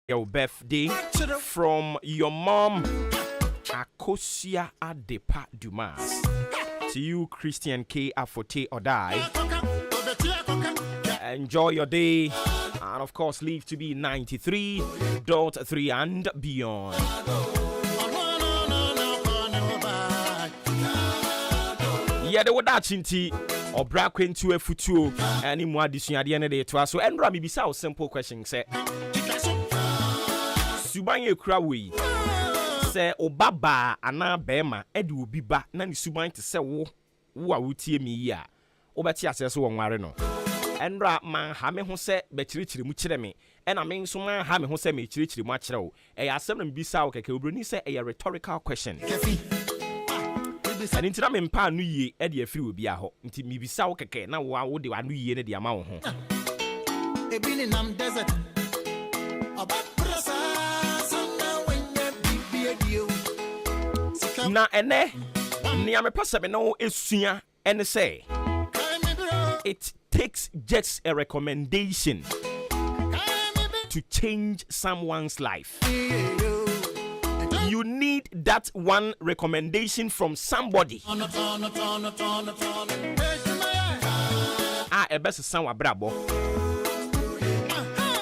your birthday from your mom, Akosia Adepa Dumas. To you, Christian K. Afote Odai. Enjoy your day. And of course, live to be 93.3 and beyond. Yeah, they were that chinty. Or brack into a futu. Any more addition at the end of the day to us. So, and Rami Bisa, simple question. Say, Subanye Krawi. Say, Obaba, Anna Bema, Edu Biba, Nani Subanye to say, wo would tear me ya. Obatia says, one wareno. And rap man, Hame who said, Betrichi Muchireme, and I mean, so man, Hame who said, me Chirichi Machro. A assembly Bisa, Kekubrini say a rhetorical question. And into them in Pa New Year, Eddie a few be a ho, until me be Sao Keke, now why would the New Year the amount? A Binam desert. Na ene, Niame Pasabeno is senior and say it takes just a recommendation to change someone's life. You need that one recommendation from somebody. A best sound brabo.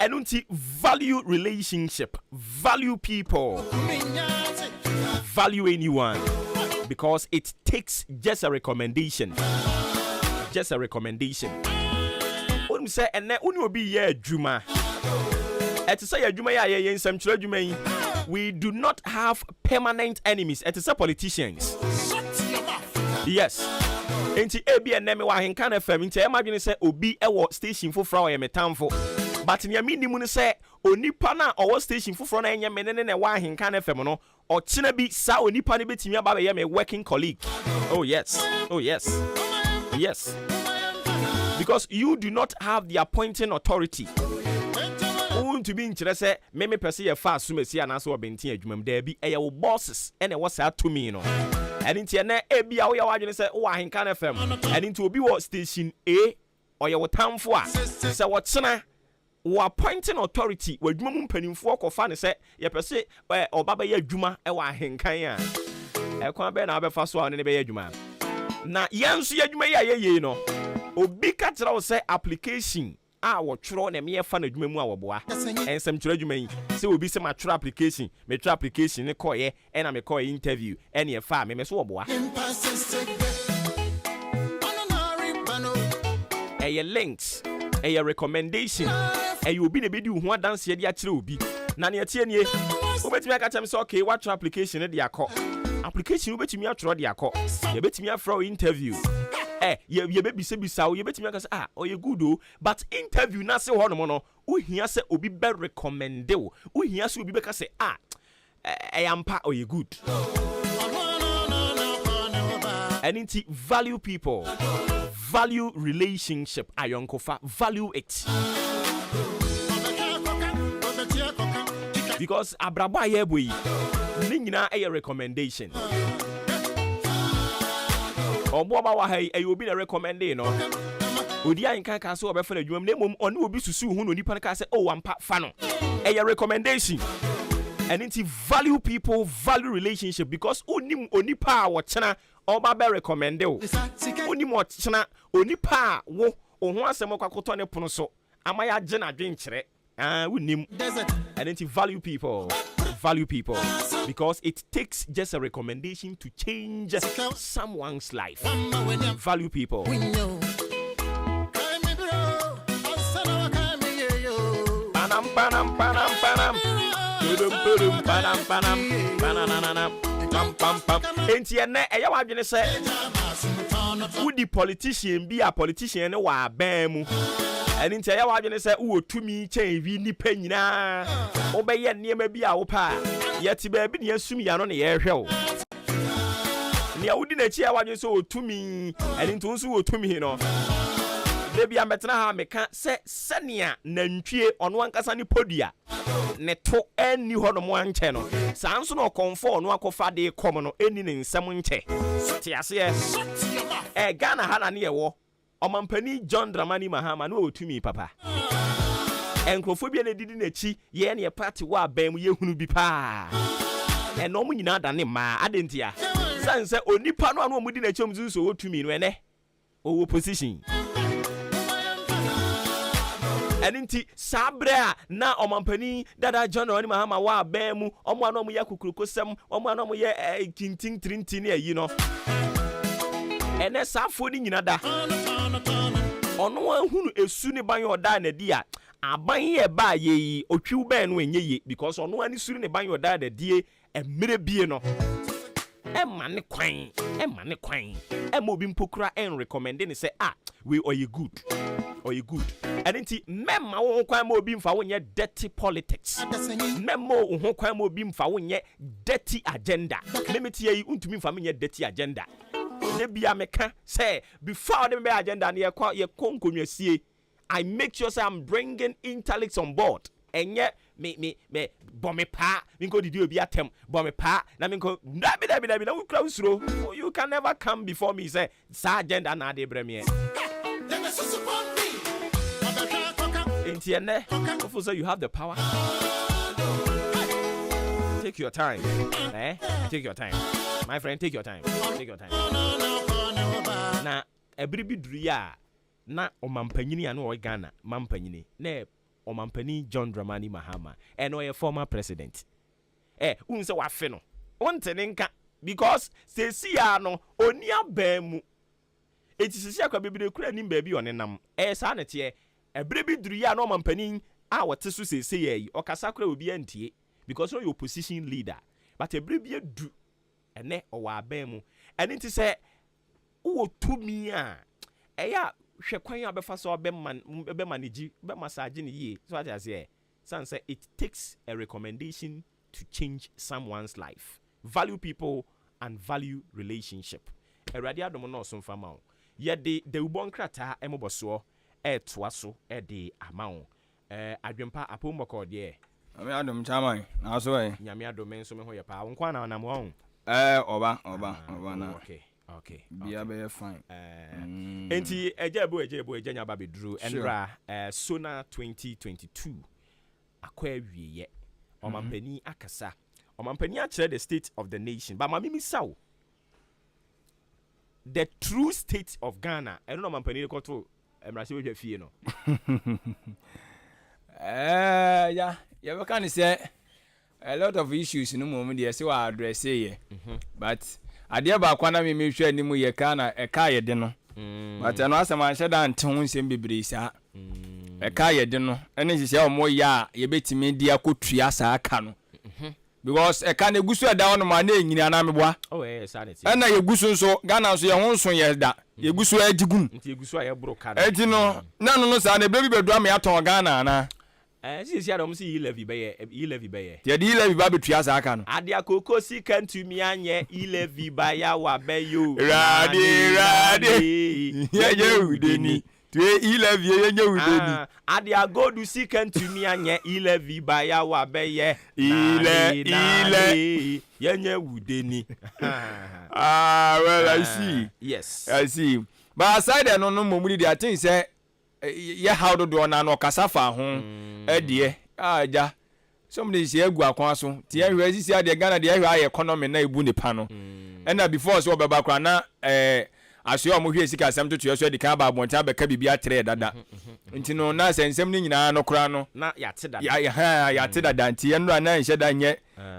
And unti value relationship, value people, value anyone, because it takes just a recommendation. Just a recommendation. When say and then will be ye Juma. At say a Juma in some children. We do not have permanent enemies. It is a politicians. Yes. Enti ebi eneme wa hen kan FM nti e imagine say obi ewo station foforo ye metamfo. But nya minimum say onipa na owo station foforo na enye menene na wa hen kan FM no o kina bi sa onipa ne betimi aba be ye me working colleague. Oh yes. Oh yes. Yes. Because you do not have the appointing authority. To be interested, maybe per se a fast sumesi and answer benti adwumam there be a bosses and it was to me no. And in tiene e bia we ya say oh ahin kan FM and into obi wo station A or your town for say what na wo appointing authority wadwumam mpanimfo kofa ne say ye per se obaba ye adwuma e wa ahin kan a e kwa be na abefa so ne be ye adwuma na yenso ye adwuma ye no obi ka tira wo say application what tro na me fa na adwuma mu awoboa ensem tro adwuma yi se obi se ma tro application me tro application ne koye e na me koye interview e na fa me so woboa e links e recommendation e obi na be di ho dance ye di a kire obi na ne tie nie obetimi aka chem se okay what tro application ne di akọ application obetimi atro di akọ ye betimi afro interview ye baby say bisa ye betimi aka say you good o but interview na say ho no o hia say obi be recommend o hia say obi be ka say ampa you good and inti value people, value relationship ayonkofa, value it because abrabo ayeboyi ni nyina a recommendation. Obuoba wa hai e obi na recommend no odi an kan ka so obefa na dwum na mom oni obi susu hu no nipa ka say ampa fa no e recommendation and it value people, value relationship because onim onipa wo chena oba be recommend o onim wo chena onipa wo ho asem kwakoto ne pono so amaya je na dwen kire onim and it value people because it takes just a recommendation to change someone's life. Value people. Panam panam panam panam. Budum panam panam pananana pam pam pam. Enti ene eya wadwene se wudi politician bi a politician ne wa ban mu. Eni nti eya wadwene se wo tumi chen wi nipa nyina obeye niema bi a wo pa yeti ba bi ne asum ya no ne ye hwe wo ne awudi na chi eya wadwene se wo tumi eni nti nso wo tumi no debi ametena ha meka se senia nantwie ono ankasa ni podua ne to eni ho no mo anche no sanso no konfo no akofa de kom no eni ne nsem nche tiase Ghana ha na ne ye wo Omampani John Dramani Mahama no otumi papa Enkrofobia na didi na chi ye na party wa bam ye hunu bi pa. Eno mu nyina da ne ma adentia. Sanse onipa no anu omudi na chom zu so otumi no ene. Owo position. Eninti sabra na omampani dada John oni mahama wa bam omo anu omo ya kukurukosem omo anu omo ye kintin trinti na yi no. Ene safo ni nyina da. Ono ahunu esu ne ban yoda na di a aban ye ba ye otwiw ben no enye ye because ono ani suru ne ban yoda na die emere bie no emma ne kwan emma obi mpokura en recommend ne say we are you good and nti memma wo kwan ma obi mfa wo nye dirty politics memma wo kwan ma obi mfa wo nye dirty agenda limit ye untumi mfa me nye dirty agenda ne bia meka say before the agenda na ye konkonwasie I make sure say I'm bringing intellects on board enye me bombe pa minko didi obi atem bombe pa na minko dabi na we kra usuro you can never come before me say sa agenda na de bremie entienne of say you have the power. Take your time. Take your time. My friend, take your time. Na ebribi duria na omampanyini anu o Ghana mampanyini na omampani John Dramani Mahama and a former president. Unse wa fe no. Ontenenka because se sia no onia bemu. Eti se sia kwa bebide kura nim ba bi onenam. Sa na tie ebribi duria na omampani a wote so se ye okasa kura obi antie because you're opposition leader. But ebribi du ene owa bemu. Eni ti se wo tumi a eya hwe kwan abefa so be manage be massage ni ye so what I say san say it takes a recommendation to change someone's life. Value people and value relationship. Erade adom no so mfa ma wo ye de ubon krata emoboso toa so de ama wo adwempa apomboko de Nyame adom chaman na so nyame adom nso me ho ye pa wo nkwa na na mo ho oba na okay bia be fine enti ejebo ejanya ba bedru enra Sona 2022 akwa wieye omampani akasa omampani akere the state of the nation but mamimi saw the true state of Ghana I don't know omampani ko to emrase we fie no yeah we can say a lot of issues no moment dey say we address here but ade ba kwa na me hwe animu ye ka na e ka ye de no but no asema hye da nte ho nsem bebre sa e ka ye de no ene hye omo ya ye betimi di akotua sa aka no because e ka na egusu da wono ma na enyini ana meboa sanity ena ye gusu nso Ghana so ye ho nso ye da ye gusu adigum nti egusu aye bro ka enti no na no sa na bebi bedu am ya ton Ghana na si adom si levi be ye ye di levi ba betua sa aka no ade akoko si kantumi anye levi ba ya wa be yo rade ye udeni tue levi ye udeni ade agodu si kantumi anye levi ba ya wa be ye ye udeni well I see yes I see but aside no momudi dey I think say ye how do na no kasafa ho edie aja somebody say egu akwan so tie hwe sisi ade Ghana de hwe aye economy na ebu nipa no na before so obeba kwa na asyo mo hwe sika asem to so de ka ba abonta be ka bibia tre dada nti no na sensem ni nyina no kura no na yate dada yate dada nti ye no na nhye da nye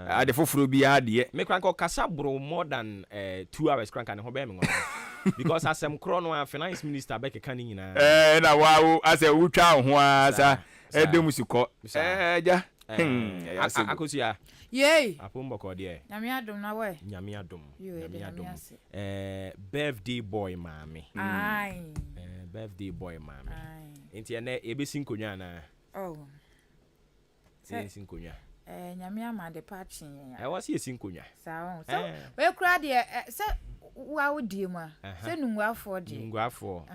ade foforo bi ade me kran ko kasa bro more than 2 hours kran kan ho be me ngo because asem kro no finance minister be keka ni nyina na wawo ase wutwa ho asa edem siko ja akosia yey apomboko de nyame adom na we nyame adom birthday boy mami birthday boy mami enti ene ebesi nkonwa na se nkonwa nyame ama de patching ya wasi esi nkonwa so we kura de se wa wodi mu a se nungwafo de ngwafo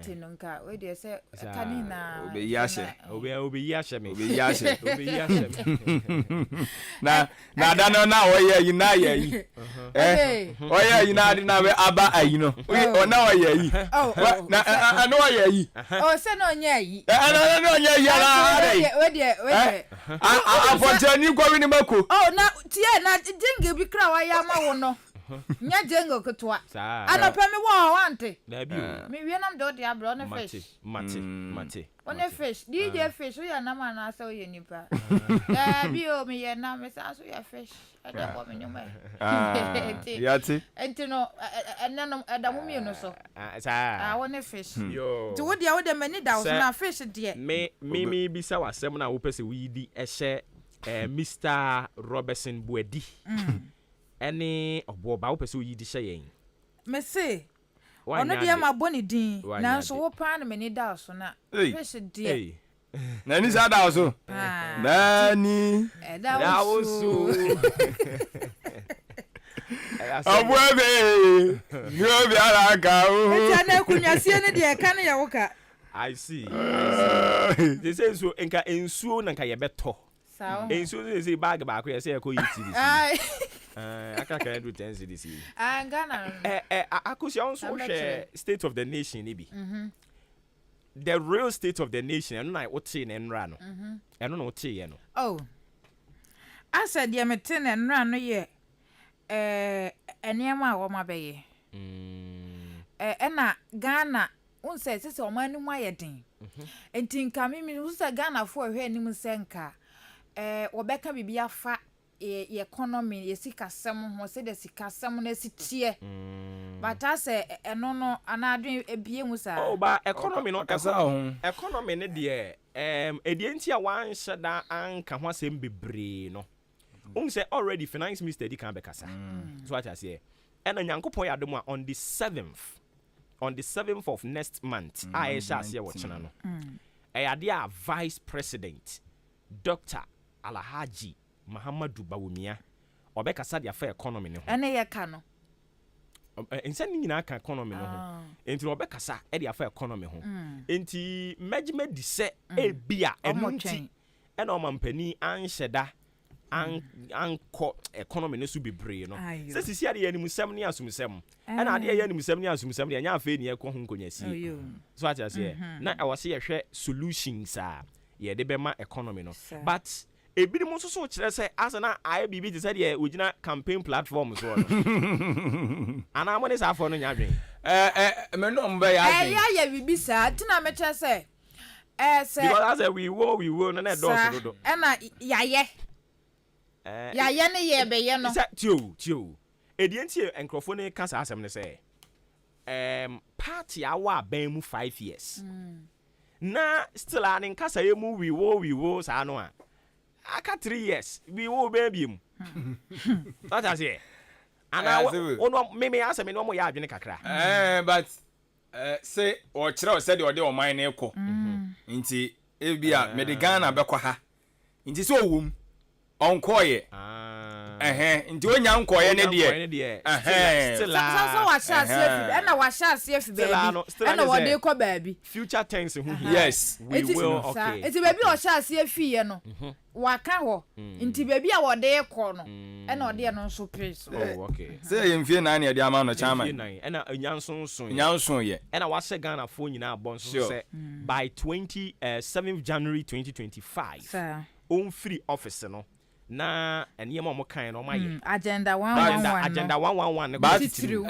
tinunka we de se kani na obeyi ahye obeyi ahye me na da no na oye yi na ye yi oye yi na de na we aba ayi no na oye yi na no oye yi se no nya yi no nya yi na we de afonte ni kwa ni mako na tie na dinge bi kra wa ya ma wo no nya jengo kutwa ana pe me wo wante da bi me wie nam do de abro ne fish mate one fish DJ fish we ya na ma na so ye nipa da bi o me ye na me sa so ya fish ada ko me nyuma yati entino enno adamu mi no so one fish yo to wo dia wo de mani da so na fish de me bi sa wasem na wo pese we di ehye Mr. Robertson Buedi any Obuoba wo pese wo yi di hye yen me say ono dia ma boni din na so wo pa na mani da so na fish de na ni sa da so nani da wo so Obuoba yo bi ara ka o eta na kunyasie ne de ka ne ya wo ka I see they say so enka ensuo na nka ye beto ensuo they say bag ba ko ye say ko yi tv aka ka do 10 cedis Ghana akosia onso share state of the nation ni bi the real state of the nation eno na wote na enra no eno na wote ye no I said ye mete na enra no ye eniema a wo mabeye ena Ghana unse sese o manu mu ayedin enti nka mimi unse Ghana fo hwe anim senka wobeka bibia fa ye economy ye sikasem ho se de sikasem na sitie but ase eno no anadwen ebie mu sa ba economy no economy ne de edie nti a wan hyeda anka ho asem bebre no unse already finance minister di kan be kasa so what I say ena nyankopon ya demo on the 7th of next month I shall see what channel no vice president Dr. Alhaji Muhammadu Bawumia obekasa dia fa economy ne ho ene ye ka no ense ni nyina ka economy ne ho enti obekasa e dia fa economy ho enti majime di se ebia enunti ena omampani anhyeda anko economy ne so bebre no se sisi ade ya nimusem ne asumsem ena ade ya nimusem ne asumsem de nya afa ni ekọ ho nkonyasi so acha se na e wose ye hwe solutions a ye de bema economy no but ebiri mo so kire se asana aye bibi ti se de ogina campaign platform so no ana mo ne sa afọ no nya dwen me no mba ya dwen ya bibi sa tina me kire se se because as we wo no na do so do ena yaye ya ne ye be ye no tio edienti enkrofo ne kasa asem ne se party awa ban mu 5 years na still an kasa ye mu we wo sa no a aka 3 years we wo baby mu that is here ana ono me asem no mo ya adwene kakra but say o kire o said o de o man na ekọ nti ebia me de Ghana be kwa ha nti so owum onkoye nti onya nkoye ne de so wa sha se fi na wa sha se fi baby na wo de ko baby future tense hu yes we will okay nti baby o sha se fi ye no wa ka ho nti baby a wo de ko no na o de no so praise okay say ye mfie na na de ama no chairman na nyanson ye na wa se Ghana fo nyina abon so say by 7th January 2025 on free office no na eniyema mo kan no maye agenda 111 ne ba true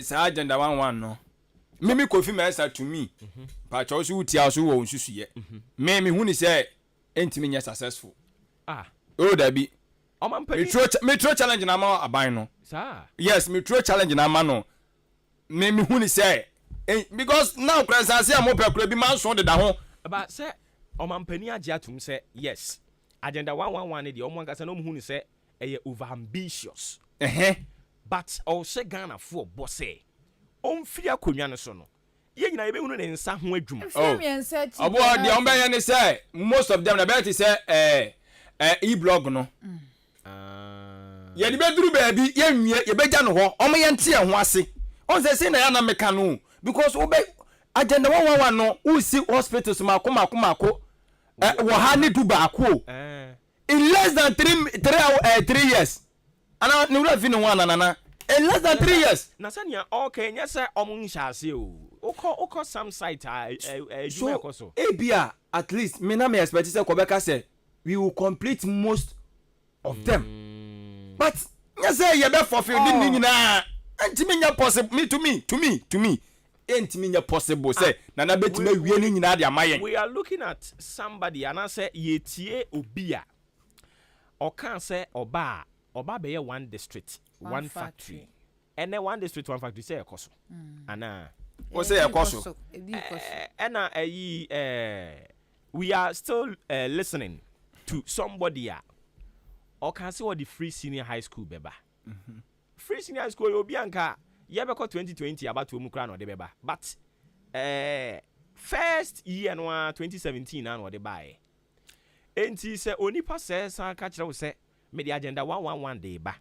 sa agenda 111 no mimi kofi mesa to me pa cho so utia so wo nsusuye me hu ni say entimi nya successful o da bi metro challenge na ma aban no sa yes metro challenge na ma no me hu ni say because now presence am opekura bi man so de da ho ba say omampani age atum say yes agenda 111 ne de omo nkasa no mu ni say over ambitious but also Ghana for boss on firi akonwa no so no ye nyina ye be hunu ne nsa ho adwuma obo de on be ye ne say most of them na be say e-blog no ye de beduru baabi ye nwie ye beja no ho omo ye nte ho ase on say na ya na meka no because we agenda 111 no we see hospitals mako wo ha ni du ba ko in less than 3 years ana ni wura fi no one nana in less than 3 years na sanya okay nya say omo nhase o okọ some site so ebia at least me na me expect say Kobeka say we will complete most of them but nya say ye be fulfill ni nyina antimi nya possible me to me antimi nya possible say na betima wie ni nyina de amayen. We are looking at somebody and I say yetie obia or can say oba be one district one factory and then one district one factory say ekoso ana o say ekoso na we are still listening to somebody or can say what the free senior high school beba free senior high school obi anka ye be ko 2020 about mu kra no de beba but first year no 2017 na no de bae enti se onipa se san ka kire wo se me the agenda 111 de ba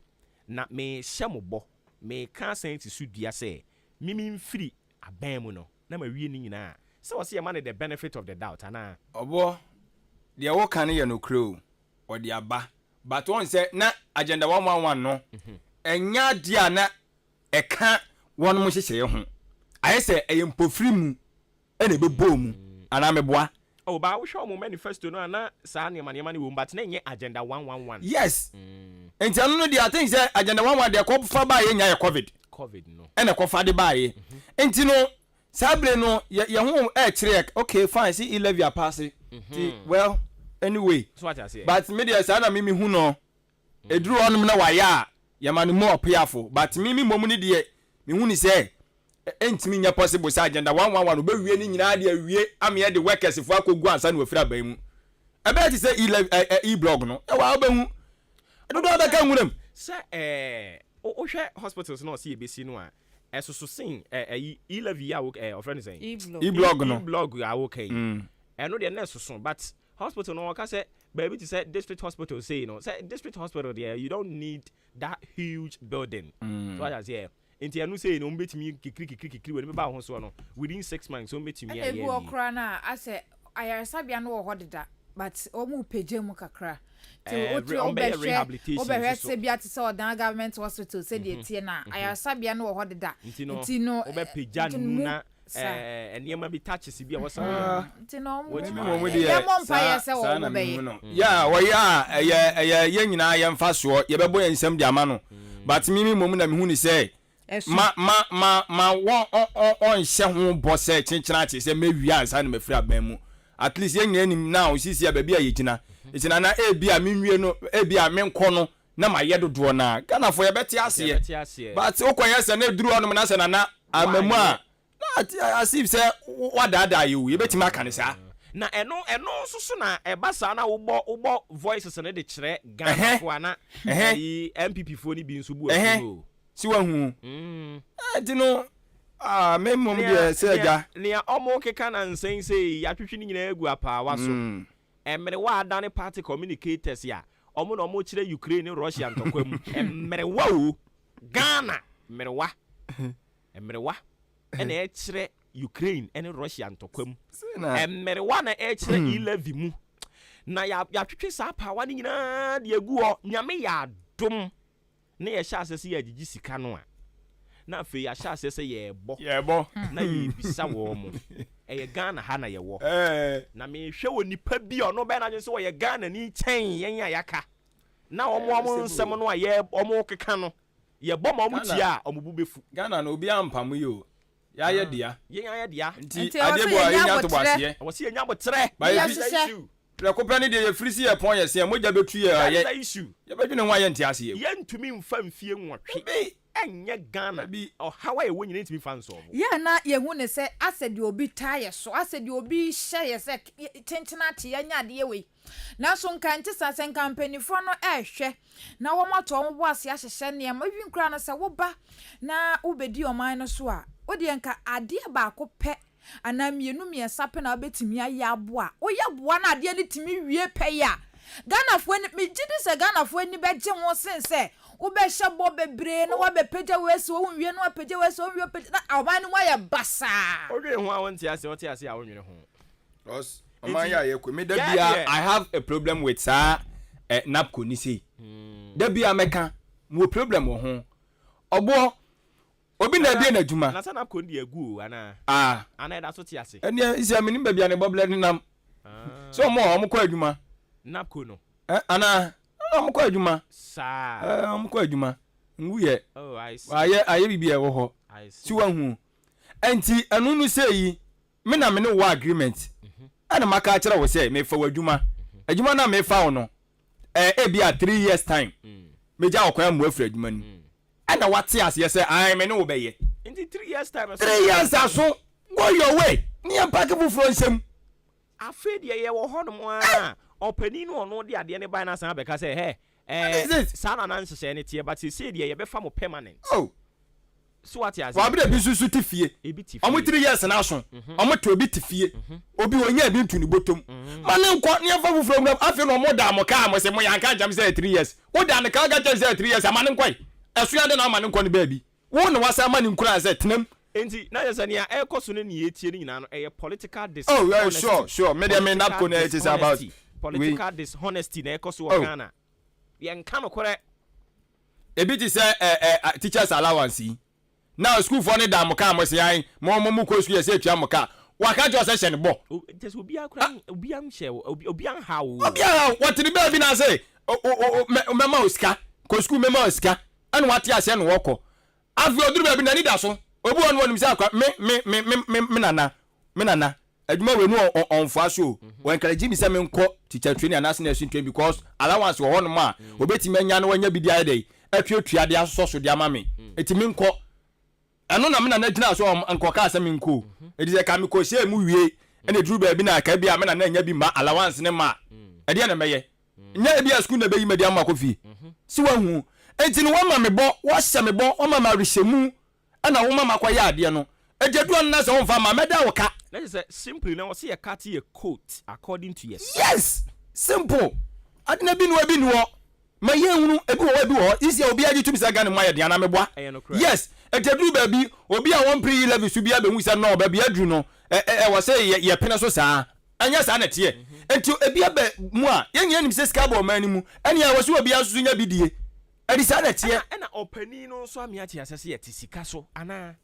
na me hyemobo me ka san ti sudua se mimi mfiri aban mu no na ma wie ni nyina se wo se ye man the benefit of the doubt ana obo de wo kan ye no kro o de aba but one say na agenda 111 no enya dia na eka won mo hyehye ho aye se eyempofiri mu ene bebo mu ana meboa oh ba wo hwe mo manifesto no ana sa ne mane wo but na nye agenda 111 yes enti anu no dia I think say agenda 111 de ko fa ba ye nya ye covid no ene ko fa de ba ye enti no sabre no ye ho kire okay fine see 11 year pass well anyway so what I say but media say na mimi hu no eduru onum na wa ya ye mane mo opiafo but mimi mom ni de me hu ni say entimi nya possible say agenda 111 obewie ni nyina de awie ame de workers fo akogu ansa na wafira ban mu ebe ti say e-blog no e wa obehu dodo abeka nwuram say o hwe hospitals no see ebesi no a esoso sin e-levy ya o friend say e-blog ya okay eno de na esoso but hospital no ka say baby to say district hospital say say district hospital there you don't need that huge building so I say enti anu say no mbetimi kikri we ba ho so no within 6 months so mbetimi ya ebu okra na ase ayarsabia no wo hodeda but omu peje mu kakra rehabilitation obehwese bia ti say odan government hospital say de tie na ayarsabia no wo hodeda enti no obepeja nu na enema bi touches bia wo say enti no mo de mo mpa ye say wo be ya wo ya ye nyina ye mfa so ye bebo ye nsem de ama no but mimi mom na me hu ni say ma on hye ho bose chinchina che se mewi ansa na mafiri aban mu at least yen nim now sisi ya baby ayegina itina na ebia menwie no ebia menko no na ma yedodo na Ghana for ye beti ase but okoye se na duru onum na se na amamu a na asif se wadada ye beti maka ne sa na eno susu na ebasa na wo voices na de kire Ghana for na MPP fo ni bi nso bu afu si wa hu dino memo de seja ne omo keka na nsen sei atwetwe ni nyina egu apa wa so emere wa adane party communicators ya omo na omo kire Ukraine Russia ntokwam emere wa o Ghana emere wa ene e kire Ukraine ene Russia ntokwam emere wa na e kire 11 mu na ya twetwe sa apa wa ni nyina de egu ho nyame ya dom ne ye sha asese ye gigi sika no a na fe ya sha asese ye bo na ye bisa wo mo ye Ghana ha na ye wo na me hwe wo nipa bi ono be na so ye Ghana ni chen yen ya yaka na omo nsem no a ye omo keka no ye bo ma omo tia omo bu befu Ghana na obi ampam yo ya ye dia nti adebo a nya to base wo se nya botre ba ye rekopra ni de ye frisi ye pon ye se moja betu ye ye bedwene ho aye ntia ase ye ntumi mfa mfie nwotwe enye Ghana bi how ye wonyine ntumi fa nso ya na ye hu ne se asedi obi taye so asedi obi hye ye se tentina te ye nya de we na so nka nti sasen company fo no ehwe na wo mato mo bo ase ahyehye ne ma wi nkura no se wo ba na ubedi oman no so a wo de nka ade ba ko pe ana mienu miensa pe na obetimi aye aboa oye boa na ade ni timi wie pe ya Ghana fo ni me gidi se Ghana fo ni beje ho sense ube shabo bebre no wa bepeja wesi wo nwie no apeja wesi wo nwie peja na aman no ya basa odwe ho a wonti ase wote ase a wonwene ho os aman ya yekwe me da bia I have a problem with sa napco ni sei da bia meka mo problem wo ho obo obi na bia na djuma na sa napco ndi agu ana ana da so te ase ene isi amini ba bia ne boble ni nam so mo ko adwuma napco no ana mo ko adwuma sa mo ko adwuma nwuye oh I see aye bibia wo ho si wa hu enti anu nu sei me na me ne wo agreement ana maka kire wo sei me fa wadwuma adwuma na me fa wo no bia 3 years time me ja okwan mu afra adwuma ni ana wate ase say I me ne wo be ye enti 3 years time 3 years aso go your way ni pack bu fro nsem afi de ye wo ho no mo a opani no no de ade ne ban na san abeka say hey sana na nsese ne tie but say de ye be fa mo permanent oh so what ya wa be bi susu tifie omo 3 years na so omo to obi tifie obi onya bi ntuni botom mane nko ne fa fufuro ngam afi no mo da mo ka mo se mo yanka jam say 3 years wo da ne ka ga jam say 3 years amane nkoi esu ya de na amane nko ne baby wo ne wasa amane nkura say tenam enti na yesa ne ya ekoso ne ne etie ne nyina no political dishonesty sure me dey me napco na it is about political dishonesty na ekoso wo Ghana ye nka no kore ebi ti say teachers allowance now school for ne da mo ka mo se yan mo ko school say tua mo ka wa ka jo se bo just obi akura obi am she obi an hawo obi an what the baby na say mema oska ko school mema oska an wate ase no woko afi oduru baby na ni da so obi won won mi say akwa me nana adwuma we no onfo aso wo encourage mi say me nko teacher training and national training because allowance wo hono ma obeti manya no wanya bidia dey atwa de aso so de ama me etimi nko eno na me na gyina so ankoka asem nko edi se ka me ko she mu wie ene duru ba bi na ka bia me na nya bi ma allowance ne ma ede na meye nya bi a school na be yi me dia ma ko fi si wa hu enti no wa ma me bo wa hye me bo wa ma ma rehemu ana wo ma ma kwa ya ade no ejedu on na se wo fa ma meda wo ka let's say simply now see a cut a coat according to yes simple adina bi no ma yenhunu ebi wo isi obi agi tumi sa gane moye de na meboa yes etedu ba bi obi a won pre level su bia be hu sa no ba bia dru no wo say ye pene so saa anya saa na tie enti ebi ba mu a yenye nim se skabo man ni mu ene ya wo so obi asu nya bidie edi saa na tie na opani no so amia tie asese ye tisika so ana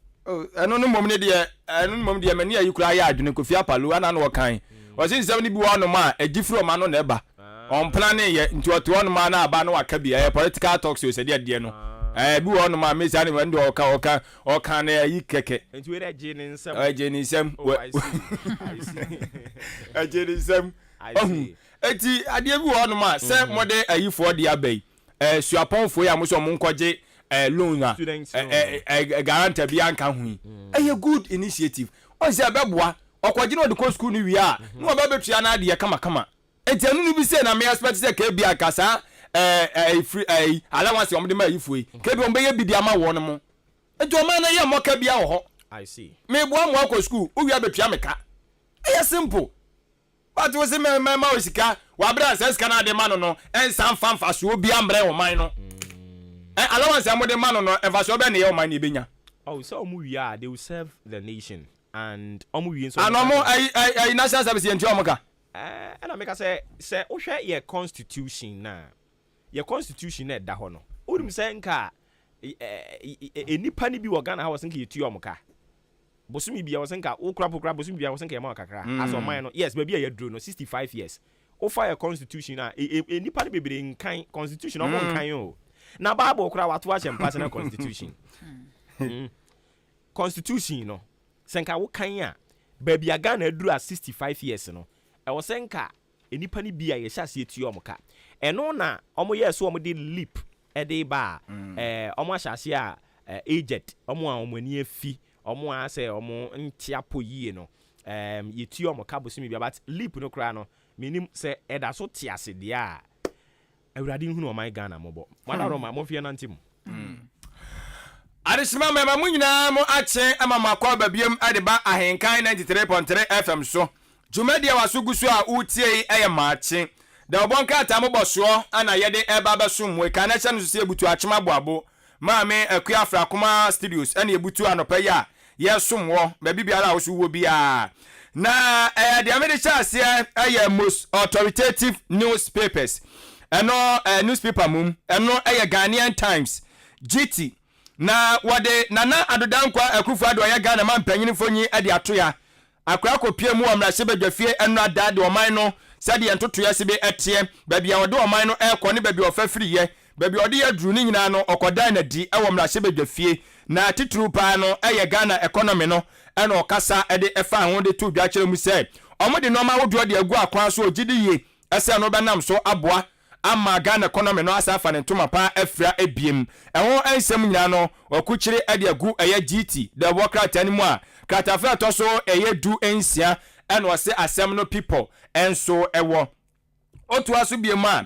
eno no mom ne de mani ayi kura ya adwene kofi apalo ana no kan o sin sem ni bi wo no ma agifro ma no na eba on plan ye nti oto no ma na aba no aka bia political talks so se de no bi wo no ma me sa ne wende oka na ayi keke nti we de jeni nsem ajeni nsem eti ade bi wo no ma se mode ayi fo de abai suaponfo ya mo so mo nkoje loan guarantee bi anka hu a good initiative on say abeboa okwaje no de ko school ni wi a no ba betua na de kama enti anu ni bi say na me expect say ka bi akasa free allowance o de ma yifu ka bi on be ye bi di ama wo no mo enti o ma na ye mo ka bi a wo ho I see me bo mo akọ school o wi abetua me ka simple but we say me ma osika wa bra say sika na de ma no ensan fanfa so obi ambre wo man no allowance amode man no enfaso be ne ye o man ni benya so omu wi a they will serve the nation and omu wi so and omo I national service enti omoka and I make say o hwe your constitution na da ho no odum say nka enipa ni bi wo Ghana ha wo senka yetu omoka bosumi bia wo senka okra bosumi bia wo senka yema kakra as o man no yes baby ya dro no 65 years o fire constitution na enipa ni bebere nkan constitution o nkan o na bible okra wato a chempa na constitution constitution no senka wo kan a baby ya Ghana dru a 65 years no e wo senka enipa ni bia ye hyase etu omoka eno na omo yes omo de leap de ba omo hyase a aged omo a omo ani afi omo a say omo ntiapo yie no yetu omoka bosimi bia but leap no kra no minim say eda so tiase de a awurade hu no my Ghana mobo mada roma mo fie nantem Arisima mema mu nyina mo ache ama makwa babiem ade ba ahenkan 93.3 FM so Jumedia wasugusu a utie eye Maakye da obonka ta moboso ana yede eba besum we ka na che no se ebutu achema boabo maame akuafra kuma studios ana ebutu anopa ya yesum wo ba bibiara wo so wo bia na the American ase most authoritative newspapers eno newspaper mum eno Ghanaian Times GT na wode nana adodankwa Akufo-Addo ya Ghana mampanyin fonyi ade atoya akwa kopie mu omrase badwafie eno adade oman no sade entoto ya sebe etie babia wode oman no ekone babia ofafiriye babia wode ya duru ni nyina no okodan na di ewo omrase badwafie na tituru pa no Ghana economy no eno okasa ede efa ho de to dwa kire mu se omode no ma wodo de agu akwan so ogidiye ese no benam so aboa ama Ghana economy no asafa ne ntoma pa afra ebiem eho ensem nyina no okuchire ade agu GT the worker ani mu a kratafa to so du ensia eno ose asem no people enso ewo otu aso biem a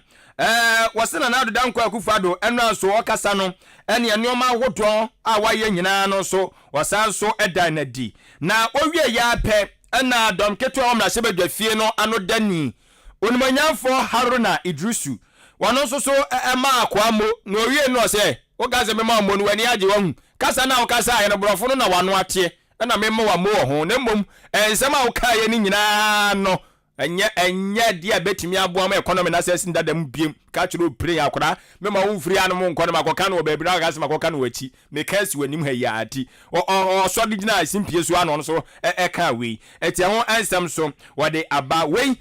wose na nado dankwa Akufo-Addo eno anso okasa no ene enoma hodo a waye nyina no so wasanso eda na di na owie ya pe ena dom keto omra sebedwafie no ano dani onimanyamfo Haruna Idrisu wano so ema akwamo na owie no se ogaze mema mo no wani age wahu kasa na okasa aye no brofo no na wano ate na mema wa mo ho na mmom ensema okaye ni nyina no enye dia betimi aboa ma economy na sense ndadam biem ka chiro pray akora mema wo mfiri anu mo nkono makoka no baby na gase makoka no wachi me kasi wanim ha ya ati so digina simpie so anu so ka we eti ho ansem so wode aba we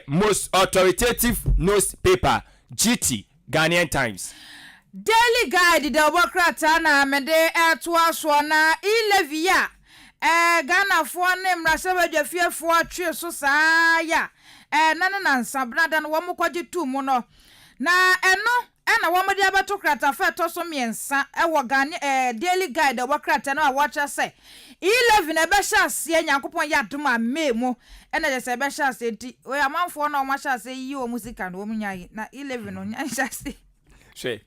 most authoritative newspaper GT Ghanaian Times Daily Guide the Obokrata na mede eto so na ilevia Ghana fo ne mrasebadwafie fo atwe so saa ya na nsabnada no wo kwaje tu mu no na ena wo mede abeto krata fa to so miensa wo Ghana Daily Guide the Obokrata na wacha say 11 ebe sha ase Nyankopon ya doma memu ena je se ebe sha ase ti we amanfo na o ma sha ase yi o musika na o munyaye na 11 no nya sha ase she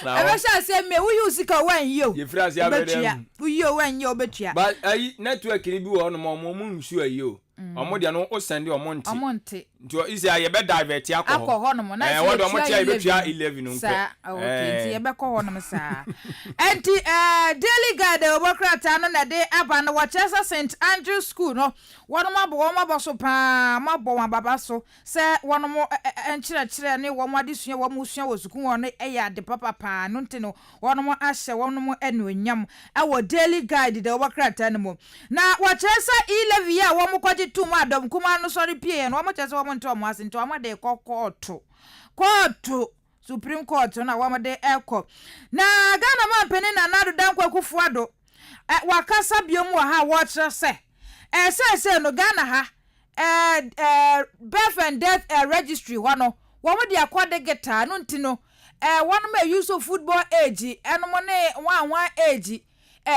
ebe sha ase me wo use ka wan yi o ye frase ya bere wo yi o wan yi o betua but network ni bi wo no mo nsu ayi o omo de no o send omonti nti isi aye be divert akọ no mo na wo do mo tia betua 11 nko sa okay nti ye be kọ no mo sa enti Daily Guide Obokrata no na de aba no Wachesa St Andrew School no wono mabo so pa mabo wa baba so se wono mo enchire ne wo mo adesua wo mo sua wo sukun wo no eya de papa pa no nti no wono mo ahye wono mo enuonyam wo Daily Guide de Obokrata no mo na Wachesa 11 ya wo mo kwaje tu mu adom kuma no sori pie no wo mo chese wo mo nto mo ase nto wo de kokoto Supreme Court na wo de eko na Ghana man peni na nado dankwa Akufo-Addo wakasa biom wa ha wo kire se no Ghana ha birth and death registry ho no wo mo de akode geta no ntino one may use of football age eno mo ne wan age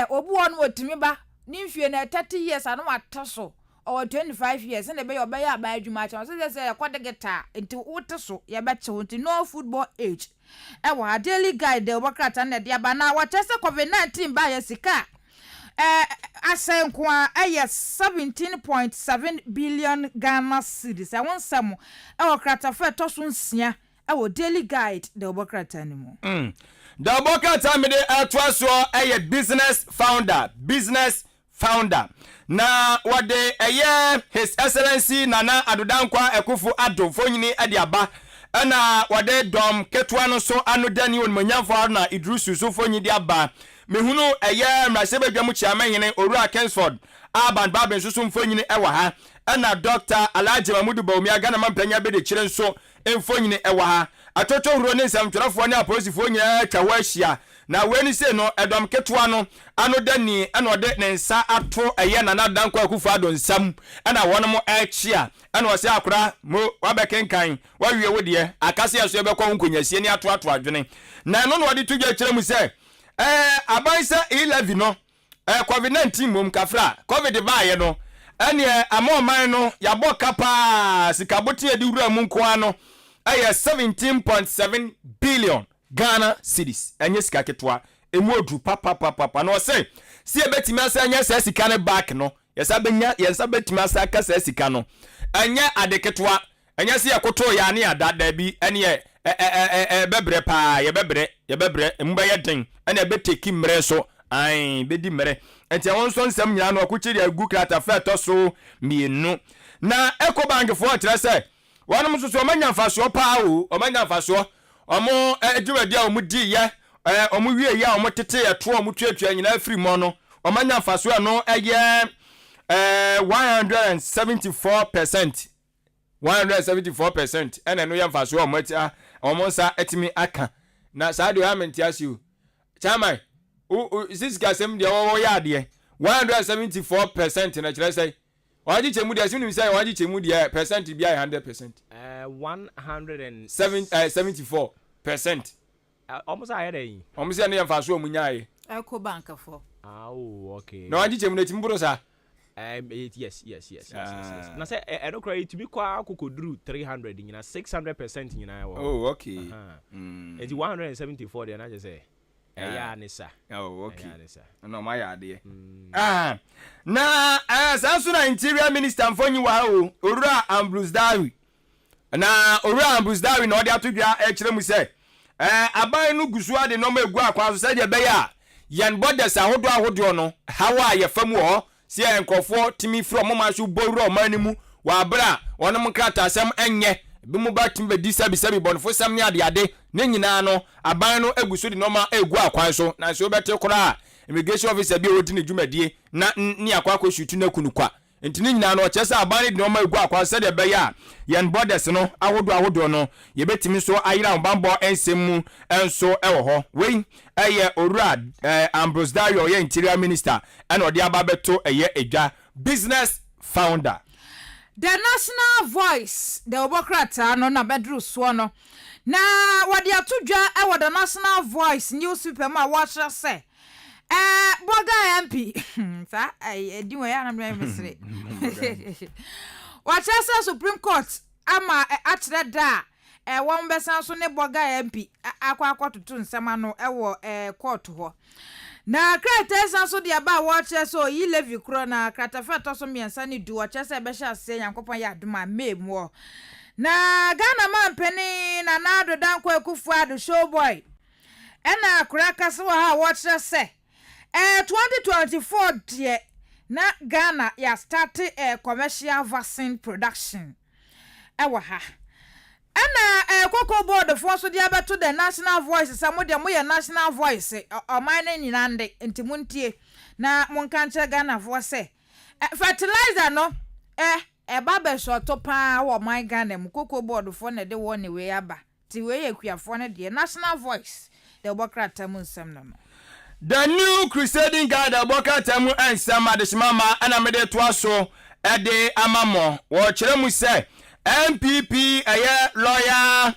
obu won wotimi ba ni mfie na 30 years anu ataso or 25 years and be obey aba adwuma cha so say akode geta nti woteso ye beche nti no football age wa Daily Guide the Obokrata na de aba na Wachesa COVID-19 ba ya sika asenkwa 17.7 billion Ghana cedis wonsam Obokrata fa to so nsia Daily Guide the Obokrata ni mu the Obokrata me de atwa so business founder na wade His Excellency Nana Adodankwa Akufo-Addo fonyini adiaba na wade dom ketwa no so anodani onmanyamfo Haruna Idrisu so fonyi diaba mehunu mrasebadwamu chiamanyene Owura Kensford Aban Baben so mfonyini ewa ha na Dr. Alhaji Mamudu Bawumia Ghana mampanya be de kire nso mfonyini ewa ha atoto huro ne nsɛmtwerɛfoɔ ne apolisifoɔ nyinaa twa ho ahyia na weni se no edom ketwa no anodani ana ode ne nsa ato Nana Dankwa Akufo-Addo nsam ana wɔn mo ɛkyia ana wɔse akora mo wabekenkan wawie wodie akase yaso ebekɔ nkonyasie ne ato adwene na no wɔde to gya kyerɛ mu sɛ abansa 11 no COVID-19 mom kafra COVID baaye no ene amoman no yabɔ kapa sikabote edi wura mu nkoa no 17.7 billion Ghana cedis enye sika ketwa emu odu papa no say si ebetimi asa anya sa sika ne back no yesa betimi asa ka sa sika no enye adeketwa enya se yakoto ya ne ada da bi ene bebre pa ye bebre mba ye den ene beteki mre so ai bedi mre enti won so nsam nyina no akochiri agu krata fa to so mienu na Ecobank fo kire se wonom so omanya mfaso pa o omanya mfaso omo adwumadi a omudi ye omo wie ye a omo tete ye to omo tuatua nyina free mo no omanya mfaso no eye 174% 174% ene no ye mfaso omo atia omo sa etimi aka na sa de amenti asiu chairman siska sem de wo ya de 174% na kire say waji chemu de sinu say waji chemu de percent bi 100%. 174%. Almost I had a. Almost any of us who munyai. Ecobank for. Oh, okay. No, waji chemu de timburo sa. Yes. Na say I don't cry to be kwa kukodru 300 in 600% in Oh, okay. It's 174 then I just say. Yeah, Nissa. Oh, okay. No, my idea. Na Sansuna Interior Minister for you wow, Ura Ambrose Dawi. Na Ura Ambrose Dawi no dia to bia mu say. Aban no gusua de no megu akwa so say de be ya. Yan borders ahodo no. Hawa ye fam wo. Se enkofo timi from mama so bowura o manimu wa bra wonom krata asem enye. Bi mu ba timbe di sabi bonfo sam ne ade ne nyina no aban no eguso di normal egu akwan so na se obete kora immigration officer bi odi ne dwumadie na ni akwa akoshutu na kunukwa enti ne nyina no chese aban di normal egu akwan se de be ya yan borders no ahodo no ye betimi so ayira mbambo ensemu enso ewo ho we eye Owura Ambrose Dario ye interior minister and odi ababeto eye edwa business founder. The National Voice, the Obokrata no na bedru so no. Na wadi atudwa e the National Voice newspaper ma watch say. Boga MP. Sa di we ya na mesre. Watch say Supreme Court ama atre da won besan so ne Boga MP akwa tutu nsema no wo court ho. Na krata so de aba watch so yi levi kro na krata fa so miensa ni du watch say be sha se yankopon ya adoma memo na Ghana man peni na nado dan kwa kufu ado showboy ena kuraka so ha watch say 2024 de na Ghana ya start commercial vaccine production ewa ha ana Cocoa board for so dia beto the National Voice samo dia moye National Voice o mine nyina nde ntimuntie na monkanche Ghana for say fertilizer no baba shoto pa wo my Ghana mu Cocoa board for na de one we aba ti we yakua for na de National Voice the bokrata mu nsem no. The new crusading guy the bokrata mu ensem adeshimama ana mede to aso ede amamo wo kire mu say MPP lawyer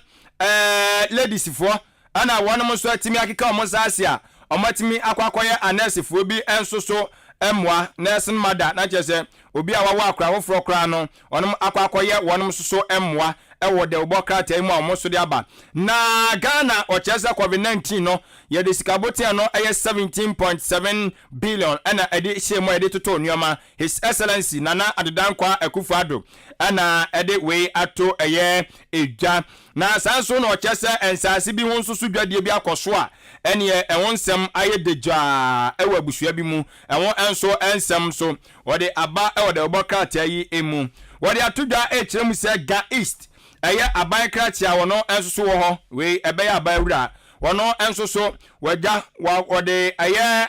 ladies for ana wonom so atimi akeka omosasia omatimi akwakoye anesifo bi enso so emwa Nelson Mada na chese obi awawa akra wofro kra no onom akwakoye wonom so emwa ewo de obokrata imu omoso de aba na Ghana o chese COVID-19 no ye de sikabotia no 17.7 billion ana ede shemo ede toto nyoma His Excellency Nana Adedankwa Akufo-Addo ana ede we ato eye edwa na sanso no chese ensase bi ho nsusu dwadie bi akoso a ene ewonsem aye deja ewa busua bi mu ewon enso ensem so wode aba ewo de obokrata yi emu wode atodwa ekirem se Ga East eye aban kratia wono enso so wo ho we ebe ya aban wura wono enso so waja wode eye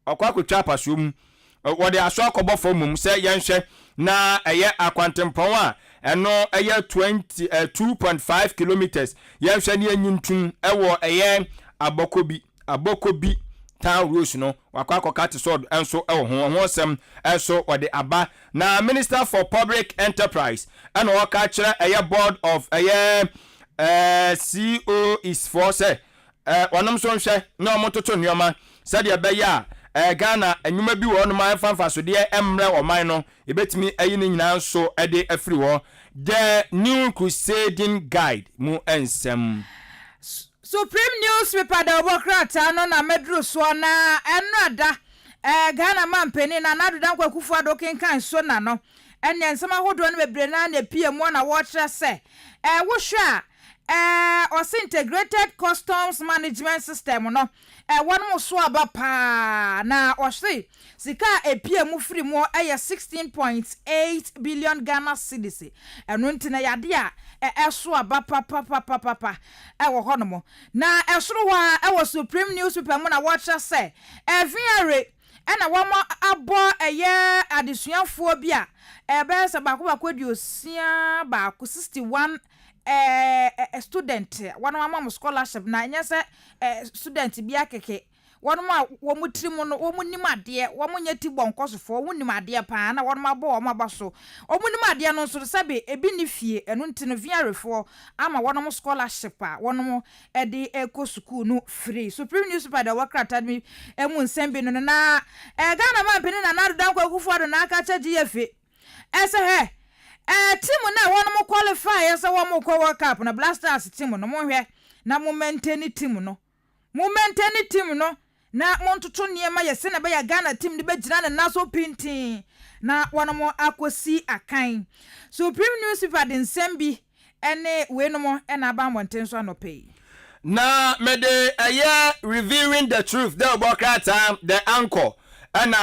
akwakotwa pasum wode aso akobofo mum se yenhwe na eye akwantempon a eno eye 2.5 kilometers yenhwe ne anyintum ewo eye abokobi town roads no wakwakoka sword enso ewo ho sem enso wode aba na Minister for Public Enterprise eno waka kire eye board of eye CEO is for say wonom so nhwe na omototo nyoma said ye be ya Ghana enyuma bi wo no man fanfa so de emre oman no ebetimi ayi ni nyina so ede afri wo the new crusading guide mu ensem Supreme newspaper the Obokrata no na medru so na enrada Ghana man peni na Nado Dankwa Akufo-Addo kenkan so na no ene nsema hodo no bebre na na pie mu na wo kire se wo hwa os integrated customs management system no one mo so aba pa na o se sika epie mu free mu 16.8 billion Ghana cedis eno ntina yade a eso aba pa wo ho no mo na esoro wa supreme newspaper mu na wo kire se eviare ena wamo abo adesuafo bi a ebe se bako diosia bako 61 student one mama scholarship na nya se student bi akeke one ma wo mutrim no wo munim ade wo munya ti bonkosofo wo munim ade pa na one ma bo wo ma baso wo munim ade no so sabe ebi ni fie eno ntino viarefo ama one mo scholarship a one mo ede eko school no free supreme newspaper da wakrata mi emu nsembe no na Ghana man peni na nadu dan kwa kufu ado na aka chaji yefe ese he team na one mo qualify ese wo mo ko World Cup na Blasters team no mo hwe na mo maintain team no na montoto niema yese na be ya Ghana team de be gina na so pintin na one mo akosi akan supreme newspaper de nsembi ene we no mo na ba monten so anope na mede revealing the truth the about time the anchor and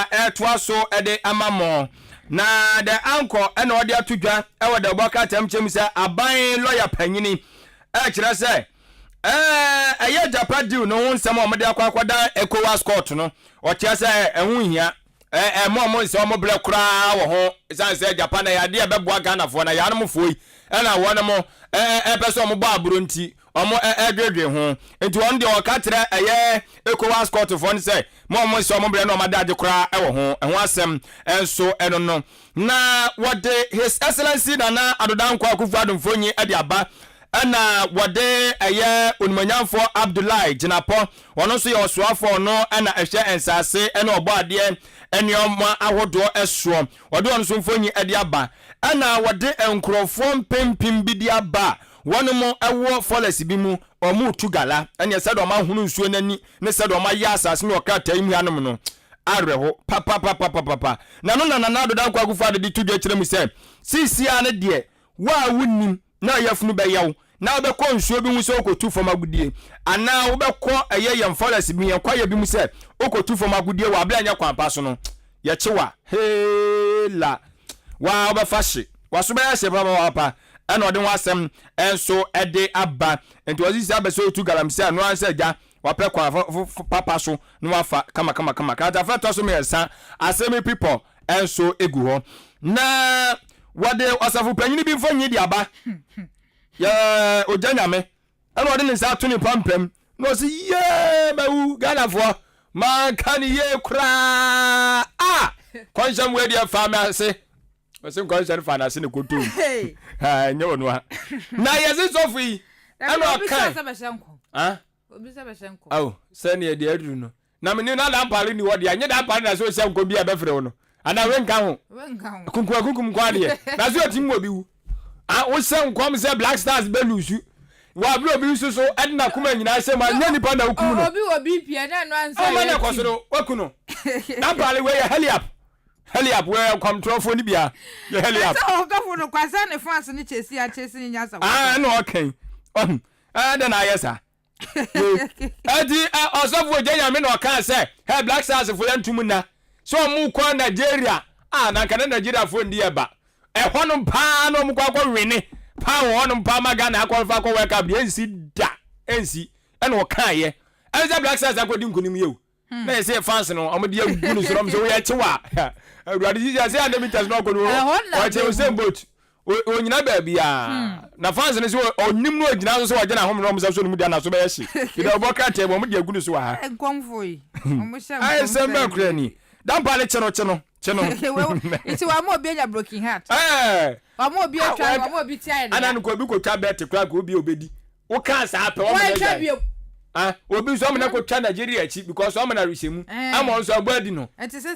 so ede amamo na the anchor and odi atudwa e the about time chem say aban lawyer panyini kire say Japan deal no one some of the aquaquada ECOWAS court no or chess ehun hia mo se mo ble kura wo ho say Japan ya de beboa Ghana for na ya no foi na wona mo person mo ba aburo nti omo edwedwe ho enti won de o ka kire ECOWAS court for no say mo se mo ble no ma daje kura wo ho asem enso eno no na what his excellency na adodan kwa kufu adonfonyi ade aba ana wade onimanyamfo Abdullahi Jinapo wono so ye osoafo no ana ehwe ensase ena obo ade enioma ahodo eso wade wono so mfonyi ade aba ana wade enkrofo mpempim bi di aba wono mo ewo folesi bi mu omu tugala ene se do ma hunu nsuo nani ne se do ma ya asase ne okata imu anom no areho papa na no na do dan kwa gufa ade di tudwa kire mu se sisia ne de wa wunnim na yafunu be yaw na obekọ nsuo bi mu se okotu fom agudie ana obekọ yem forest bi yakwa ye bi mu se okotu fom agudie wa bla nya kwampa so no ye chewa hela wa obefahye waso be yahye papa ana ode wasem enso ede aba enti wazisi abeso otu galamse anu anse ja wapẹ kwa papa so no wafa kama ka ta fa to so me yesa asemi people enso egu ho na wade wasafu panyini bi mfonyi di aba ya ojanyame ana wade nsa to ni pampem no si ye mawu Ghana fo man kan ye kra konsam we dia fa me ase wase konsam fa na ase ne kotum ha nye wonu ha na yesi sofi ana kan obi se beshenko aw se ne dia adu no na me ni na da mpare ni wode anye da mpare na so shenko bi abefre wo no ana wenka ho kunkum kwa de na so tim obi wu wo sen kwam se Black Stars be lusu wa bi obi su so adna kuma nyina se ma nya nipa na hukum no obi pia na no ansa ma na kwosoro wakuno na pale we heli up we control phone bia ye heli up so ka phone kwasa ne fans ne chesi nya sa no okay then ayesa adi osofo jeyame no kan se he Black Stars fo yantum na so mu kwa Nigeria na kan Nigeria fo ndi eba ehonum pa no mu kwa wene pa wonum pa maga na akwa kwa World Cup ensi da ensi ena o kan ye enza Black Stars akodi nkunim yew na yese fans no omde agunu so rom so we chewa awurade ji say andemitas no kono o che o same boat o nyina ba bia na fans ne so onim no agina so wagina hom no so no mu dia na so be yashi ida oboka te bo mu dia agunu so wa ha enkomfoi omo sha ai sembe krani dan pale cheno iti wa mo obi anya broken heart wa mo obi atwa wa mo obi tia ene ana nko bi ko twa bet kra ko obi obedi wo kan sa pe wo me obi so me na ko twa Nigeria chi because so me na rishemu am on so agbadi no enti se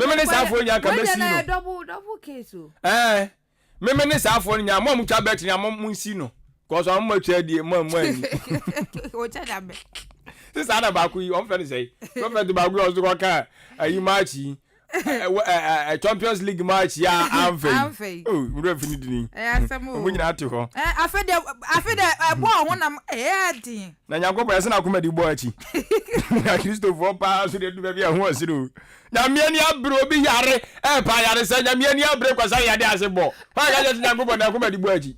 me ne sa afo nya ka besi no double case o me ne sa afo nya mo mu twa bet nya mo nsi no because am ma twa die mo ani o twa da be this ana ba ku yi on fe ni say so fe do ba gu o so ko ka ayi ma chi Champions League match ya Amfe. Oh, we don't finish ni. We nyina ate ho. Afede ebo ho na di. Na Nyankopɔ yɛ sɛ na akoma di bɔ achi. Na Christopher pa so de du bia ho asiro. Na me ani abro obi yare pa yare sɛ na me ani abre kwasa yade ase bɔ. Pa ga je Nyankopɔ na akoma di bɔ achi.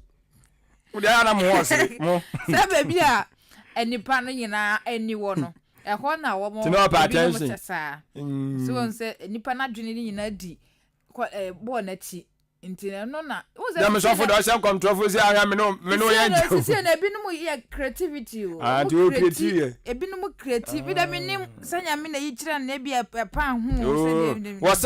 Wo de ana mo ho asiri mo. Sɛ baby a enipa no nyina ani wo no. Ehɔ na wo mo. Tino pa attention. So on say enipa na dwene ni nyina di bɔ na chi. Nti no na wo say. Na me so for do say controversy anya me no ye njo. Sisi na ebinom ye creativity o. Ah, do creative. Ebinom creative. Bi da me nim sanya me na yi kira na bia pa ho What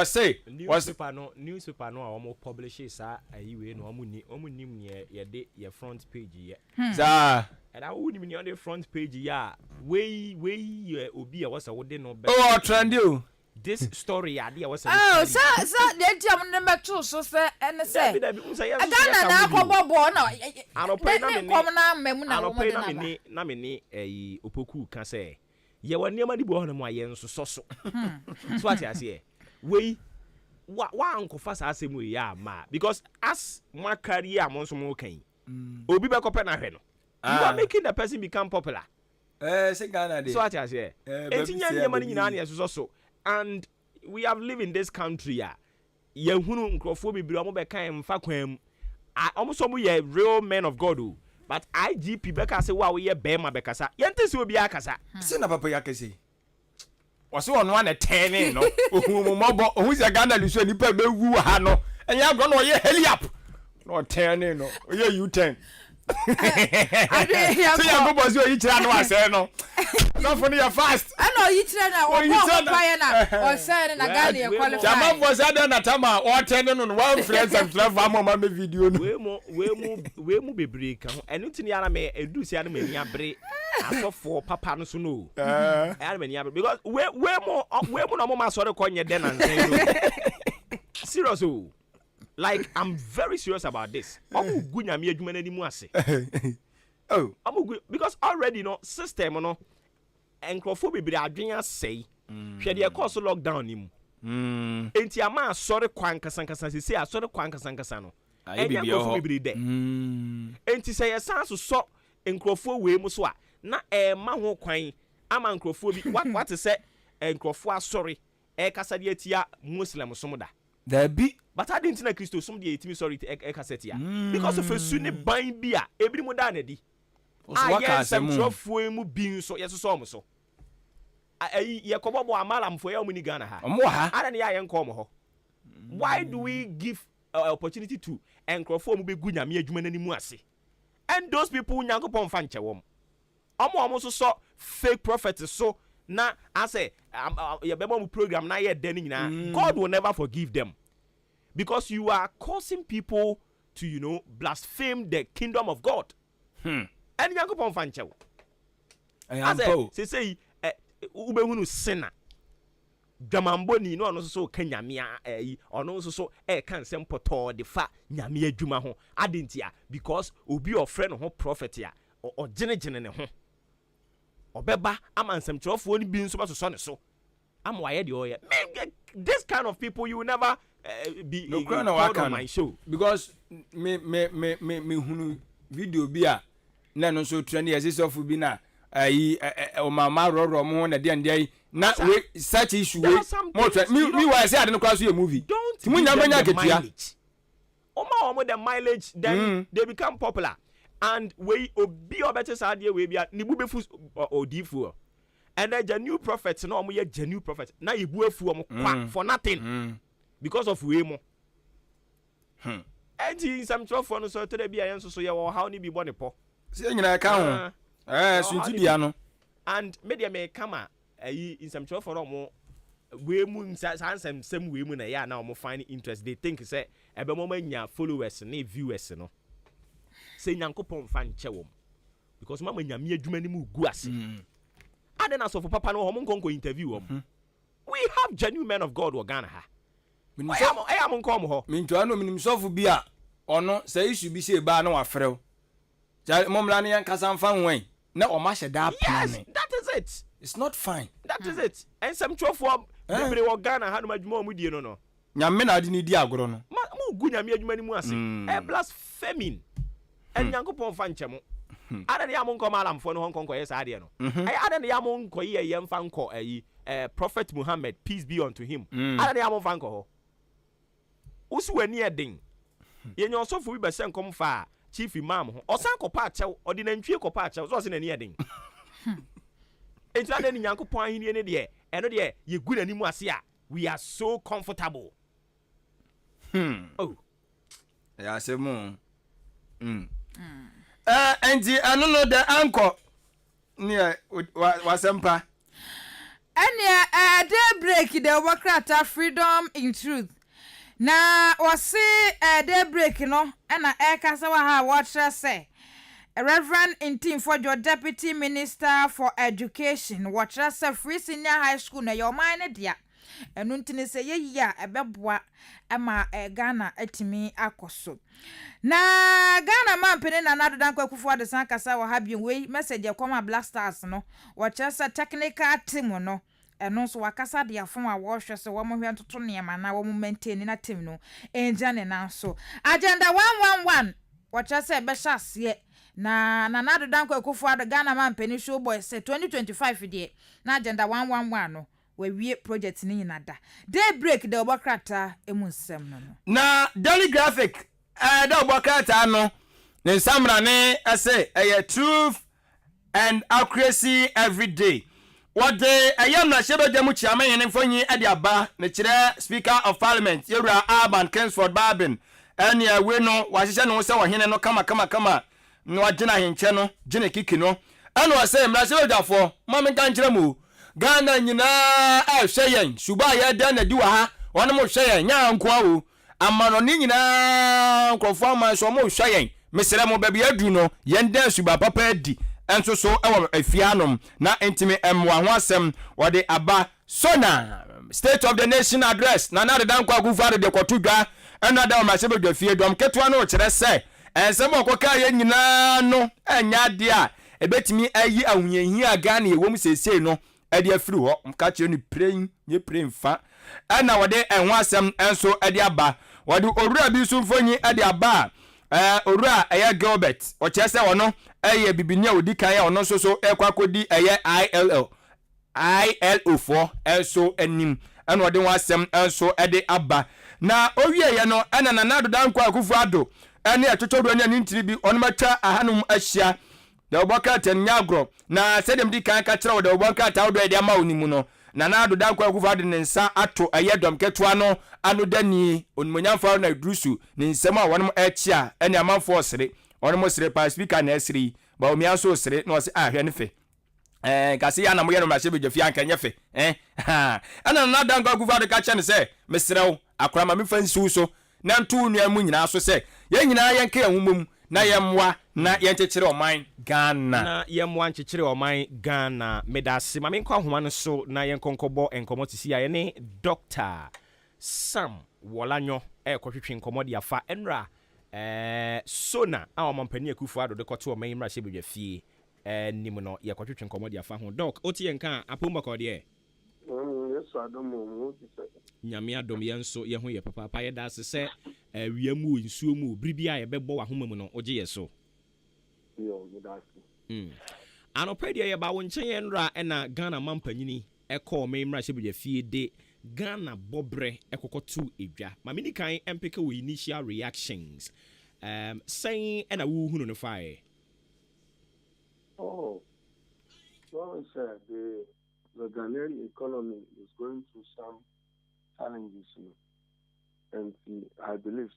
say? Newspaper no a omo publish sa ayiwe no omo nim ne ye de ye front page ye. Za. And I would mean on the front page ya. Way obi a was a would no be. Oh, trend you. This story idea was oh, sir, the jam number 2 so say and say. I don't know bobo no. I don't pay na me opoku ka say. Ye wa niam di bo no mo aye nso so. So what I say. We wa anko fa sa asem we ya ma because as my career am nso mo kan. Obi be kope na hwe no. You are making the person become popular. Say Ghana dey. So what I say. Entinya niam ni nyina na so. And we have lived in this country ya hunu nkrofo bibiri omo be kan mfa kwam almost some ye real men of God o but IGP be ka say wa we ye bema be kasa yente se obi akasa se na papa yakase wose ono na 10 no ohun mo ohun se Ghana liso ni pa be wu ha no enya agro no ye heliap no 10 no ye U10 so ya go bozi o yichira no ase no no for you fast I know yichira na o pa na o say na Ghana e qualify jama for say na tama o 10 no one friends and club mama me video no we mu bebre ka ho enu tini ara me edu sia na me ni abre asofo papa no so no ara me ni abre because we mu no mo ma sori ko nye den na nsen no serious o. Like I'm very serious about this. Omu gunyami adwuma nani mu ase. Oh, omu because already no system no enkrofo bibiri adwen asei. Hwe de course lockdown ni mu. Enti ama sori kwan kasankasa sisi asori kwan kasankasa no. Enkrofo bibiri de. Enti say yesan so enkrofo we mu so a na ma ho kwan ama enkrofo bi what say enkrofo asori kasa de atia muslim so mu da. There be but I didn't know Christo some the etimi sorry cassette ya because of a sunni buying beer every mo da na di yes some trofo mu bin so yes so ye kobobo amalam for ya mu ni Ghana ha omo ha ada na ya ye nko mo ho why do we give opportunity to enkrofo mu be gu nyame adwuma nani mu ase and those people nyankopon fa nche wom omo so fake prophets so na I say your Bible program na ye den nyina God will never forgive them because you are causing people to blaspheme the kingdom of God. And Yankopon fanchew. I say ubehunu sinner. Dramamboni no so kanyamia ono so kan sempoto de fa nyame adwuma ho adentia because obi your friend ho prophet ya o gene ne ho. Obeba amansem trofo ni bi nso ba so ne so am waye de oye this kind of people you will never be no on my show because me hunu video bi a na no so trend yes of bi na o mama roro mo na de na we such issue we mo trend me why say ade no kwa so a movie mu nyamanya ketua omo the mileage then they become popular. And we obi obete saade we bia ni bu befu odifu and then the new prophets no omo ye genuine prophet na ye bu afu omo kwa for nothing because of we mo and some trofo no so to the bia yenso so ye wo how ni bi bone po se nyina ka ho sunti bia no and media me kama in some trofo no mo we mu some we mu na ya na omo find interest they think say ebe mo manya followers na viewers no say nyankopon fa nche wom because mama nyame adwuma ni mu gu ase adena so for papa no hom nkonko interview wom we have genuine men of God wo Ghana ha I am nkom ho minto ano minim sofu bi a ono say issue bi say ba na wa frew ja momla ne yankasa mfa nwen na o ma hye da plan. Yes, that is it. It's not fine. That is it. And some trofo bebre wo Ghana ha no madwuma mu die no nyame na ade ni di agoro no mu gu nyame adwuma ni mu ase e blaspheming en Nyankopɔn fa nkyɛ mo ada ne amon kɔ malamfo no honkɔ yɛ saa de no ada ne amon kɔ yɛ yɛm fa nkɔ ayi Prophet Muhammad, peace be unto him. Ada ne amon fa nkɔ hɔ usu wani eden ye nyonsofo bi bɛsɛ nkɔm fa chief imam ho ɔsan kɔpa akyɛw ɔde nantwie kɔpa akyɛw so ɔse na ni eden entra de Nyankopɔn ahenie ne de ɛno de ye gu na ni mu ase a we are so comfortable. Oh ya se mu enti anu no de anko ne wasempa ene daybreak the Obuokrata freedom in truth na wasi daybreak no na kasa wa ha watch say Reverend Intim for your Deputy Minister for Education watch say free senior high school na your mind dia enu ntini se ye ya ebeboa ama Ghana atimi akoso na Ghana mampene na nadodan kwakufu adesan kasa wa habien we message e koma Black Stars no watch say technical team no eno so wakasa de afon a wo hwe so wo mo hwe ntoto niema na wo mo maintain na team no enja ne na so agenda 111 watch say be hase na nadodan kwakufu ade Ghana mampene show boy say 2025 de na agenda 111 no we project ni nyinada daybreak the Obuokrata emunsem no na daily graphic the Obuokrata no ne samra ne ase truth and accuracy every day what day ayam na shebe demu chiama yen mfonyi e de aba ne kire speaker of parliament yewura Alban Kingsford Barbin ene we no wahyehyɛ no se wohene no kama no agina henche no gine kiki no ene wo se mra shebe dafo mame kan kire mu Ghana nyina hwɛ yɛn suba yɛ da na di wa ha wɔn mo hwɛ yɛn nya nko awo amano ni nyina nkɔfo ama so mo hwɛ yɛn mesere mo baabi adu no yɛn da suba papa adi enso so ɛwɔ afianom na intimi emwa ho asɛm wɔde aba sona state of the nation address na na de dan kwa gufare de kɔtodwa ɛna da ma sebe dwa fie dɔm ketewa no kyerɛ sɛ ɛnsɛm ɔkɔka yɛn nyina no anya de a ebetimi ayi ahunyanhia Ghana yɛ wom sesei no edi afiri ho mka kire ni praying ye pray mfa na wode enho asem enso edi aba wode owura bi so mfonyi edi aba owura eye Gilbert o chese wono eye bibinia odi kan ya ono so ekwakodi eye ILO for enso enim ena wode ho asem enso edi aba na owie ye no ena na nado dan kwa akufu ado ene etotodo ne ntiri bi ono matwa ahanum ahia the Obuokrata nyagro na sedem di kan ka kire wo the Obuokrata wo de ama onimu no na na do dan kwa kufa de nsa ato ayedom ketoa no anu dani onimonyamfa na drusu ne nsem a wonom achia ene amanfo osere wonom osere pa speaker na esiri ba omia so osere na ose ahwe ne fe kasi ya na moye no ma shebe jafia kan yefe ana na dan kwa kufa de ka kye ne se mesrew akora ma me fansi so na ntu nua mu nyina so se ye nyina yenke ahumom na yemwa na yenkyekere oman Ghana na yemwa nkyekere oman Ghana medase ma menkwa homa no so na yenkonkobo enkomo tisi ya ne Dr. Sam Wolanyo ekotwetwe nkomo de afa enra sona a omampani akufu ado de koto oman imra shebedwa fie nim no yekotwetwe nkomo de afa ho doc oti yenka apomba ko de Yesu adomo mu tise nyame adom yenso ye ho ye papa ye da se wiamu nsuo mu bribia ye bebo wa homa mu no oje yeso yo medasi anopedia ye ba wo nchen ye nra na Ghana mampanyini ekọ me mra shebedwa fie de Ghana bobre ekokotu edwa ma mini kan empeke wo initial reactions saying na wo hunu no fae so said the Ghanaian economy is going through some challenges, and I believe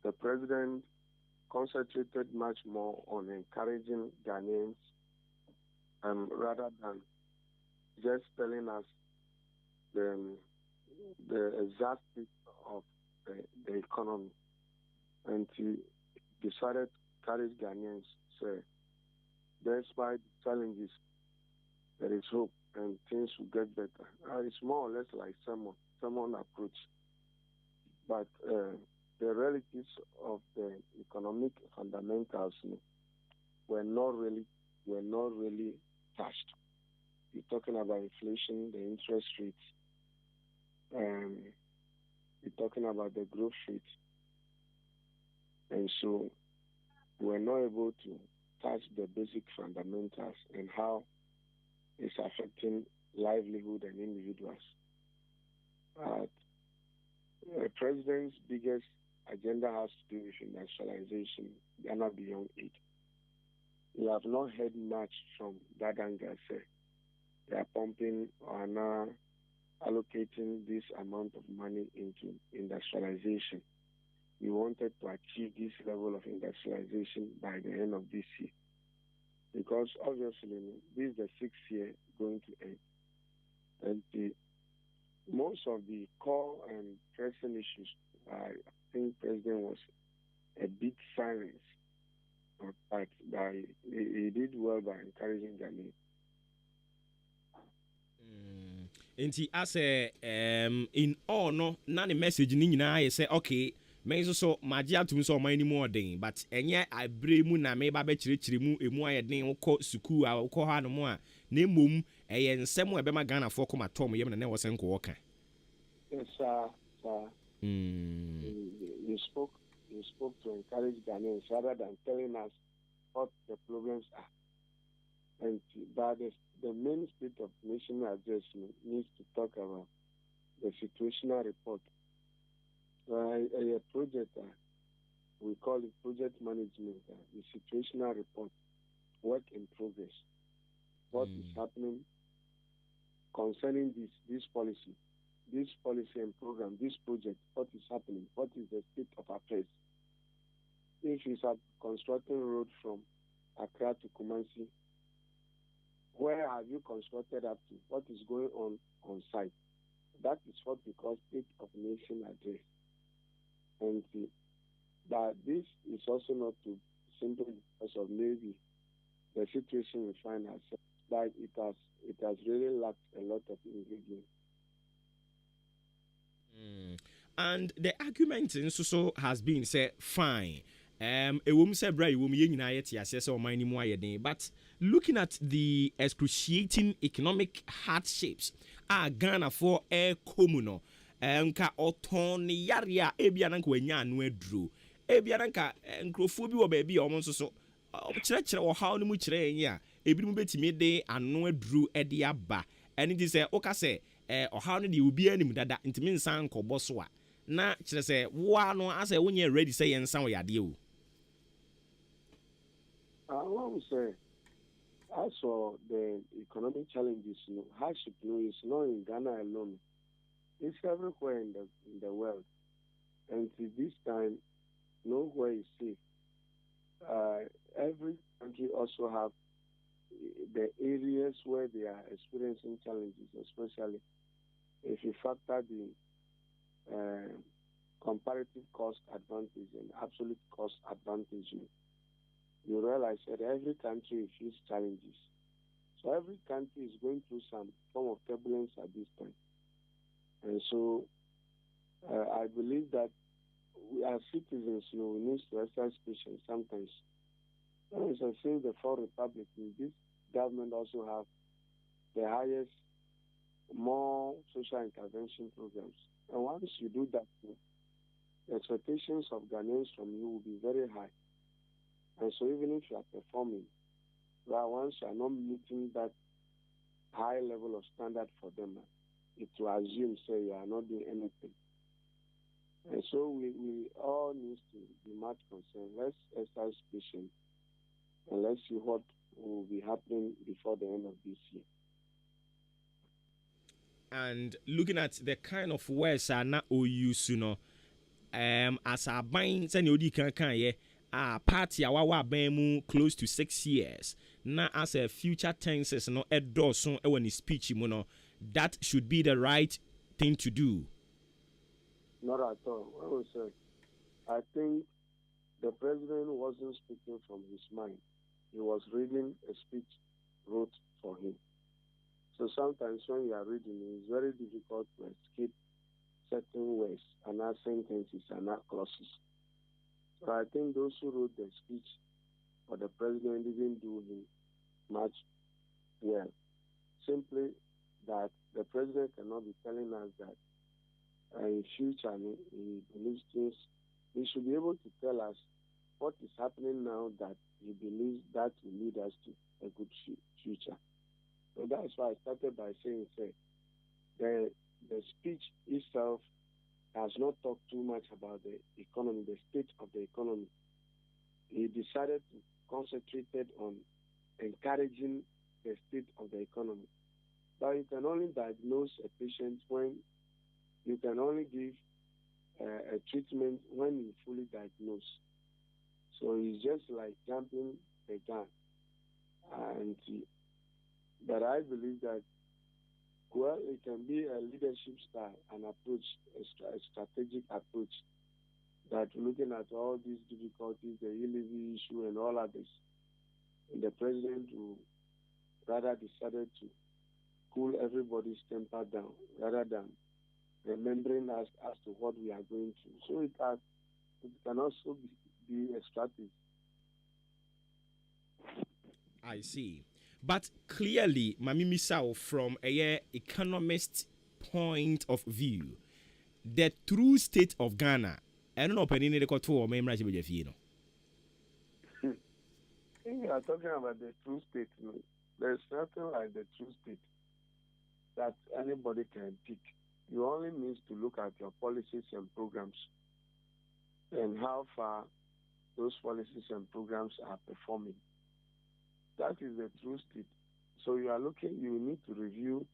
the president concentrated much more on encouraging Ghanaians rather than just telling us the exact state of the economy. And he decided to encourage Ghanaians, say, despite the challenges, there is hope and things will get better. It's more or less like someone approach. But the realities of the economic fundamentals were not really touched. You're talking about inflation, the interest rates, we're talking about the growth rate. And so we're not able to touch the basic fundamentals and how it's affecting livelihood and individuals. The president's biggest agenda has to do with industrialization, Ghana beyond aid. We have not heard much from that angle. Say they are pumping or now allocating this amount of money into industrialization. We wanted to achieve this level of industrialization by the end of this year. Because obviously, this is the 6th year going to end. And most of the core and pressing issues, I think President was a bit silent. But he did well by encouraging Ghanaians. Nti asɛ in all no na ne message ni nyinaa yɛ sɛ okay me nso so magye atum sɛ ɔman ni mu ɔden but ɛnyɛ abrɛ mu na meba bɛkyerɛkyerɛ mu emu ayɛ den wokɔ sukuu a wokɔ ha no mu a na mmom ɛyɛ nsɛm a ɛbɛma Ghanafoɔ kɔma tɔm yɛm na ne wɔ sɛ nkɔwɔ ka. Yes, sir. You spoke to encourage Ghanaians rather than telling us what the problems are. And but the main state of national address needs to talk about the situational report. A project, we call it project management, the situational report, work in progress. What is happening concerning this policy and program, this project, what is happening, what is the state of affairs. If you are constructing road from Accra to Kumasi, where have you constructed up to? What is going on site? That is what we call state of nation address. And but this is also not to simply because of maybe the situation we find ourselves, but it has really lacked a lot of ingredients. And the argument in so has been said fine. Ewom se bra ewom ye nyina ye te ase se oman ni mu ayeden, but looking at the excruciating economic hardships Ghana for air komuno nka oton ne yare a ebia na nka wanya anu aduro ebia na nka nkrofo bi wo ba bi omo so kyerɛkyerɛ wɔ haw no mu kyerɛ yen a ebi mu betimi de anu aduro e de aba eni di sɛ oka sɛ ɔhaw no de obi anim dada ntimi nsan kɔbɔ so a na kyerɛ sɛ woa no asɛ wonyɛ ready sɛ yɛn nsan wɔ yade o. I want to say, as for the economic challenges, hardship is not in Ghana alone. It's everywhere in the world. And to this time, nowhere is safe. Every country also have the areas where they are experiencing challenges, especially if you factor the comparative cost advantage and absolute cost advantage. You realize that every country faces challenges. So every country is going through some form of turbulence at this time. And so I believe that we as citizens, we need to exercise patience sometimes. Since the Fourth Republic, this government also have the highest, more social intervention programs. And once you do that, the expectations of Ghanaians from you will be very high. And so even if you are performing, once you are not meeting that high level of standard for them, it will assume, say, you are not doing anything. And so we all need to be much concerned. Let's exercise patience and let's see what will be happening before the end of this year. And looking at the kind of words are not all use, as a bind, send you can party awawa bemu close to 6 years. Na as a future tenses no edorson when his speech that should be the right thing to do. Not at all. I would say, I think the president wasn't speaking from his mind. He was reading a speech wrote for him. So sometimes when you are reading, it's very difficult to escape certain words and not sentences and not clauses. So I think those who wrote the speech for the president didn't do him much well. Simply that the president cannot be telling us that in future, he believes things. He should be able to tell us what is happening now that he believes that will lead us to a good future. So that's why I started by saying, the speech itself has not talked too much about the economy, the state of the economy. He decided to concentrate on encouraging the state of the economy. But you can only diagnose a patient when you can only give a treatment when you fully diagnose. So it's just like jumping the gun. But I believe that, well, it can be a leadership style, an approach, a strategic approach, that looking at all these difficulties, the e-levy issue and all others, the president will rather decided to cool everybody's temper down rather than remembering us as to what we are going through. So it can also be a strategy. I see. But clearly, Mami Misao, from a economist point of view, the true state of Ghana, I don't know if any of the You are talking about the true state. There's nothing like the true state that anybody can pick. You only need to look at your policies and programs and how far those policies and programs are performing. That is the true state. So you need to review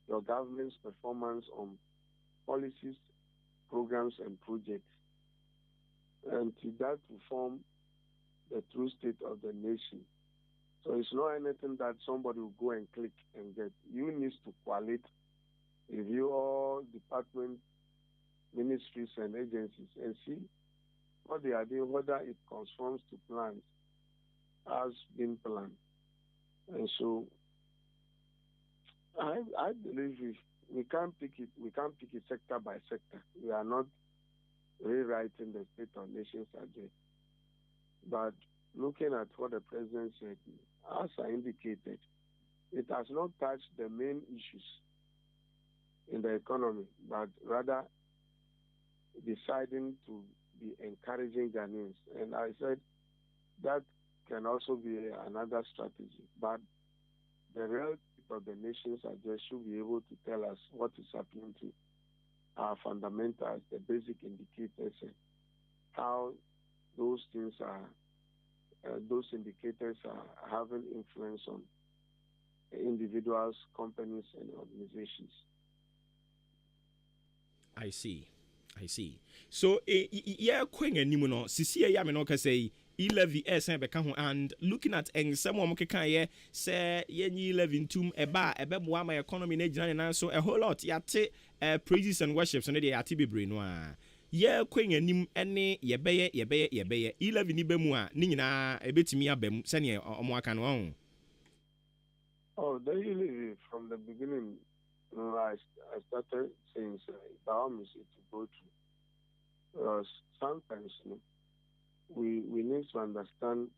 your government's performance on policies, programs, and projects. And that will form the true state of the nation. So it's not anything that somebody will go and click and get. You need to collate, review all departments, ministries, and agencies and see what they are doing, whether it conforms to plans as been planned. And so I believe we can't pick it sector by sector. We are not rewriting the state of nations address. But looking at what the president said, as I indicated, it has not touched the main issues in the economy, but rather deciding to be encouraging Ghanaians. And I said that can also be another strategy. But the real of the nation's address should be able to tell us what is happening to our fundamentals, the basic indicators, and how those things are. Those indicators are having influence on individuals, companies, and organizations. I see. So, queen and Nimuno, Sisia Yamino say, e-levy and looking at some of Mokaya, say, ye levy tomb a bar, a bebwama economy, and so a whole lot, yate, praises and worships, and the atibi brinois. Queen and nim any ye bay, e-levy nibemua, Nina, a bit me abem, senia or Mwakan. Oh, the e-levy from the beginning. I started saying by all means to go through. Sometimes we need to understand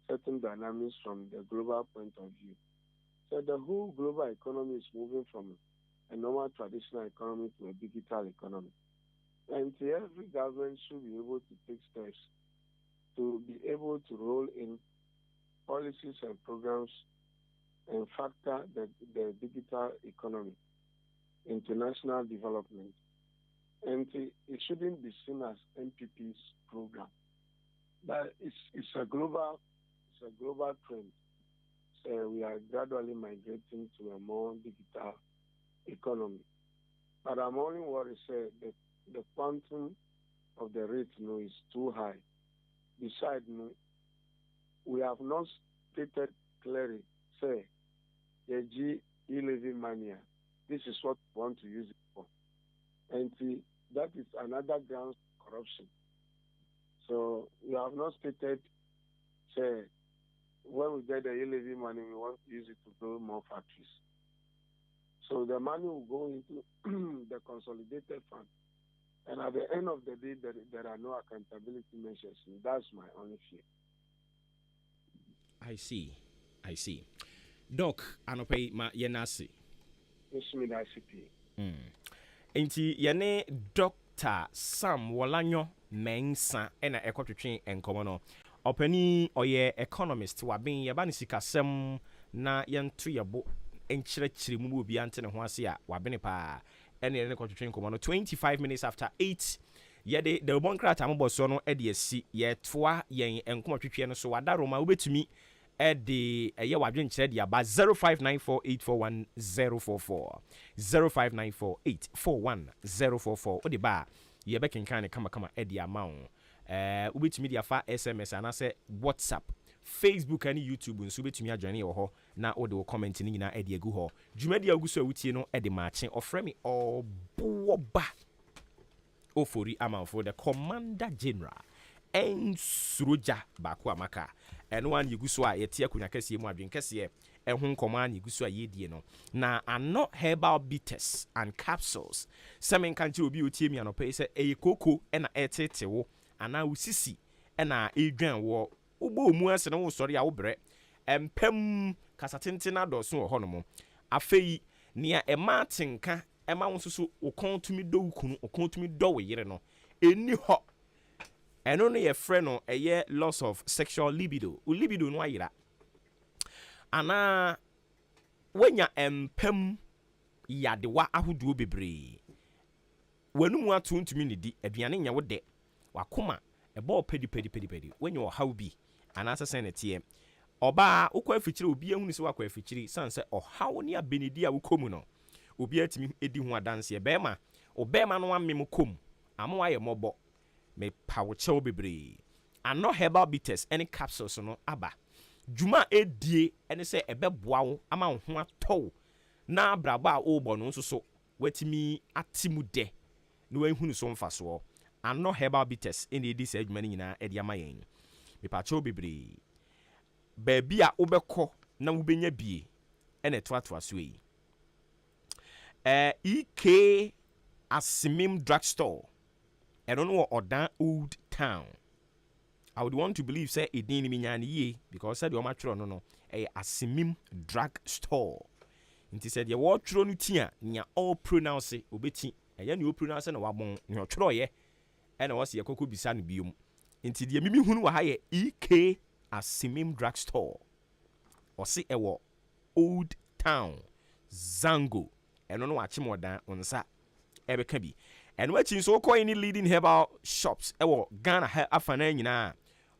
certain dynamics from the global point of view. So the whole global economy is moving from a normal traditional economy to a digital economy. And every government should be able to take steps to be able to roll in policies and programs and factor the digital economy international development. And it shouldn't be seen as NPP's program. But it's a global trend. So we are gradually migrating to a more digital economy. But I'm only worried that the quantum of the rate is too high. Besides, we have not stated clearly, say, the e-levy mania. This is what we want to use it for. And that is another ground of corruption. So we have not stated, say, when we get the e-levy money, we want to use it to build more factories. So the money will go into the consolidated fund. And at the end of the day, there are no accountability measures. And that's my only fear. I see. Doc, Anope ma yenasi. Enti yene Dr. Sam Wolanyo Mensa ena ekotwetwe enkomo no. Opani oye economist wabin yeba ne sikasem na yento yebo enkyerɛkyerɛ mu obi ante ne ho ase a wabene pa ene ne ekotwetwe enkomo no 25 minutes after 8 yede the bon krata moboso no ede asi yetoa yen enkomo twetwe no so wada roma wobetumi ede eye wadwenkyerɛ de aba 0594841044 0594841044 ode ba yebe kenkan ne kama ede amount wobetumi de afa SMS anase WhatsApp Facebook and YouTube nso betumi adwane ye ho na wo de wo comment ni nyina ade agu ho dwumadi aguso awutie no ede Maakye ofremi Obuoba Ofori Amanfo the Commander General en suroja bako amaka eno an yeguso a yete akunya kase mu adwen kase ehun nkoman yeguso a yedie no na ano herbal bitters and capsules semen kanche obi otie mi anope se eyekoko na etetewo ana usisi na edwan wo ubo mu ase no wo sori a wo bre empem kasatenten adoso wo hono afei nia ematenka ema wo soso okontumi do ukunu okontumi do wo yire no eni ho eno no ye frɛ no eye loss of sexual libido libido no ayira ana wanya empem yadewa ahoduo bebre wanumu atontumi ne di aduane nya wo de wakoma ebo pedi wanya wo haw bi ana asese ne tie oba ukwa afikyire obi ehunu se wakwa afikyire sanse ohaw ne abenedi a wokomu no obi atimi edi ho adanse bema obema no amem kom amo aye mobo me pawchew bebre ano herbal bitters any capsules no aba juma edie ene se ebeboa wo ama wo ho atɔ na braba a obo no nso watimi atimu de no ehunu so mfaso ano herbal bitters ene edi se adwuma nyina edi ama yen me pawchew bebre baabi a wobɛkɔ na wobenya bie ene toatoa so yi EK Asimim drugstore I don't know Odan Old Town. I would want to believe say it didn't mean ye because said your matron no a Asimim drug store. And he said, your word tronutia near all pronounce it obeti and yan you pronounce and wabon your troye and I was your cocoa bisan bium. Into the mimi who hire EK Asimim drug store or see a Old Town Zango and no watch more than on sa ebe kabi. And watching so call any leading herbal shops ewo Ghana afana nyina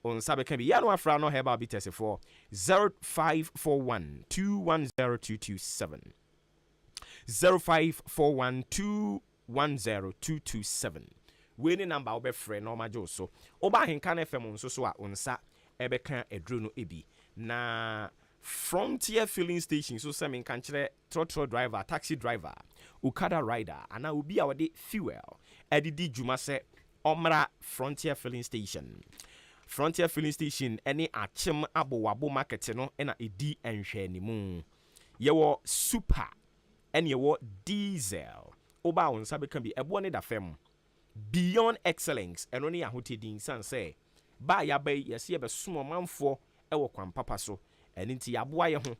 on sabe can be ya no afra no herbal bitters for 0541 210227 0541 210227 we ni number obe frɛ no majo so oba henka na fm nso so a onsa ebe kan edro no ebi na Frontier filling station so say men kan kire trotro driver taxi driver Okada rider ana obi a wode fuel edidi dwuma se omra Frontier filling station any achem abowabo market no na edi enhwe animu yewo super and yewo diesel oba wonsa be kan bi ebo ne da fam beyond excellence eno ne ahotedin san say ba ya bay yesi ye be somo manfo ewo kwan papa so eni nti yaboa ye ho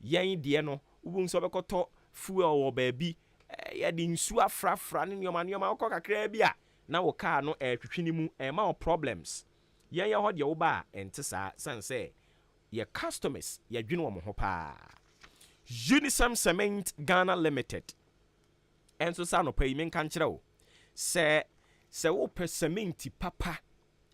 yen de no ubun so bekoto fuel wo baabi ye de nsu afrafra ne nyoma kakra bi a na wo car no twetwini mu ma o problems yen ye ho de wo ba ente sa san say ye customers ye dwene wo ho pa Unisem Cement Ghana Limited enso sa no pay men kan kire wo se wo pe cement papa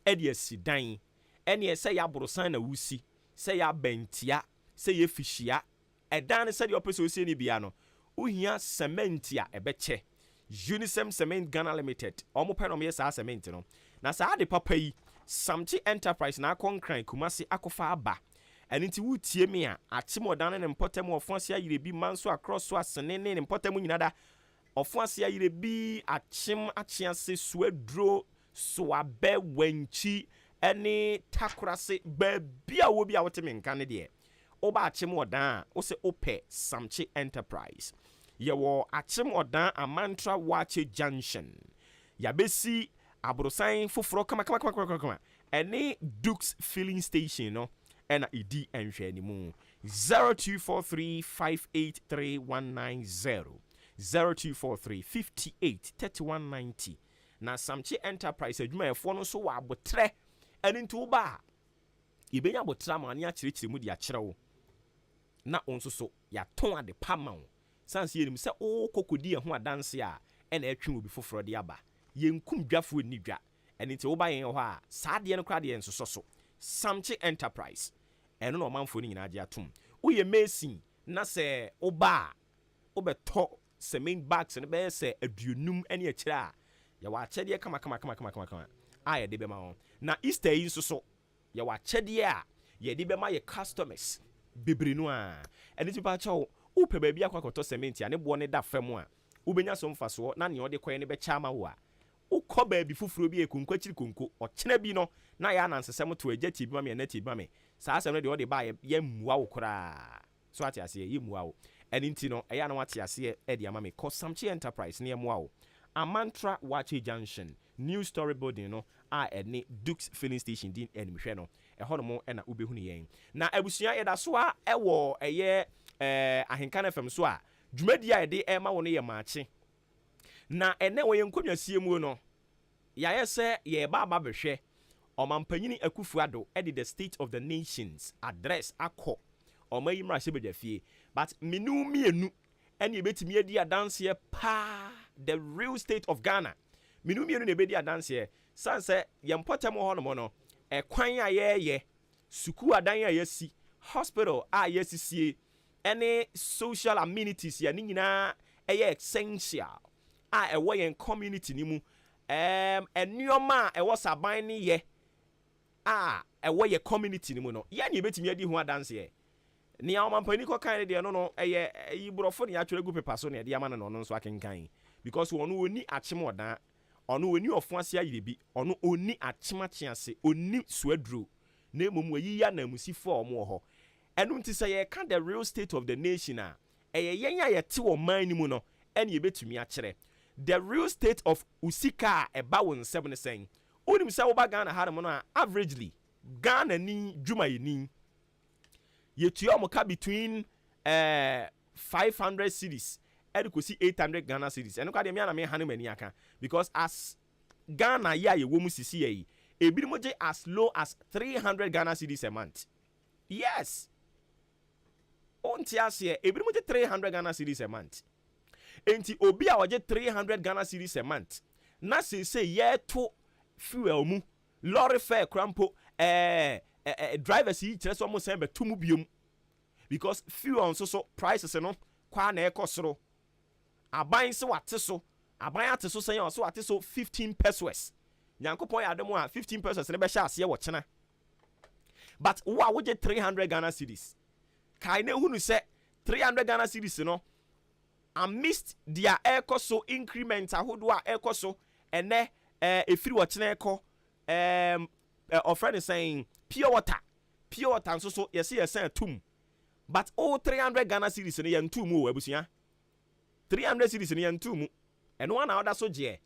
e de asidan ene se ya borosan na wusi se ya bentia se ye fishia edan se de opese osie ni bia no uhia cement a ebeche Unisem Cement Ghana Limited omo pe no me sa cement no na sa de papa yi Samchi Enterprise na konkran Kumasi akofa aba eni nti wutie me a achemodan ne mpotem ofo ase ayire bi manso across so asene ne mpotem nyinada ofo ase ayire bi achem achiase suadro soabe wanchi eni takurase ba bia wo bia wote menka ne de oba achemodan o se ope Samchi Enterprise yewo achemodan Amantra Wache Junction yabesi abrosan foforo kama eni Dukes filling station no ena edi enhwe ni mu 0243583190 0243 58 3190 na Samche Enterprise adwuma efo no so wa abotre ene nti wo ba ibenya abotra ma ne akyerɛkyerɛ mu de akyerɛ wo na onso so ya ton ade pama wo sanse yenim sɛ o kokodi ho adanse a ena atwe obi foforo de aba yenkum dwafo ni dwa ene nti wo ba yen ho a saade no kra de enso so Samche Enterprise eno no manfo ni nyina age atom wo ye mason na sɛ wo ba wo beto cement bags ne be sɛ aduonum ene akyerɛ a ya wa akyɛdeɛ kama a ye de be ma wo na Easter yi nso so ya wa akyɛdeɛ a ye de be ma ye customers bebre no a ene ti pa kyɛw wo pɛ ba bia kwakoto cement a ne bo ne da fam a wo benya so mfaso na ne ode kɔɛ ne be kyama wo a wo kɔ ba bi fufuro bi ekunko kyiri konko ɔkyena bi no na ya nansesɛm to agya ti bi ma me na ti bi ma me saa asɛm no de ode ba ye mmua wo koraa so ate ase ye mmua wo ene nti no ɛya na wate ase e de ama me kɔ Samche Enterprise ne mmua wo Amantra Wache Junction New Story Building no a ene Dukes Filling Station din enimhwɛ no ɛhɔ no mo na ubehu ne yɛn na abusua yɛda so a ɛwɔ ɛyɛ ahenka na fam so a dwumadi a yɛde ɛma wo no yɛ Maakye na ene wo yɛn konwasie mu no yɛayɛ sɛ yɛba aba behwɛ ɔmampanyini Akufo-Addo ɛde the State of the Nations address akɔ ɔma yi mra hyɛ badwafie but menu mienu ɛne yɛbɛtumi adi adanseɛ pa the real state of Ghana menu mienu na yɛbɛdi adanseɛ sanse yɛmpɔtɛm hɔ no mo no ɛkwan a yɛyɛ suku adan a yɛsi hospital a yɛsisie ɛne social amenities ya ne nyinaa ɛyɛ essential a ɛwɔ yɛn community ni mu ɛnneɔma a ɛwɔ saban ne yɛ a ɛwɔ yɛ community ni mu no yɛn ne yɛbɛtumi adi ho adanseɛ nea ɔmampani kɔ kan deɛ no ɛyɛ yiborɔfo ne atwerɛ gu pepa so ne ɛde ama no no nso akenkan because ɔno oni akyem ɔdan ɔno oni ɔfo ase ayirebi ɔno oni akyemache ase oni suaduro na emom wayi ya na musifo ɔmo hɔ ɛno nti sɛ yɛka the real state of the nation a ɛyɛ yɛn a yɛte wɔ man ni mu no ɛne yɛbɛtumi akyerɛ the real state of usika a ɛba wo nsɛm ne sɛn onim sɛ woba Ghana ha no a averagely Ghana ni dwuma yɛni yɛtua ɔmo ka between 500 cedis ɛde kosi 800 Ghana cedis ɛno ka deɛ me ana me ha no mani aka because as Ghana yɛ a yɛwɔ mu sisi yɛ yi ebi mo gye as low as 300 Ghana cedis a month yes onti aseɛ ebi mo gye 300 Ghana cedis a month enti obi a ɔgye 300 Ghana cedis a month na sese yɛto fuel mu lorry fare krampo drivers yi kyerɛ sɛ ɔmo sɛn bɛto mu biom because fuel nso so prices no kwa na ɛkɔ soro aban se wate so aban ate so sɛn ɔso wate so 15 pesos nyankopɔn yɛ adom a 15 pesos ne bɛhyɛ aseɛ wɔ kyena but wo a wogye 300 Ghana cedis kai na ehunu sɛ 300 Ghana cedis no amidst their ɛkɔ so increment ahodoɔ a ɛkɔ so ɛnɛ efiri wɔ kyena ɛkɔ ɔfrɛ ne sɛn pure water nso so yɛse yɛsɛn tum but 300 Ghana cedis no yɛn tum wɔ abusua 300 cedis no yɛn tum ɛno ana ɔda so gye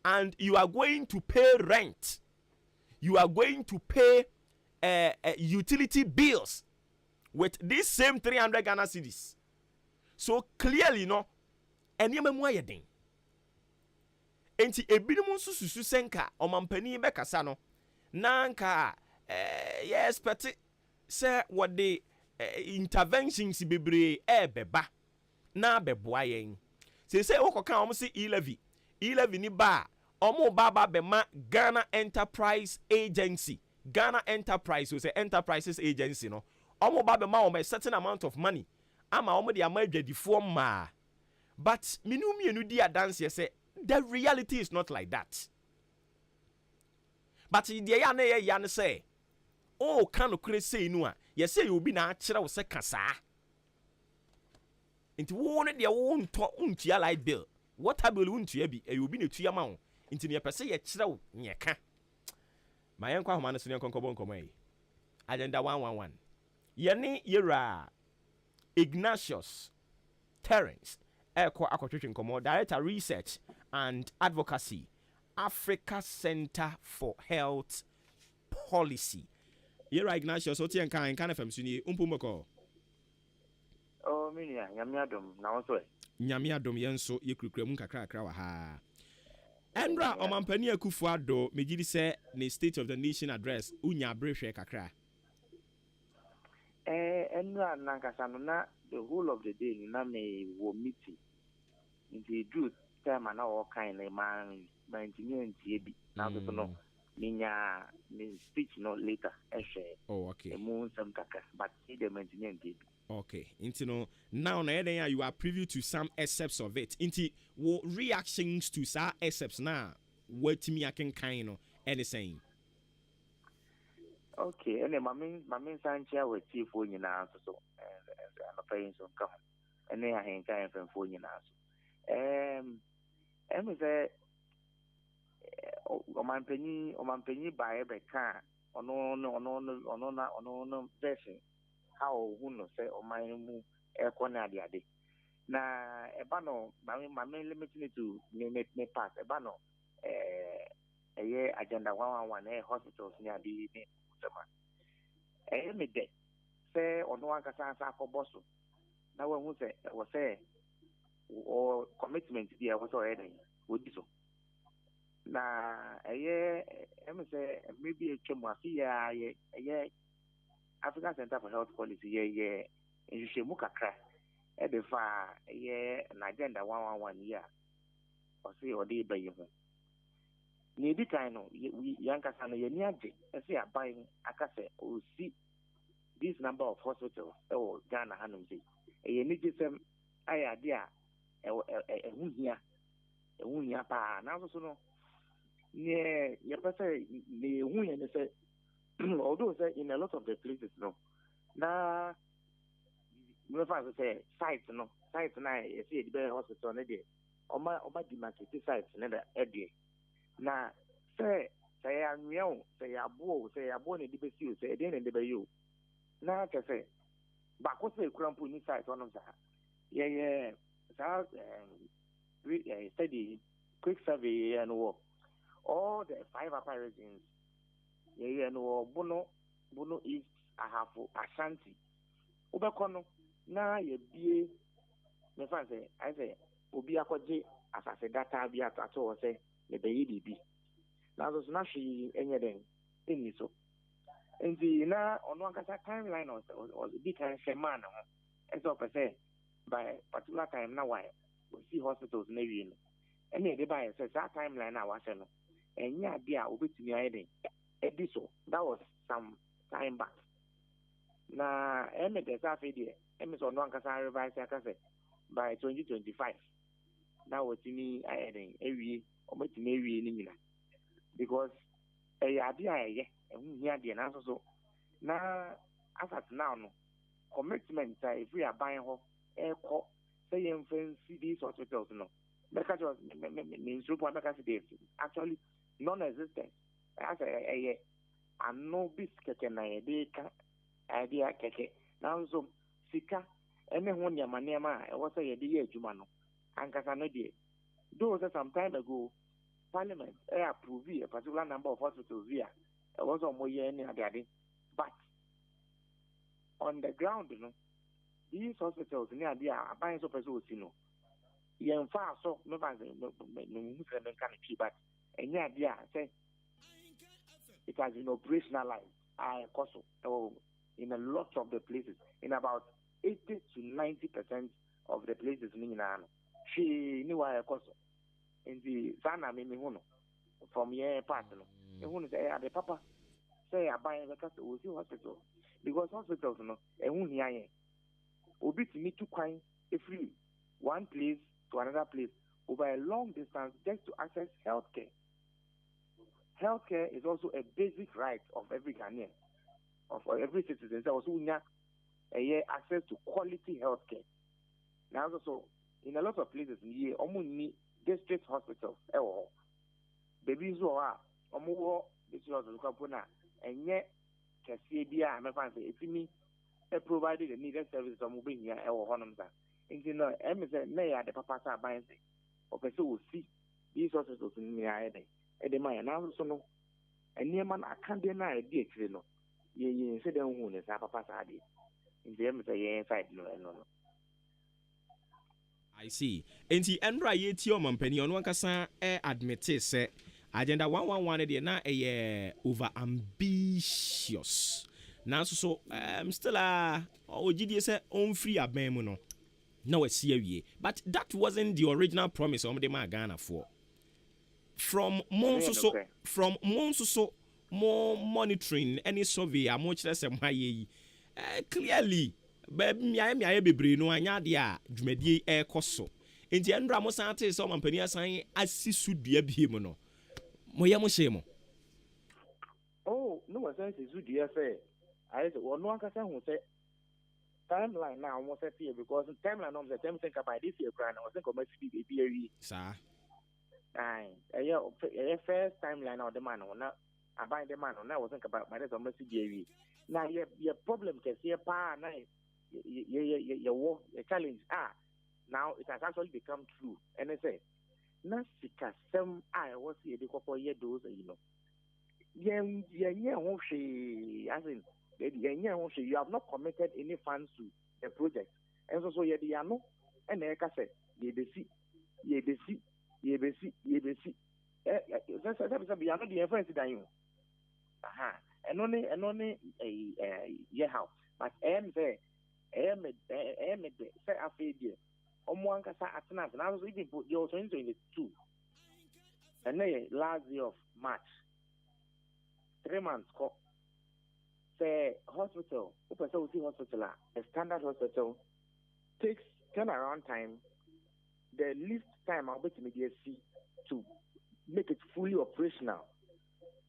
and you are going to pay rent you are going to pay utility bills with this same 300 Ghana cedis so clearly no ɛnneɛma mu ayɛ den enti ebinom nso susu sɛnka ɔmampani bɛkasa no nanka expect say what the interventions bebree beba na beboa yen say wokoka omo se e-levy ni ba omo baba bema Ghana Enterprise Agency Ghana Enterprise say Enterprises Agency no omo baba bema omo a certain amount of money ama omo de ama adwadifo ma but minu mienu di adanse say the reality is not like that. But the ya ne say, oh, can no say no a say you be na kyerɛ wo sɛ kasa. Nti wo ne de wo ntɔ untua light bill. Water bill untua bi you be ne tua ma wo. Nti ne pɛ sɛ yɛ kyerɛ wo nye ka. Ma yɛn kwa homa no so ne konkɔbɔ nkɔmɔ yi. Agenda 111. Yɛne yɛra Ignatius Terence ɛkɔ akɔtwetwe nkɔmɔ Director Research and Advocacy Africa Center for Health Policy. You're right, Ignatius. So, you can FM Suni. Oh, Oh, me ya Yamiadum, now so. Nyame adom yɛn nso yɛkurukura mu kakrakra wɔ ha. Enra Omampani Akufo-Addo megidi sɛ ne State of the Nation address unya brehwe kakra. Enra nankasa no na the whole of the day na me wo meeting. Nti do time na all kind of man ntie bi. Na so no minya me speech no later ehwe. Oh, okay. Emu nsem kaka but see the ntie bi. Okay, into no now you are privy to some excerpts of it. Into what reactions to some excerpts now? What me I can kind of anything. Okay, and my main sancha with chief for you now so and the paying some come. And then I ain't kind of for you now. And say Omampani by every car on version. How who no say o my mu e kona ade na eba no my main limiting to me pass eba no agenda 111 hospitals ni ade ni sama me de say ono aka san akoboso na we hu say we say o commitment dia we so eden odi so na me say maybe a chemafia African Center for Health Policy, and you should look at crack at the far, an agenda 111 year or say or day by you. Near the time, we Yankasana Yaniaji, and say, buying Akase or see this number of hospitals or Ghana Hanumzi. A need them, I idea, a Wunya pa, now so no. Yeah, your person, the Wunya say. Although say in a lot of the places no na we find say sites na you see the hospital na there oma demarcate sites na there na say anwea say abo na de besi o say dey na de be you na ka say ba ko say krampo ni site on sa sa study quick survey and all the 5 upper regions no bono East Ahafo Ashanti ubekono na ye bie me fan say I say obi akwaje asase data bi atato say le be bi na so na hwe enye den eni so enti na ono akasa timeline or the kind of man ho eso per say by particular time na why we see hospitals na wi no ene de by say that timeline na wa se no enya dia obetumi ayeden ediso that was some time back na the safety so no ankasa revise akase by 2025 now wotimi ayeden ewie ometimi ewie ni nyina because ade aye ehun hia de na so na asat now no commitment if we are buying ho eko say em fancy these hospitals no because means actually non-existent as a no biscuit and idea keke now so sika any one yamanema was a year jumano and casano de those some time ago parliament approved a particular number of hospitals here was on more year but on the ground these hospitals near there are buying so person no yen far so no can but and yeah say it has been operationalized in a lot of the places, in about 80 to 90% of the places in Nano. She knew why I was in the Sana Mimihuno from your partner. And say, the papa say, I buy the castle with you hospital because hospitals, and who here will be to me to coin a free one place to another place over a long distance just to access healthcare. Healthcare is also a basic right of every Ghanaian, of every citizen. So also access to quality healthcare. Now also in a lot of places in here, almost need district hospitals. Babies who are almost district hospitals, and yet can see I'm say if me provided the needed services of moving here or Honamsa. And you know, the papa are buying or person will see these hospitals in the area. And the man now so no, and near man I can't deny idea, no. Ye said the wound is a papa sadi. In the say inside no. I see. Enti Andra ye ti o mampani ono ankasa admit say agenda 111 dey na over ambitious. Now so still ogidi say on free aban mu no. Na we see awie. But that wasn't the original promise of the Ghana for. From months so more monitoring any survey much less clearly me bebre no anya de a dwumadi e koso enti endra mo san te so mampani asan asisu dua biem no moye mo shemo oh no was say su dua say I say no akasa hu say timeline now almost set here because timeline no say time think about this year plan I was think of my be awi sir first timeline of the man na about the man na was think about my this almost be awi now your problem can see pa na your work a challenge now it has actually become true and I say na sika sem I was here the couple year those you know as in you have not committed any funds to the project and so you no and I say you be see that's you are not the influence than you and only how but say say after Omuankasa Atanas, and I was reading for your 2022 and then last year of March 3 months say hospital hospital a standard hospital takes turnaround time the least time I'll bet immediately to make it fully operational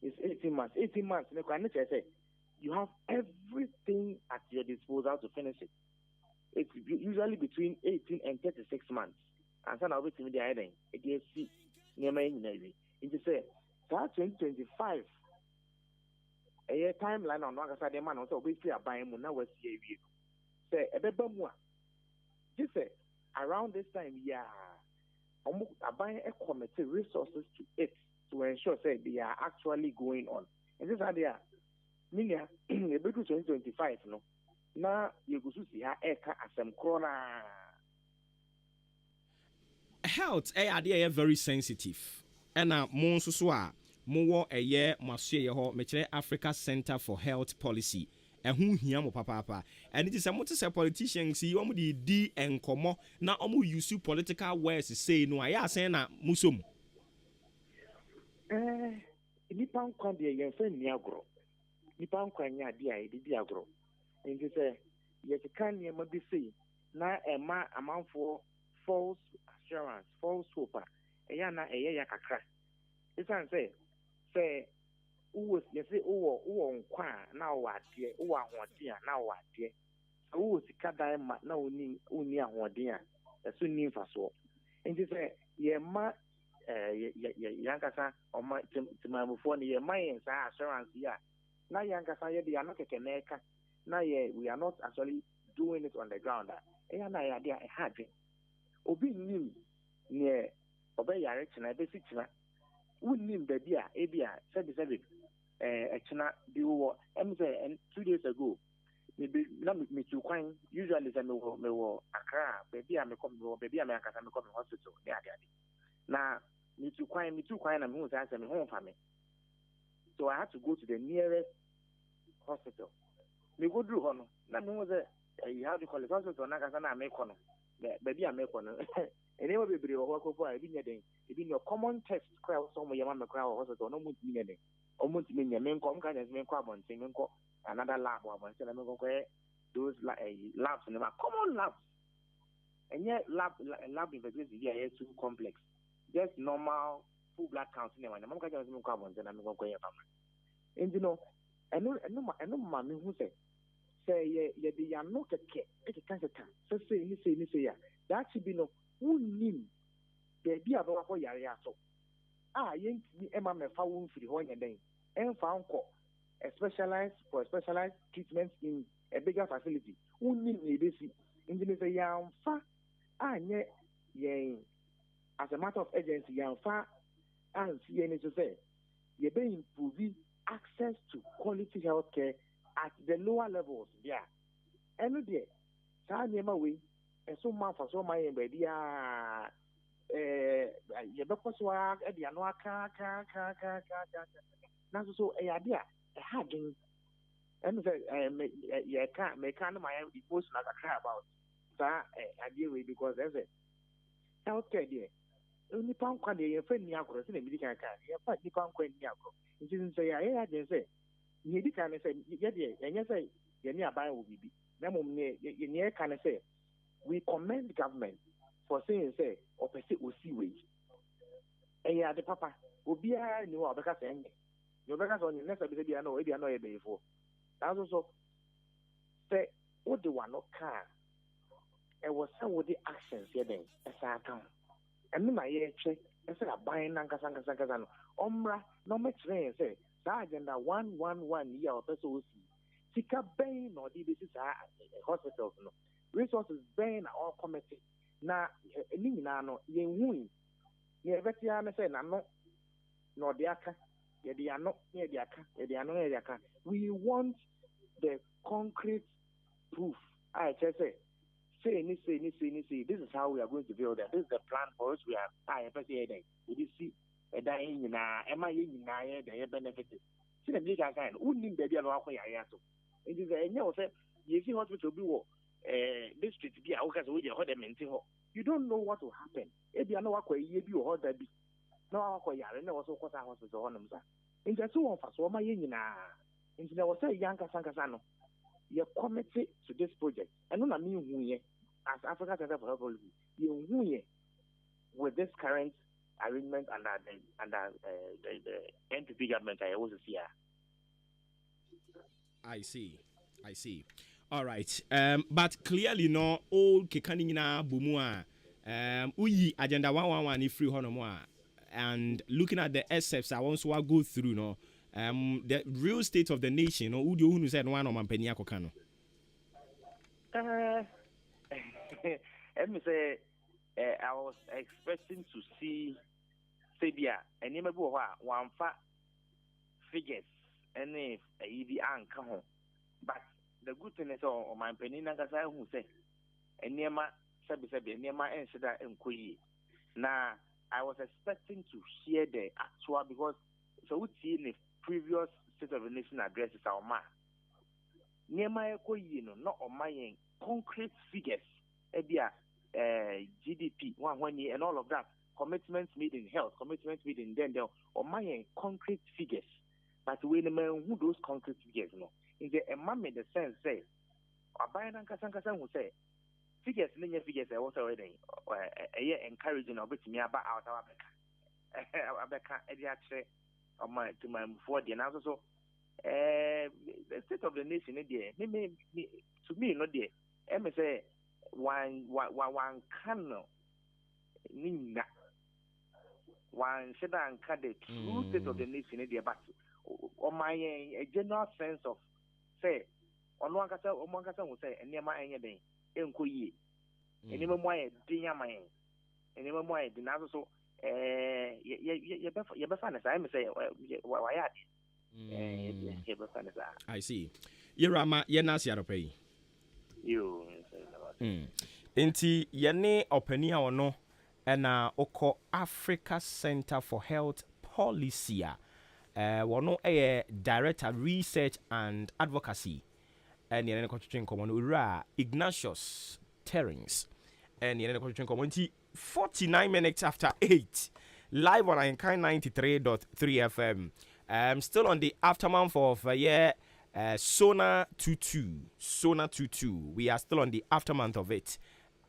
is 18 months you have everything at your disposal to finish it. It's usually between 18 and 36 months. And so now wait to me the heading. It is near my navy. It is say 2025. A year timeline on one side the man also basically a buying now was here. Say a bit more. Just say around this time, a buying a committee resources to it to ensure say they are actually going on. And this idea, meaning a bit 2025, no. Na yegusu si ha eka asem krona health ade very sensitive and mo nso so a mo wo masoye ho me kire Africa Center for Health Policy ehun hia mo papa and it is a multi politicians yi omo di enkomo na omo use political words say no aya sen na musom nipa nkwa de ye fe ni agro nipa nkwa nya de a di agro. And you say, yes, you can't hear me say, now a man amount for false assurance, false hope. A yana a ya kakra. It's an say, who was, you say, on qua now what dear, what dear, now what dear. Who was the cada now only a one dear, a soon name for so. And you say, ye ma, Yankasa, or my to my phone, ye my assurance, yeah. Now Yankasa, they are not a caneka. Now, we are not actually doing it on the ground. And I idea a hard Obi nim near Obey Yarechina, basic China. We nim the dear, Abia, 77, a China, do and 2 days ago. Maybe not me too quine, usually, they may Accra, baby, I may come, baby, I may come hospital. Now, me too quine, and who's asking me home for me. So I had to go to the nearest hospital. Me go through hono na me was how do you call it hospital na kasa na make hono baby I make hono ene we bebre wo ko po e bi nyeden e bi no common test crowd so mo yama me crowd hospital no mu ti nyeden o mu ti nyeden me nko mka nyeden me nko abonten me nko another lab abonten na me nko those labs na common labs enye lab investigation here is too complex just normal full blood count na me nka nyeden me nko abonten na me nko ye fama and you know eno ma me hu say ye de ya no keke e cancer say ni ya that should be no unim de bi aba ko yare aso yentimi ema me fa won firi ho nyeden en fa nko specialized treatment in a bigger facility unim e besi indine say ya mfa anye ye as a matter of urgency ya mfa and see any to say ye be improve access to quality health care at the lower levels. Yeah. And there, Sanema way, so man for so my baby you be so e dia no aka na so e ade a e ha dwen and say you can't make kind of my emotional cry about that idea because there's a healthcare there. Only pound can be a friend near cross in a medical car. You have the pound coin near cross. It didn't say, I didn't say, you can say, and you say, you're nearby will be. Now, you can say, we commend the government for saying, say, opposite will see wage. And yeah, the papa will be a new because your because on your next episode, I know a before. That's also say, what the one no car. And was some of the actions here then, as I come. And my check, and said, buying Nankasanga, Omra, no much rain, say, Agenda 111 year of SOC. Sika Bain or DBC hospitals, no resources Bain all committee. Now, Ninano, Yen near Vetiana said, I'm not, nor the Aka, yet they are not near the Aka, they are not near the Aka. We want the concrete proof. I just say, this is how we are going to build that. This is the plan for us. We are we see a dying in the benefit. See the big kind. Who need the deal of it is a new say, you see hospital be district be a workers with your hot mental. You don't know what will happen. If you know what you do or that be no, I know also what I hospital on them. In the two of us, what my in there was a young Sankasano. You're committed to this project. And not me who as Africa Center for Health Policy, you who with this current arrangement under the NPP government I was here. I see. All right. But clearly no all kekani na bumua uyi agenda 111 free honomoa and looking at the SFs I want to go through no the real state of the nation no udi who said one on mampenia kokano. Let me say I was expecting to see Sabia and you may go one fat figures and if the anchor but the good thing is on my penina who say and near my sabi near my answer that inquiry. Now I was expecting to hear the actual because so we see in the previous State of the Nation addresses our man. Near my not on my concrete figures, GDP, 1 year, and all of that. Commitments made in health, commitments made in then on my concrete figures. But when the man who those concrete figures, no, in the man made the sense say, Abayan Kasankasan will say, figures, linear figures, I was already encouraging of it to me about our Abeka, Ediatre, of my to my 40 and also. The state of the nation, to me, not there. I say one cannot nina one should anchor the true state of the nation in the but on my a general sense of say on one case will say and near my any enquiry and even more dear my and even more than also you better find as I may say why I see. Yerama yenas yaropei. You Inti yene openia ono ena oko Africa Center for Health Policy wono Director Research and Advocacy and yene kochuchen komono ura Ignatius Terrence and yene kochuchen komo 49 minutes after 8 live on Inkai 93.3 FM. Still on the aftermath of Sona 22. We are still on the aftermath of it.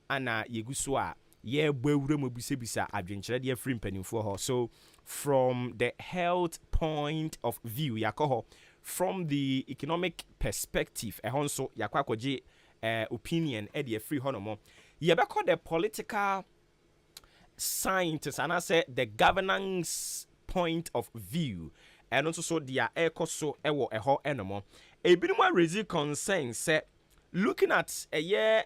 Ana yeguswa bwewure mobisebisa adwenkyere de free mpanimfo ho. So from the health point of view yakoho from the economic perspective ehonso yakwakoje opinion e de free honomo. Yebeko the political scientists and I say the governance point of view and also so dia ekoso ewo eho enomo ebinuma raise concern say looking at a year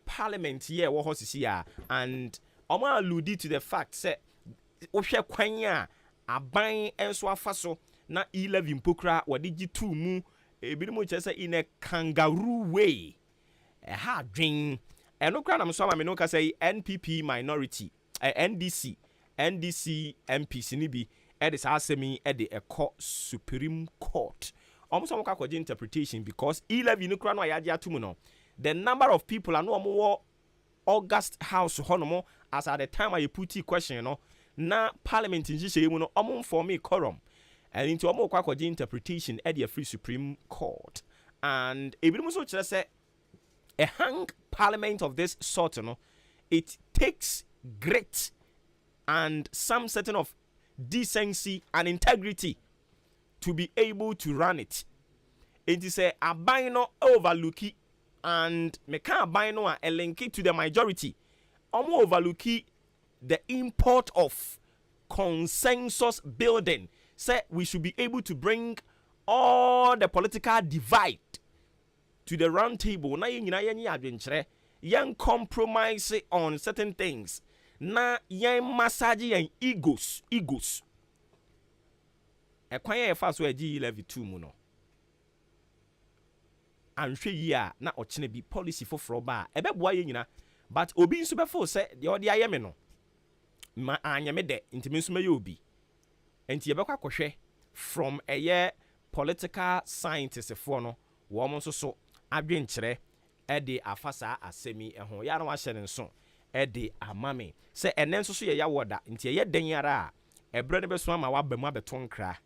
parliament year wo hosisi and omo allude to the fact say ohwe kwan a aban enso afaso na 11 pokra wade gitu mu ebinuma che say in a kangaroo way ha dwen ɛno kora nam so ama me no ka sɛ NPP minority NDC MPs ni bi ɛde saa asɛm yi ɛde ɛkɔ Supreme Court. Almost some kind interpretation because 11 no kora no ayagye atum no. The number of people I know more August House honomo as at the time I put the question, you know, na Parliament in Jisha, you know, for me quorum. And into a more quack interpretation at the Free Supreme Court. And if you also just say a hang parliament of this sort, you know, it takes great and some certain of decency and integrity to be able to run it. It is a bino overlooky and me can't bino a link it to the majority. Omo overlooky the import of consensus building. Say we should be able to bring all the political divide to the round table. Na yen compromise on certain things. Na yen massage yen egos. Ekwanye fast we G11 mu no. Anhwe yi a na ochene bi policy for ba ebeboa ye nyina but obi nso befo se de odi ayeme no ma anyame de ntimi nso maye obi enti yebekwa kohwe from eye political scientists for no wo mo nso so adwenkyere e de afasa asemi ho ya na wa hye ne nso e de amame se ene nso so ye ya woda enti ye den yara a ebre ne beso ama wa bamu abeton kra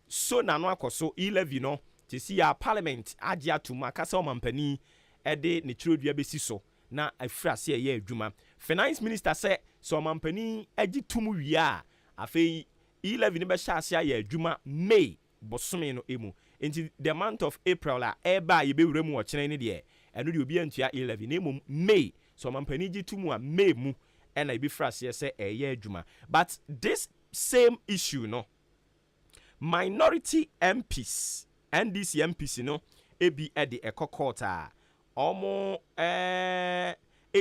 so na no akoso 11 no to see our parliament agia to makasa omampani e de ne chirodua besi so na afra se ye adwuma finance minister say so omampani agi tumu wi a afei 11 ne be sha ase ya adwuma May bosome no emu into the month of April la eba ye be wura mu o kene ne de eno de obi antua 11 na emu May so omampani gi tumu a May mu e na ibi fra se ye adwuma but this same issue no minority MPs NDC MPs no ebi ede ekokota omo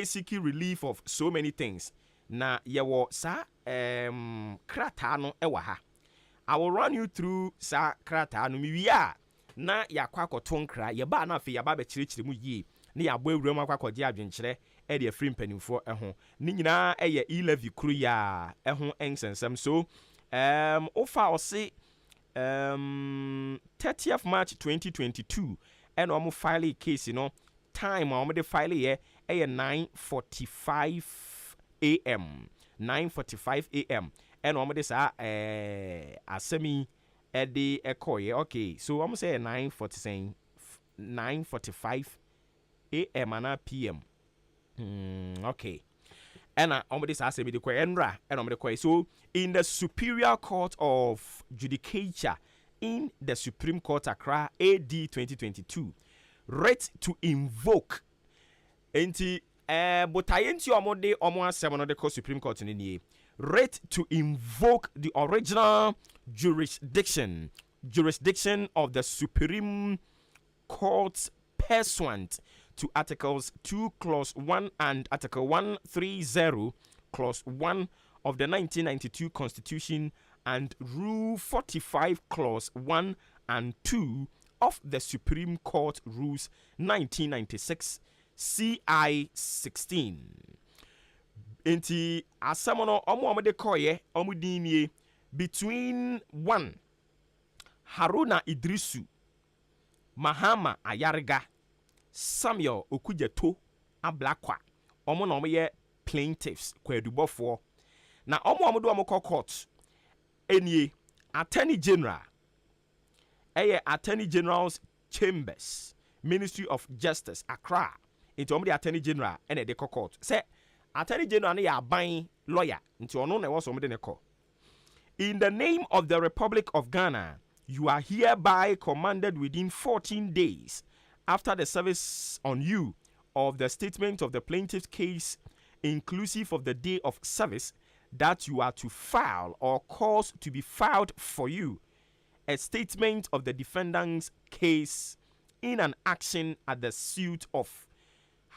seeking relief of so many things na yewo sa krata no ewa ha. I will run you through sa krata no miwia na yakwa kotonkra ye ba na afi ya ba be kirikiri mu yi na ya bo ewura mu akwakoje adwenkyere e de free mpanimfo eho ni nyina eye 11 kru ya eho ensensem so ofa osi 30th March 2022 and omo file case you know time omo de file here 9:45 a.m. 9:45 a.m. and omo de sa asemi e de ekoye okay so omo say 9:45 a.m. and p.m. Okay and omo de sa asemi de koye enra and omo de koye so in the Superior Court of Judicature in the Supreme Court Accra AD 2022 right to invoke enti botayenti omode omo asem no de Supreme Court ni right to invoke the original jurisdiction of the Supreme Court pursuant to Articles 2 Clause 1 and Article 130 Clause 1 of the 1992 Constitution and Rule 45 Clause 1 and 2 of the Supreme Court Rules 1996 CI 16. Enti asamono omo de koye omo dinie between 1 Haruna Idrisu, Mahama Ayariga, Samuel Okujeto Ablakwa omo na omo ye plaintiffs kwadubofo na omo do omo court enie Attorney General Attorney General's Chambers Ministry of Justice Accra into omo the Attorney General ene de court say Attorney General na ya ban lawyer into ono na was omo de ne ko in the name of the Republic of Ghana you are hereby commanded within 14 days after the service on you of the statement of the plaintiff's case inclusive of the day of service that you are to file or cause to be filed for you a statement of the defendant's case in an action at the suit of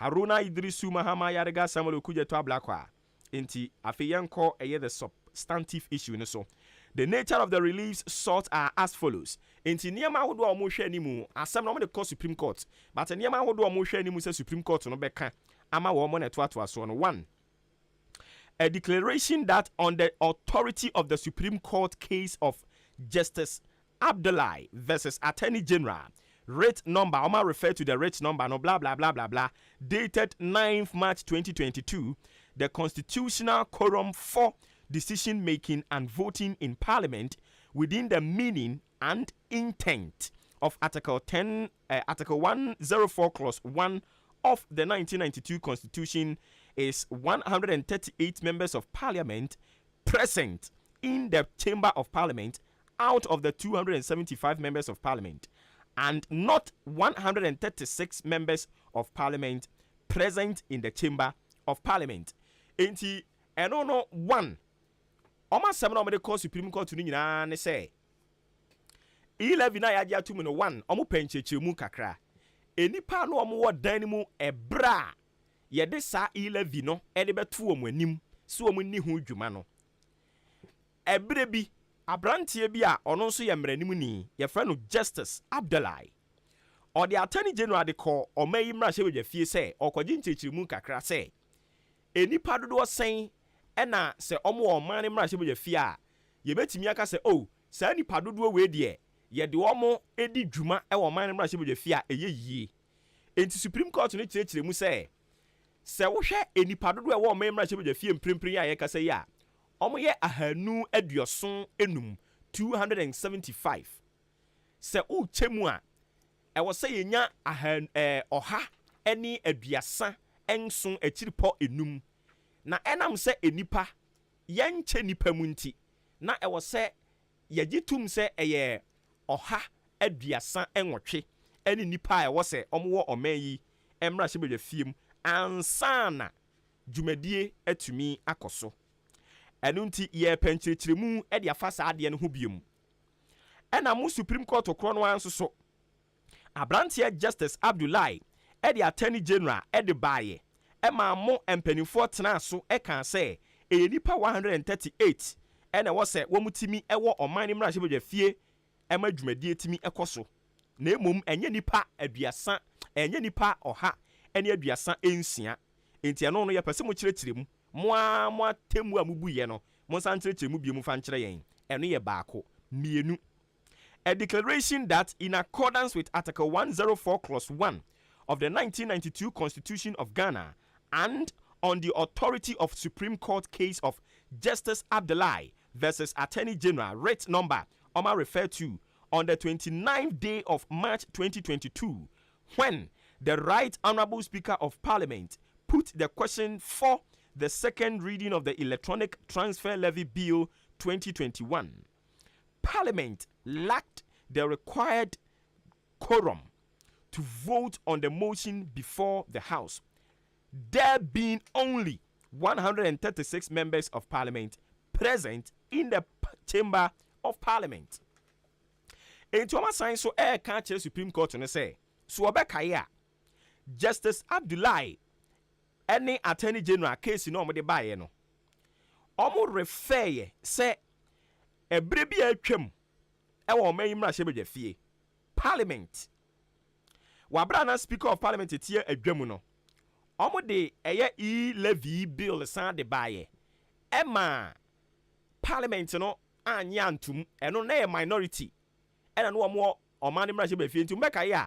Haruna Idrisu Mahama Yariga Samuel Okujeto Ablakwa inti afeyanko eye the substantive issue so the nature of the reliefs sought are as follows inti niema hodo omo hwe animu asem no de Supreme Court but niema hodo omo hwe animu say Supreme Court no beka ama wo mo netwa so no. 1. A declaration that on the authority of the Supreme Court case of Justice Abdullahi versus Attorney General, writ number, I'ma refer to the writ number, no blah blah blah blah blah, dated 9th March 2022, the constitutional quorum for decision making and voting in Parliament within the meaning and intent of Article 104 Clause 1 of the 1992 Constitution is 138 members of Parliament present in the Chamber of Parliament out of the 275 members of Parliament, and not 136 members of Parliament present in the Chamber of Parliament. Enti eno no 1 Oma sem na omede call Supreme Court ni nyina ne say 11 na yaje atu no 1 omo penchechemu kakra enipa no omo wo dan ni mu ebra ye de sa 11 no e de beto omo anim so omo ni ho dwuma no ebre bi abrantie bi a ono nso ye mranim ni ye fra no Justice Abdullahi or the Attorney General de call omayi mra hye fie say okoje nchechemu kakra say enipa dodo sen ena se omo oman ne mra hye fie a ye betimi aka se oh sa nipa dodo we de ye de omo edi dwuma e wo man ne mra hye fie a eye yie enti Supreme Court no kirekiremu say se wo hwe enipa dodo e wo man mra hye fie mprempren a ye kasa yi a omo ye ahanu aduoson enum 275 se u chemu a e wo se yenya oha eni aduasa enson akiripo enum na enam se enipa yenche nipa munti na e wo se yagitum se eye oha aduasa enwotwe eni nipa e wo se omo wo oman yi emra hye fiem ansana dwumadie atumi akoso enunti ye penchirechiremu e de afa saa de no ho biem ena mu Supreme Court okro no anso so abrantie Justice Abdullahi e de Attorney General e de baye e ma mo empanifo tena so e kan say e nipa 138 ena wo se wo mutimi e wo oman ni mra hye fie e ma dwumadie timi ekoso na emom enye nipa aduasa enye nipa oha ene aduasa ensia enti eno no ye pese mo kirechiremu mo temu amubu ye no mo san kirechiremu bi mu fa nkire yen eno ye baako mienu. A declaration that in accordance with Article 104 Clause 1 of the 1992 Constitution of Ghana and on the authority of Supreme Court case of Justice Abdullahi versus Attorney General, writ number Oma referred to, on the 29th day of March 2022, when the Right Honorable Speaker of Parliament put the question for the second reading of the Electronic Transfer Levy Bill 2021. Parliament lacked the required quorum to vote on the motion before the House, there being only 136 members of Parliament present in the Chamber of Parliament. In Thomas Science, so air can't Supreme Court and say, so Obekaya, Justice Abdullahi, any Attorney General case no de baye no. Omo refer ye say ebrebi atwam e wo man yimra hye fie Parliament. Wabra na Speaker of Parliament tie adwamu no. Omo de eye levy bill san de baye. Ema Parliament no anya antum eno na e minority. Ena no omo oman yimra hye fie ntum meka ya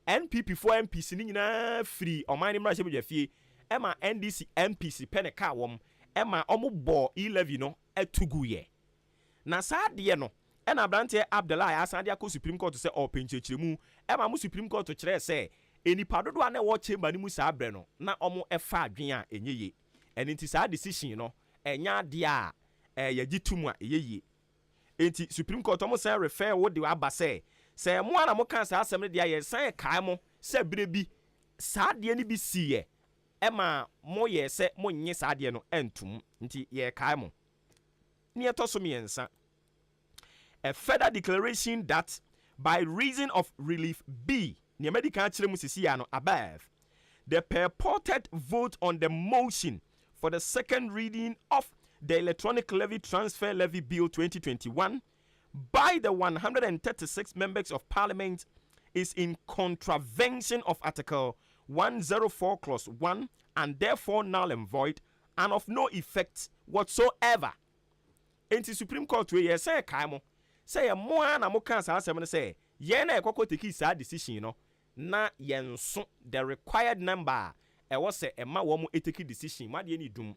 NPP for MPC ni nyina free oman yimra hye fie. Emma NDC MPC peneka wom Emma omo bo levy no etugu ye na saa de no ena brante Abdullahi asande akọ Supreme Court se o penchechiremu Emma mu Supreme Court kire se enipa dodo a na wo chamber ni mu saa bre no na omo efa adwen a enyeye eni nti saa decision no enya de a yagitum a eyeye enti Supreme Court omo say refer wo de aba se mo ana mo kan saa asem de aye san kai mo se bre bi saa de ni bi siye Emma mo ye se mo nye saa de no entum nti ye kai mo ni etoso miensa. A further declaration that by reason of relief B ni medical chire musisi ya no above the purported vote on the motion for the second reading of the Electronic Levy Transfer Levy Bill 2021 by the 136 members of Parliament is in contravention of Article 104 clause 1 and therefore null and void and of no effect whatsoever. Enti Supreme Court we say kaimo say mo na mo kan sa asem no say ye na ekoko take sa decision no na yenso the required number e wo say ema wo mo etake decision ma de ni dum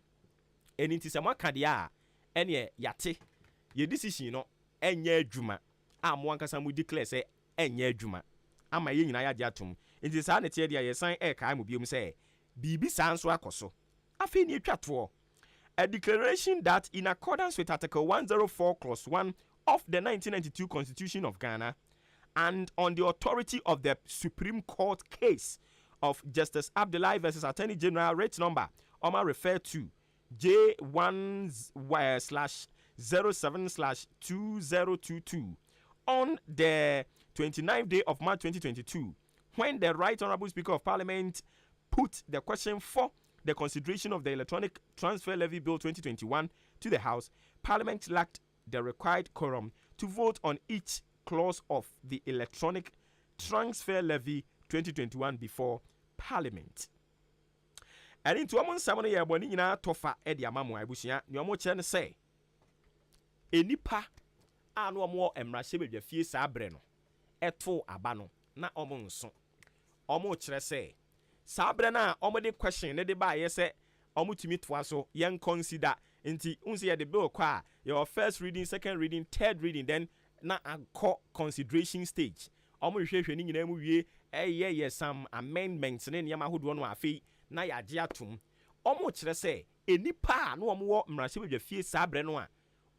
eni nti se mo aka de a ene yate ye decision no enye adwuma a mo ankasa mo declare say enye adwuma ama ye nyina ya de atom nti sa na tie de ye san e kai mo biom say bibi san so akoso afi ni atwato a declaration that in accordance with Article 104 Clause 1 of the 1992 Constitution of Ghana and on the authority of the Supreme Court case of Justice Abdullahi versus Attorney General writ number Oma referred to J1/07/2022 on the 29th day of March 2022 when the Right Honorable Speaker of Parliament put the question for the consideration of the Electronic Transfer Levy Bill 2021 to the House. Parliament lacked the required quorum to vote on each clause of the Electronic Transfer Levy 2021 before Parliament. And into among some year boni nyina tofa e de amamo abusia ne omo che ne say enipa anu omo emrahye bedwafie sa abre no eto aba no na omo nso omo kire say sabre na omode question ne de ba ye se omutumi toa so yen consider nti unse ye de bill kwa your first reading, second reading, third reading, then na anko consideration stage omohwehwe ni nyina mu wie ye some amendments ne nyama hodo no afi na ya age atom omo kire se enipa na omo wo mrahye bedwafie sabre no a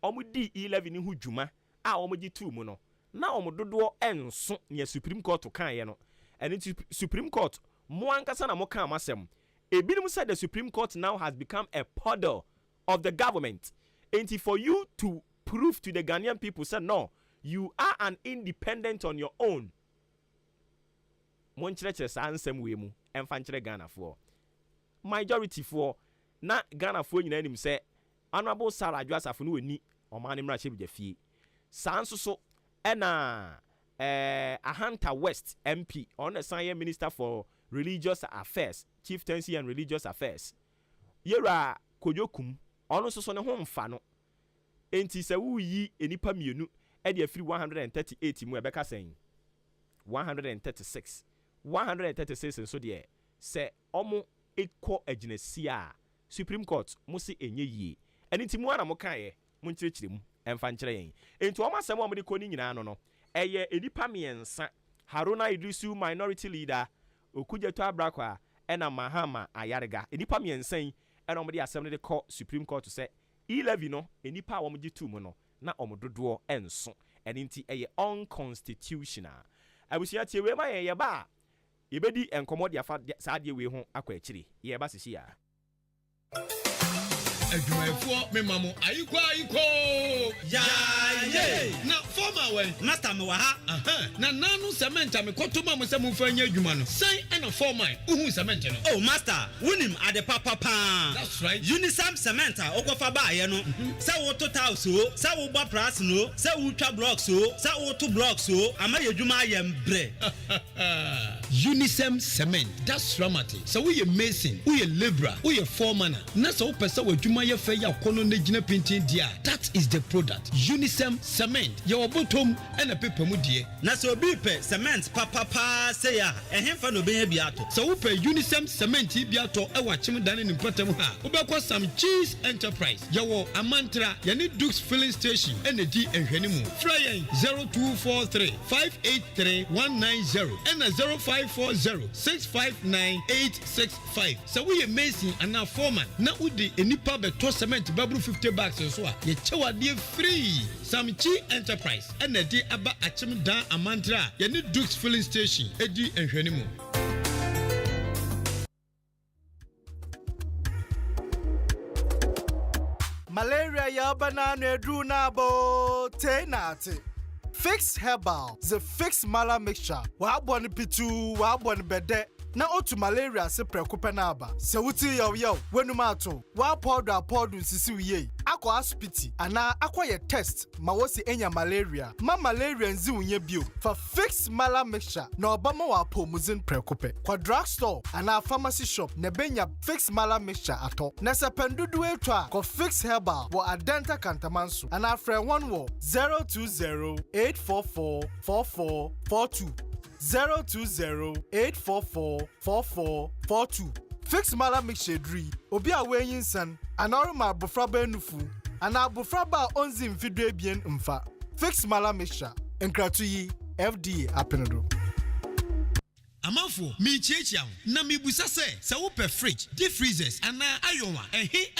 omudi 11 ni hu dwuma a omogi 2 mu no na omo dodo enso ne Supreme Court kan ye no and Supreme Court Mwankasa na moka amasem. Ebinim said the Supreme Court now has become a puddle of the government. And for you to prove to the Ghanaian people, say no, you are an independent on your own. Monchere sa ansem we mu emfanchere Ghana for. Majority for na Ghana for nyina nim say Honorable Sarah Adwasafo no wani omane mra chebidafie. Sanso so ena Ahanta West MP on the Senior Minister for Religious Affairs, Chieftaincy and Religious Affairs. Yera Kojokum, ono so ne ho mfa no. Enti se wu yi enipa mienu e de afiri 138 mu ebeka sen. 136. 136 nso de se omo ekọ aginasi a Supreme Court mo se enye yie. Eni ti mu ana mo kan ye, mo nkyerechire mu emfa nkyere yen. Enti omo asem omo de kọ ni nyina no no. Eye enipa miensa, Haruna Idrisu Minority Leader, Okujeto Abrakwa, ena Mahama Ayarega. Enipa miensan, ena omde asem de call Supreme Court to say 11 no, enipa womji 2 mu no, na omododo enso. Eninti eye unconstitutional. Abusia tie we ma ye ba. Yebedi enkomo de afa saade we ho akwa akire. Ye ba sisi ya. Adwumayefo memamo ayiko ya na former way master me wa ha na nanu cement amekoto ma mo fanya adwuma no sai na former uhu cement no oh master wunim ade papa that's right unisam cement okofa ba ye no say wo total so say wo gba price no say wo twa blocks so say wo to blocks so ama yedwuma ye mbre unisam cement that's ramati so we mason we labourer we foreman na so pesa wadwuma ye fe ya kono na gina painting dia that is the product unisam cement your bottom and a paper mu die na so bi pe cement papa say ya ehemfa no be bi ato so we pe unisam cement bi ato e wa chim dan ni mpatam ha we be some cheese enterprise your amantra yani Dukes filling station and the enhwanimu fly 0243 583 190 and 0540 659 865 so we amazing and now foreman na udi enipa beto cement babru 50 bags so a ye chewade free some cheese enterprise and the aba achim dan amantra yani Dukes filling station edi enhwanimu. Malaria ya banana druna bo tenate. Fix Herbal, the Fix Mala mixture. Wa boni pitu, wa boni bede. Na otu malaria se prekupe na aba. Se wuti yo wenuma ato. Wa powder sisi wiye. akɔ hospital ana akɔyɛ test ma wosi enya malaria ma malaria nzi unye bio fa fix mala mixture na obama wa pomuzin prekope kwa drugstore ana pharmacy shop na benya fix mala mixture ato na se pendudu etwa ko fix herbal wo adenta kantamanso ana frɛ 020-844-4442 020-844-4442 Fix mala mixture dri obi a wenyin san anormal bofraba enufu ana bofraba onzi mfidwe bien mfa Fix mala mixture enkratuyi FDA apenodo Amanfo, mi chiachiam, na mi busa se wo pe fridge, deep freezers, ana ayonwa,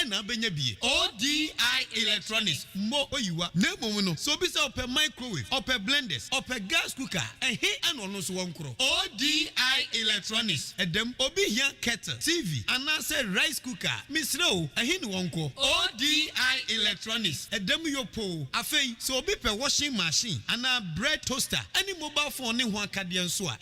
ena benya bie. ODI Electronics, mo oyiwa, na mo no, so bi se ope microwave, ope blenders, ope gas cooker, ano no so wonkro. ODI Electronics, edem obi hia kettle, TV, ana se rice cooker, misre o, ni wonko. ODI Electronics, edem yo po, afei, so obi pe washing machine, ana bread toaster, any mobile phone ni ho akade nso a,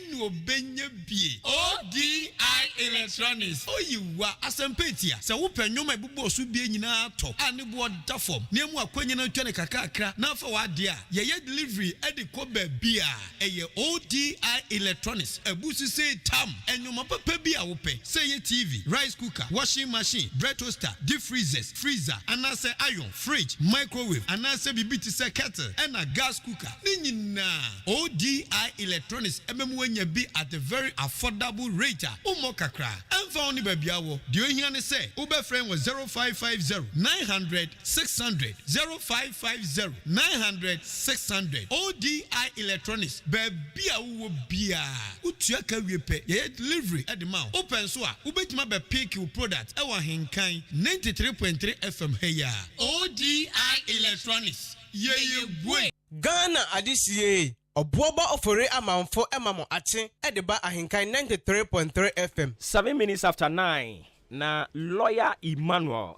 ni obi bie ODI Electronics oyiwa asempetia se wo panyoma bubo so bie nyina to ane bo da form na mu akwanya na twa ne kakakra na fa wa de a ye delivery e de ko ba bia eye ODI Electronics ebusu se tam enyoma papa bia wo pe se ye TV rice cooker washing machine bread toaster deep freezers freezer anase iron fridge microwave anase bibiti se kettle and a gas cooker ni nyina ODI Electronics ememu anya bi at a very affordable rate. Umo kakra. Emfa oni babia wo. Di ohia ne se, ube friend was 0550 900 600 0550 900 600 ODI Electronics. Babia wo bia. Utua ka wiepe. Ye delivery at the mouth. Open so a ubetima be pick your product. Ewa henkan 93.3 FM heya. ODI Electronics. Ye boy. Ghana adisie. Obuoba Ofori Amanfo emamo ache edeba ahinkai 93.3 FM. 7 minutes after 9. Na lawyer Emmanuel.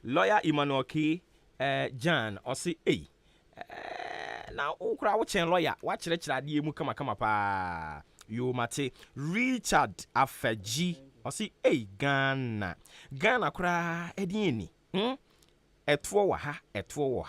Lawyer Emmanuel K. Jan osi na ukra wo chen lawyer wa kire de mu kama pa. Yo mate Richard Afeji osi Ghana kura edieni. Etwo wa ha, etwo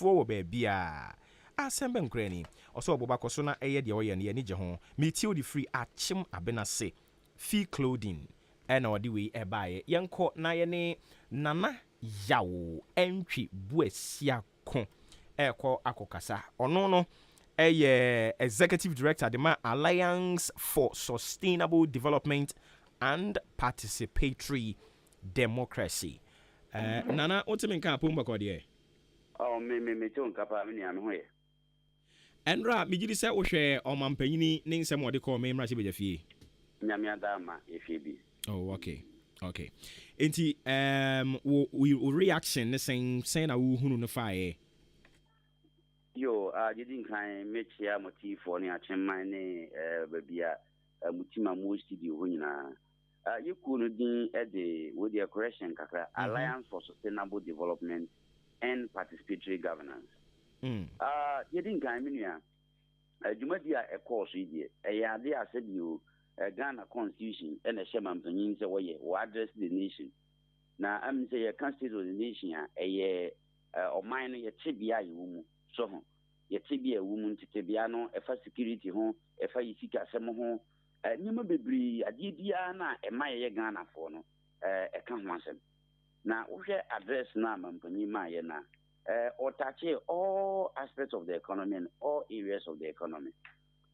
wo bia. Asembe nkrani oso oboba koso na eye de oye ne je ho meti odi free achim abenase fee clothing ena odi we ebaye yenko na ye ne nana yawo entwi buasia ko ekọ akokasa ono no eye executive director de ma Alliance for Sustainable Development and Participatory Democracy nana otimi nka apomba ko de me ton kapa me ni ame hoye Enra mijiri se ohwe omampanyini ne nsem ode ko me mra se bejafie nyame adama efie. Oh okay enti we reaction ne sen na wo hunu no faaye yo jidin kan mechia motifo ne achemman ne babia mutima mo studio ho nyina yekunu din de with the correction kakra Alliance for Sustainable Development and Participatory Governance. Yedin kan minua adwumadi a course yi ya de asebio Ghana Constitution and a shema mpanyin se woye wo address the nation na am say your constitution of the nation ye oman no ye tebia yiwu so ho ye tebia yiwu ntebia no efa security ho efa yisika sem ho nyima bebri ade bia na ema ye Ghana fo no eka ho asem na wo hwe address na mpanyin ma ye na or touch all aspects of the economy and all areas of the economy.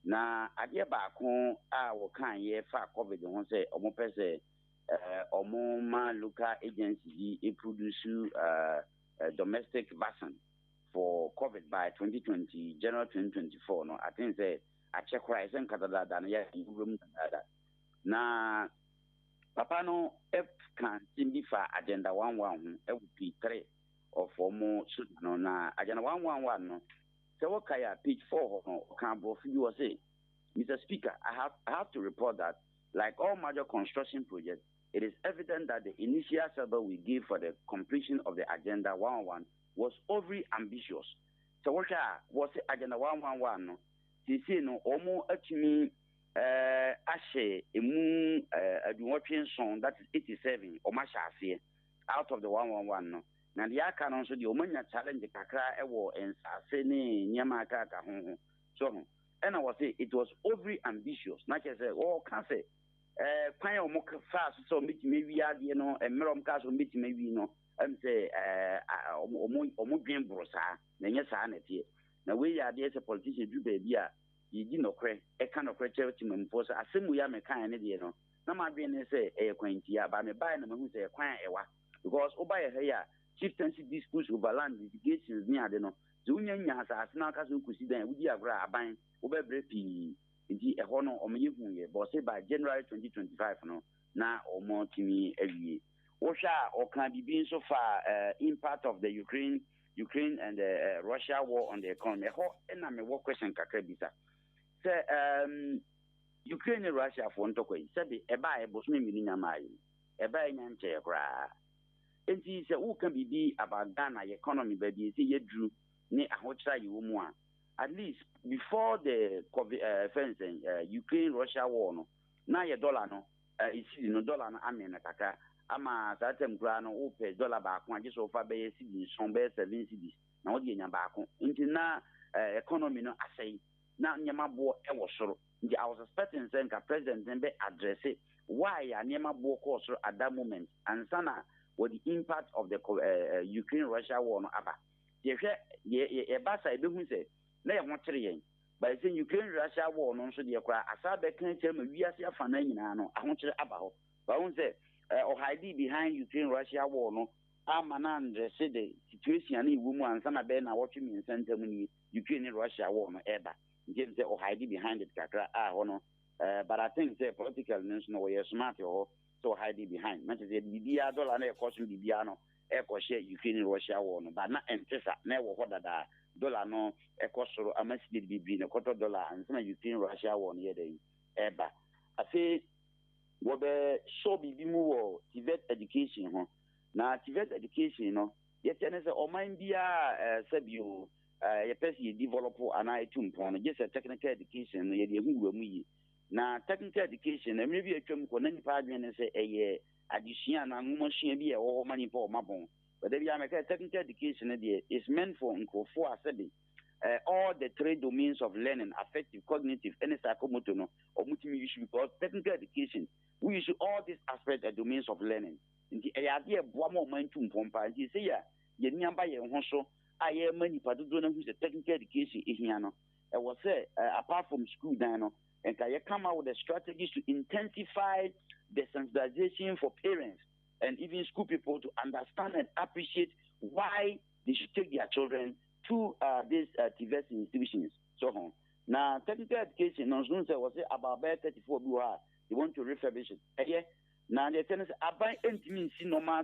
Na adia ba ko a wo kan ye fa COVID ho say omo pese omo ma local agency e produce domestic vaccine for COVID by 2020 January 2024 no I think say a check price and katada dan ya room na papa no if can simplify agenda 11 e would be 3 or 4 more no na agenda 111 no so okay page 4 no can bro you say Mr. Speaker I have to report that like all major construction projects it is evident that the initial survey we gave for the completion of the agenda 111 was overly ambitious so what was agenda 111 no see no omo atumi ashe emu aduwotwe nson that is 87 o ma sha ase out of the 111 no na the aka no so the omanya challenge kakra ewo ensase ne nyama aka ho so and I was say it was overly ambitious na say oh can say kwan o mo fast so meet me wi ade no emerom ka so meet me wi no am say omo dwen brosa na nya saa na tie na we ya ade say politician du ba bi a yidi nokre e ka nokre charity mamfo so asemu ya me kan ne de no na ma dwen ne say e kwantia ba me bai na mahu say kwan ewa because oba ye here chieftaincy disputes over land litigations ni ade no ze unya nya asase na aka so kusi dan wudi agora aban obebre pi nti eho no omeyehu ye but say by January 2025 no na omo timi awie wo hwa okan bibi so far impact of the Ukraine and the Russia war on the economy ho na me wo question kakra bisa say Ukraine and Russia for ntokoi say be eba e bosme mini nyamai eba nya nche kra enti say wo kan bibi about Ghana economy ba bi say yedru ni ahochra yi wo mu a at least before the Ukraine Russia war no na ye dollar no isi no dollar no amen kaka ama satem kura no wo pe dollar ba ko age so fa be cedi so be 7 cedis na wo de nya ba ko nti na economy no asai na nyama bo e wo soro nti I was expecting say ka president be address why ya nyama bo ko soro at that moment and sana what the impact of the Ukraine Russia war no aba ye hwe ye ba sai be hu say na ye ho kire yen by saying Ukraine Russia war no so de kra asa be kan kire ma wiase afa na nyina no aho kire aba ho ba hu say or hiding behind Ukraine Russia war no amana ndress the situation na iwu mu ansa na be na watwe mi nsenta mu ni Ukraine Russia war no eba nje say or hiding behind it kakra ho no but I think say political news no we smart ho so hiding behind man say bibia dollar na e cost bibia no e ko share Ukraine Russia war no but na entesa na e wo ho dada dollar no e cost ro amasi bibi na quarter dollar ansa na Ukraine Russia war no ye dey eba afi wo be so bibi mu wo TVET education ho na TVET education no ye tene se o man bia sabio ye pesi develop ana etumpon no just technical education no ye de hu mu yi na technical education na me bi atwam ko na nipa adwene se eye adesua na ngomosua bi e wo mani po mabon but there be ameka technical education is meant for nkofo asabi all the three domains of learning affective cognitive and psychomotor no or multi issue because technical education we use all these aspects and domains of learning nti eyade eboa mo man tum pompa nti say ya ye niamba ye ho so aye mani padodo na hu say technical education ehia no e was say apart from school dan no and can you come out with the strategies to intensify the sensitization for parents and even school people to understand and appreciate why they should take their children to these diverse institutions. So now technical education, no say was about 34 BUA. They want to refurbish it. Yeah. Now the tenants are buying intimate normal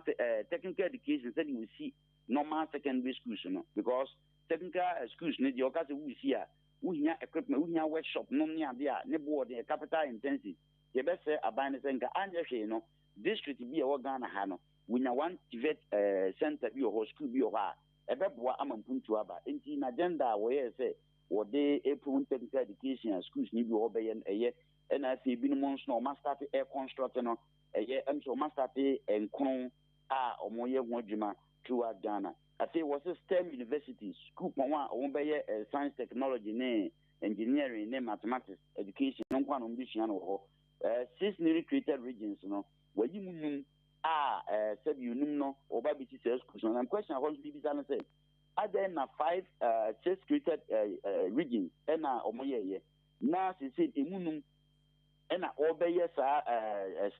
technical education. Said you will see normal secondary schools, you know, because technical schools need your case we see we have equipment, we have workshop, no near there, ne board, the capital intensive. The best say about the thing, and you know, district be a Ghana Hano. We now want TVET center be or school be or ebeboa amampuntu aba enti na agenda where say what they April technical education and schools need be obey and eye na say bi no months no master air construct no eye am so master enkron omoye ho adwuma throughout Ghana I say was STEM universities school kwa o be science technology ne engineering ne mathematics education no kwa no mbisua no ho 6 newly created regions no wayi munum said you know oba biti sales question and question I want to be say are there na 5 sales created regions and omoye na se say emunum and obeye sa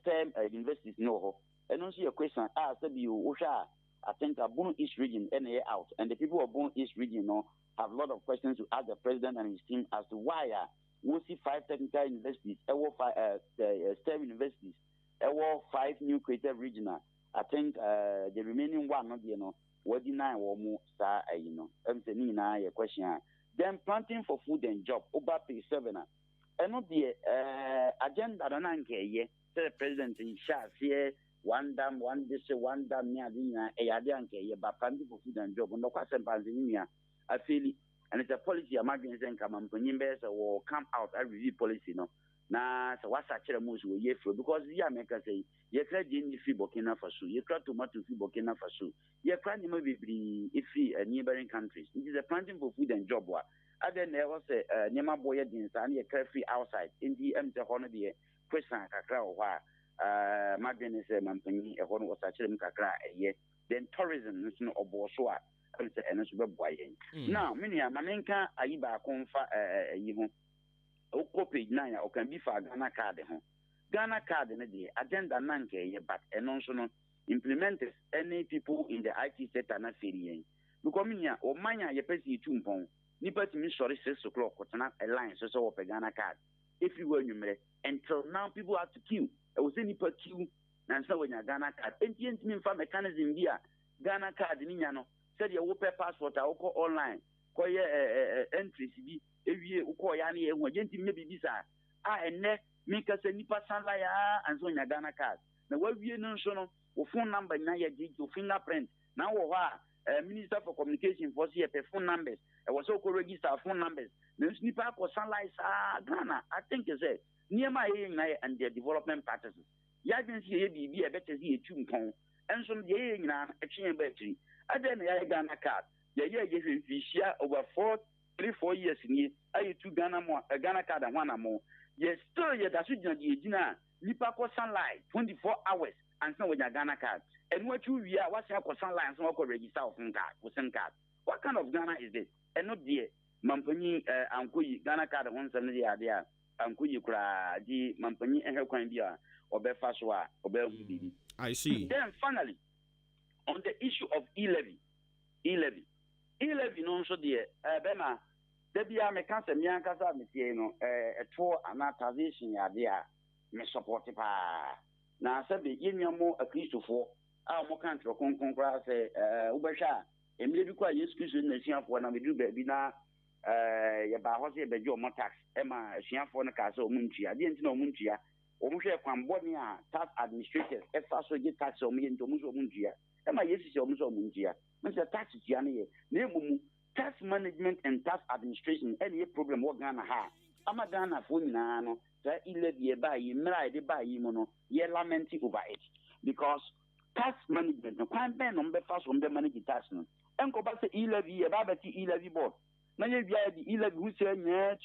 STEM universities no ho and also your question said you osha I think Bono East region and out and the people of Bono East region no have a lot of questions to ask the president and his team as to why we see 5 technical universities 5 STEM universities 5 new created regional. I think the remaining one not you know what deny or more sa you know a question. Then planting for food and job over pay 7 and not the agenda don't ye the president in charge here one dam one this one dam near the a but planting for food and job no question Tanzania I feel and it's a policy I'm against and come or come out and review policy no na sɛ wasakyerɛ mu so wɔyɛ furo because yi a mɛka sɛ yɛkra gye fi Burkina Faso yɛkra tomato fi Burkina Faso yɛkra nneɛma bebree ɛfiri neighboring countries nti sɛ planting for food and job a adɛn na ɛwɔ sɛ nneɛma bɔ yɛ den saa ne yɛkra firi outside nti ɛm sɛ hɔ no deɛ question kakra wɔ hɔ a madwene sɛ mampanyin ɛhɔ no wɔsakyerɛ mu kakra a ɛyɛ then tourism nso no ɔbɔ so a ɛm sɛ ɛno nso bɛboa yɛn now me nua ma menka ayi baako mfa ayi ho wokɔ page 9 a ɔkan bi fa Ghana card ho Ghana card no deɛ agenda na nkɛyɛ but ɛno nso no implementers any people in the IT sector na feri yɛn because me nua ɔman a yɛpɛ sɛ yɛtu mpɔn nipa tumi sɔre 6 o'clock kɔtena a line so sɛ wɔpɛ Ghana card everywhere anwummerɛ until now people have to queue ɛwɔ sɛ nipa queue na nsa wɔnya Ghana card enti yɛntumi mfa mechanism bi a Ghana card ne nya no sɛdeɛ wopɛ passport a wokɔ online kɔyɛ entries bi ewie wokɔ ya ne yɛhu yɛntumi nyɛ biribi saa a ɛnnɛ meka sɛ nipa sanla ya ansa wɔnya Ghana card na wawie no nso no wo phone number nya yɛgye wo fingerprint na wɔ hɔ a Minister for Communication for see phone numbers. I was also register phone numbers. Then sniper ko sunlight Ghana. I think is it near my and their development practices. Ya didn't see a better see a tune pong. And some ye na a chain battery. I then Ghana card. Yeah, you share over 3-4 years in here. I two Ghana more a Ghana card and one more. Yes, still yet that's what you dinner. Nipa ko sunlight 24 hours. And so with your Ghana card. And what you are, what's your sunlight and so register of card with some card. What kind of Ghana is this? And not dear Mampani Ankuyi Ghana card 170 idea. Ankuyi Kra di Mampani and her coin beer or Befaswa or Belgi. I see. Then finally, on the issue of e-levy no so dear Bema Debia me cancer me and Casa Mitiano a tour and atavation idea me support pa. Na sabi yenya mo a Christopher a mo kan tro konkra se ubasha emle bi kwa Yesu Kristo na siafo na medu ba bi na ye ba ho se be jo mo tax e ma siafo na ka se o muntua de nti na o muntua o mo hwe kwambo ni a tax administrators e fa so ge tax o mo ye nto mo so muntua e ma Yesu se o mo so muntua me se tax tua na ye na emumu tax management and tax administration any problem wo Ghana ha ama Ghana fo nyina no that e-levy by you by you lament over it because tax management no can be on the first on the manage tax no and go back to e-levy about e-levy board now you the e-levy who say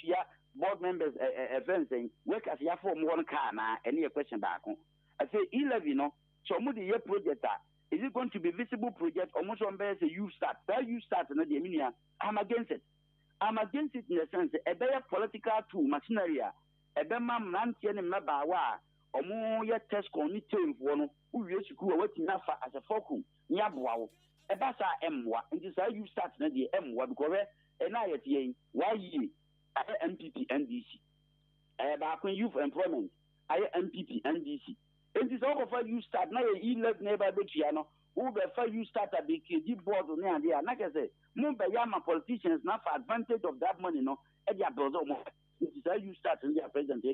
yeah board members events saying work as ya form one car na any question back I say e-levy no so mo the project is it going to be visible project almost on base you start no the meaning I'm against it in the sense a better political tool machinery ebema mrantie ne mmabaawa a omo ye test cognitive no uwie sukuu a wati nafa as a fokum ni aboa wo eba sa emwa nti sa you start na de emwa because na yete yin why MPP NDC ba kun youth employment aye MPP NDC nti so ko fa you start na ye e-levy na ba betua no who be fa you start a big board no ande na ke say mo be ya ma politicians na for advantage of that money no e dia build mo. You start in the president,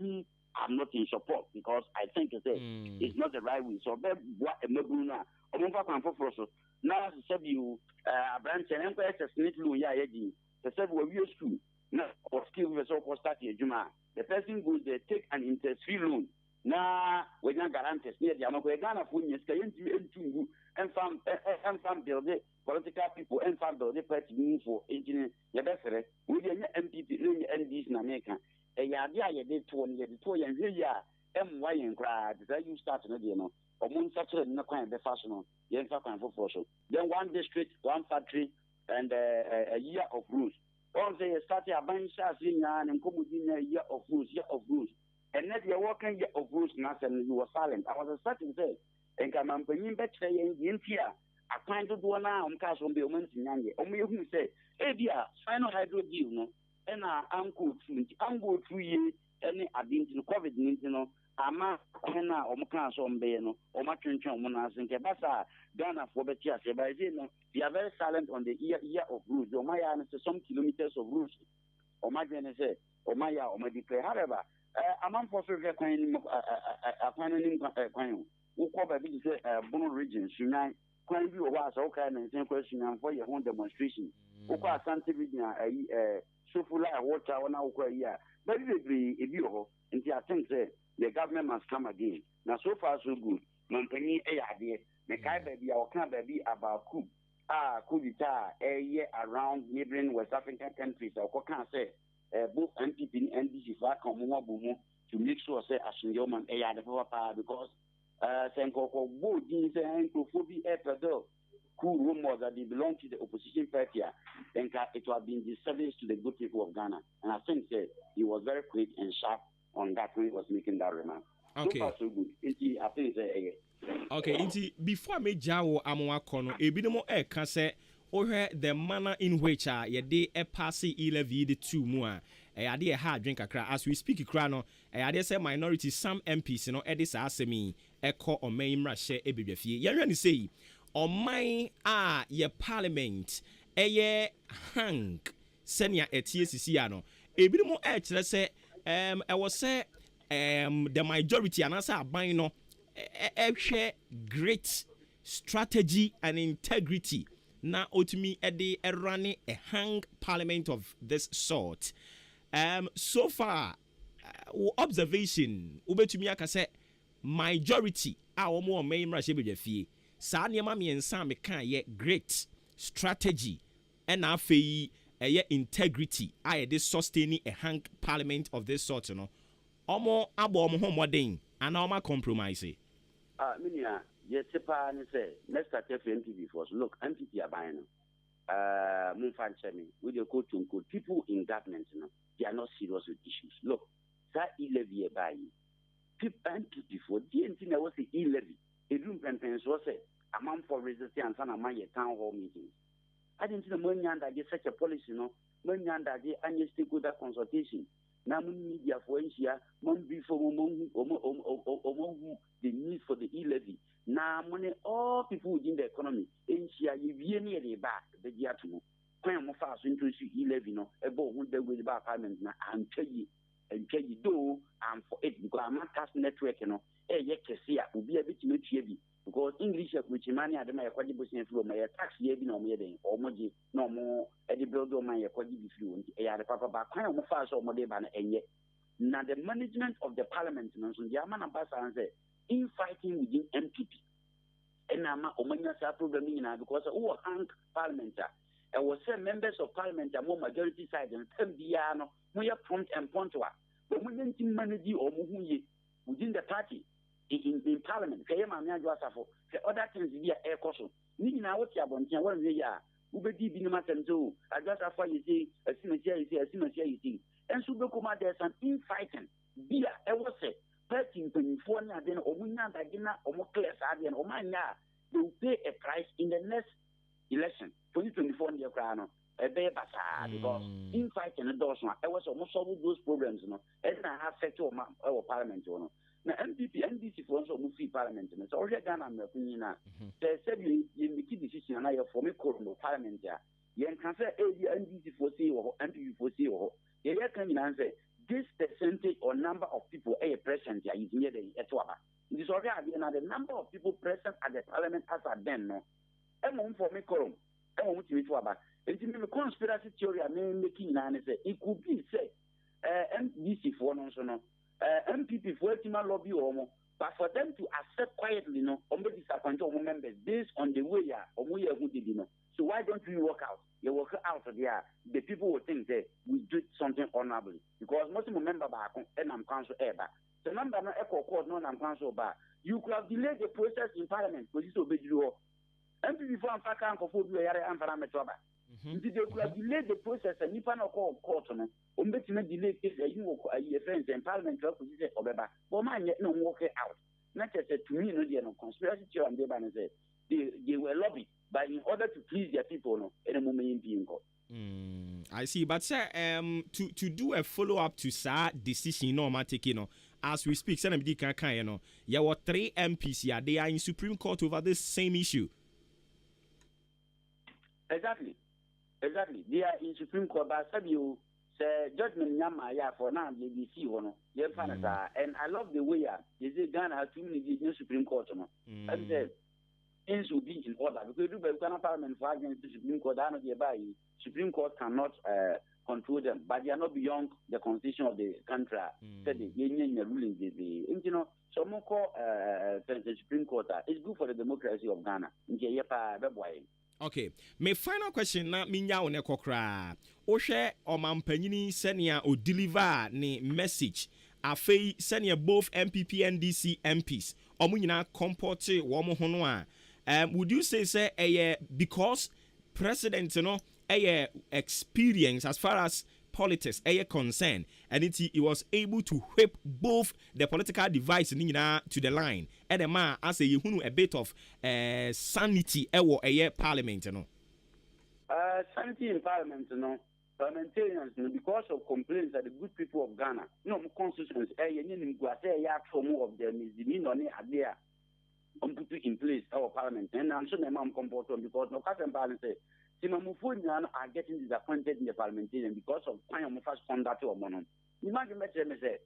me, I'm not in support because I think it's not the right way. So, what a mabuna, a mumpa for so now, said you, a branch and empire, a snitlu, ya, the said, we used to now, or skill the so called start Juma. The person goes there, take an interest free loan. Now, we're not guaranteed near the Amagana Funis, and farm build it. Political people and found the party move for engineering. The best we MPP NDC in America. A yadia did 2 years, 2 years, MY and cried that you start in the or moon such a no kind of fashion. Yen Fakan for social. Then 1 district, 1 factory, and a year of rules. Once they started a bunch of and come within a year of rules. And net you're working year of rules, nothing, you were silent. I was a certain say, and come on, bringing back saying in here. I find to do now on cash on the woman's yangy. Only who say, Ebia, final hydro deal, no, and I'm good through ye, any identity COVID-19, ama kwena omukana so mbe no omatwentwen omuna asenke basa Ghana for betia se by no they are very silent on the year of rules omaya na some kilometers of rules omagene say omaya omadiclare however Amanfo so hwe kwan ni akwan ni kwan ukọ ba bi say Bono region Sunyan kwan bi o wa so kai na nsen question and for your own demonstration ukọ Asante region Sofula water wana ukọ yi a But if you and I think the government must come again. Now so far so good. Mampany idea. Mekai baby or can baby about coup. Coup d'etat a year around neighboring West African countries or can say both NPP and NDC for to make sure say Ashinyoman a the power because Senko both these and phobia who rumors that they belong to the opposition party, and it would have been disservice to the good people of Ghana. And I think he was very quick and sharp on that when he was making that remark. Okay. So far, so good. I think okay, before me jawo amwa kono, ebinomo can say, the manner in which ye de e pass E-levy the two mua. I did a hard drink a cry as we speak. Crano, I did say minority some MPs, Edis Asemi, Echo or Main Rashe Ebibefi. Yan say, or my ye parliament, ye hang, senior at TSCiano. Ebinomo let's say, I was say, the majority and answer buying no share great strategy and integrity. Now, to me, running a hang parliament of this sort. So far, observation, ube to me, I can say majority, our more main rush every fee. Sanya mami and Sam can yet great strategy and our fee a integrity. I this sustaining a hang parliament of this sort, Omo abo home ding and our compromise. Minia, yes, and say, let's start MPP first. Look, MPP are buying. Mufan Chemi, with your quote unquote, people in government, they are not serious with issues. Look, that e-levy by people MPP for DNT, I was the e-levy. A room and was a month for resistance and a my town hall meetings. I didn't see the money under such a policy, money under the annual stakeholder consultation. Now, media for Asia, before the need for the e-levy. Now, money, all people within the economy, Asia, you near the back, the Diatumo. When I'm fast into e-levy, about one day with the back parliament, and tell you do, and for it, because I'm not cast network, yet to see, will be a bit too much heavy. Because English, which money at my quadribution from my tax year, no more, no more, at the build on my quadribution fluent, a papa back, kind of fast or more than and yet. Now, the management of the parliament, the German ambassador said, in fighting within MPP. And I'm a problem because who hang parliament. I was say members of parliament are more majority side and Tembiano, we are prompt and pontua. But we didn't manage or move within the party. In parliament, the other things be a air caution. Need now what you are wanting, what they are. Ubedi Binimatanzo, I just after you say, a cemetery, you see. And so there's an infighting. Be a was say, 1324, then Omuna, Dagina, or more clear, and Omana, they will pay a price in the next election, 2024 in the crown. A bear basa because infighting the doors. I was almost solving those problems, and I have set to our parliament. Now, MPP, NDC for also move parliament. So, already done, I'm opinion. They said you make a decision, and I have for me call parliament. You can say NDC for C or MPP for C or you can answer this percentage or number of people present here is near the Etwaba. It is already the number of people present at the parliament as at then. No, I'm for me call. I'm with you. It's a conspiracy theory. I mean, making an answer. It could be say NDC for no. MPP for ultimate lobby but for them to accept quietly, only disappoint all members based on the way who did So why don't we work out? You work out there. The people will think that we did something honorably because most of the members back and I'm council ever. The number no echo court no I'm council back. You could have delayed the process in parliament because it's obeyed you. MPP for Amfaka and for yare and Parametroba. They could have delayed the process and if I not call court on delay case you friends and parliament opposition Obeba. But man yet no work out. Not just to me, no conspiracy theory and they were lobbied, but in order to please their people, any moment in court. I see, but sir, to do a follow up to sa decision, taking, as we speak, sir, there were 3 MPs. They are in Supreme Court over this same issue. Exactly. They are in Supreme Court, but you say judgment Yamaya for now, BBC one. And I love the way they say Ghana has 2 minutes in Supreme Court. And said things will be in order because you Ghana Parliament for against the Supreme Court. I know Supreme Court cannot control them, but they are not beyond the constitution of the country. Said the union ruling you know, some call the Supreme Court. It's good for the democracy of Ghana. Okay, my final question na minya one kokra. O hwe omampanyini senia o deliver ni message. Afei senia both MPP and DC MPs. Omo nyina comport wo mo ho no a. Would you say because president, you know, experience as far as politics concerned, and he was able to whip both the political device to the line, and the man as a bit of sanity parliament, you know. Sanity in parliament, you know. Parliamentarians, you know, because of complaints that the good people of Ghana, you know, constitutions, more of them is the idea. Put in place our parliament, and I'm sure the mom comport on because no Catholic parliament say Timamufunian are getting disappointed in the parliamentarian because of kind of first conduct or mono. Imagine me say,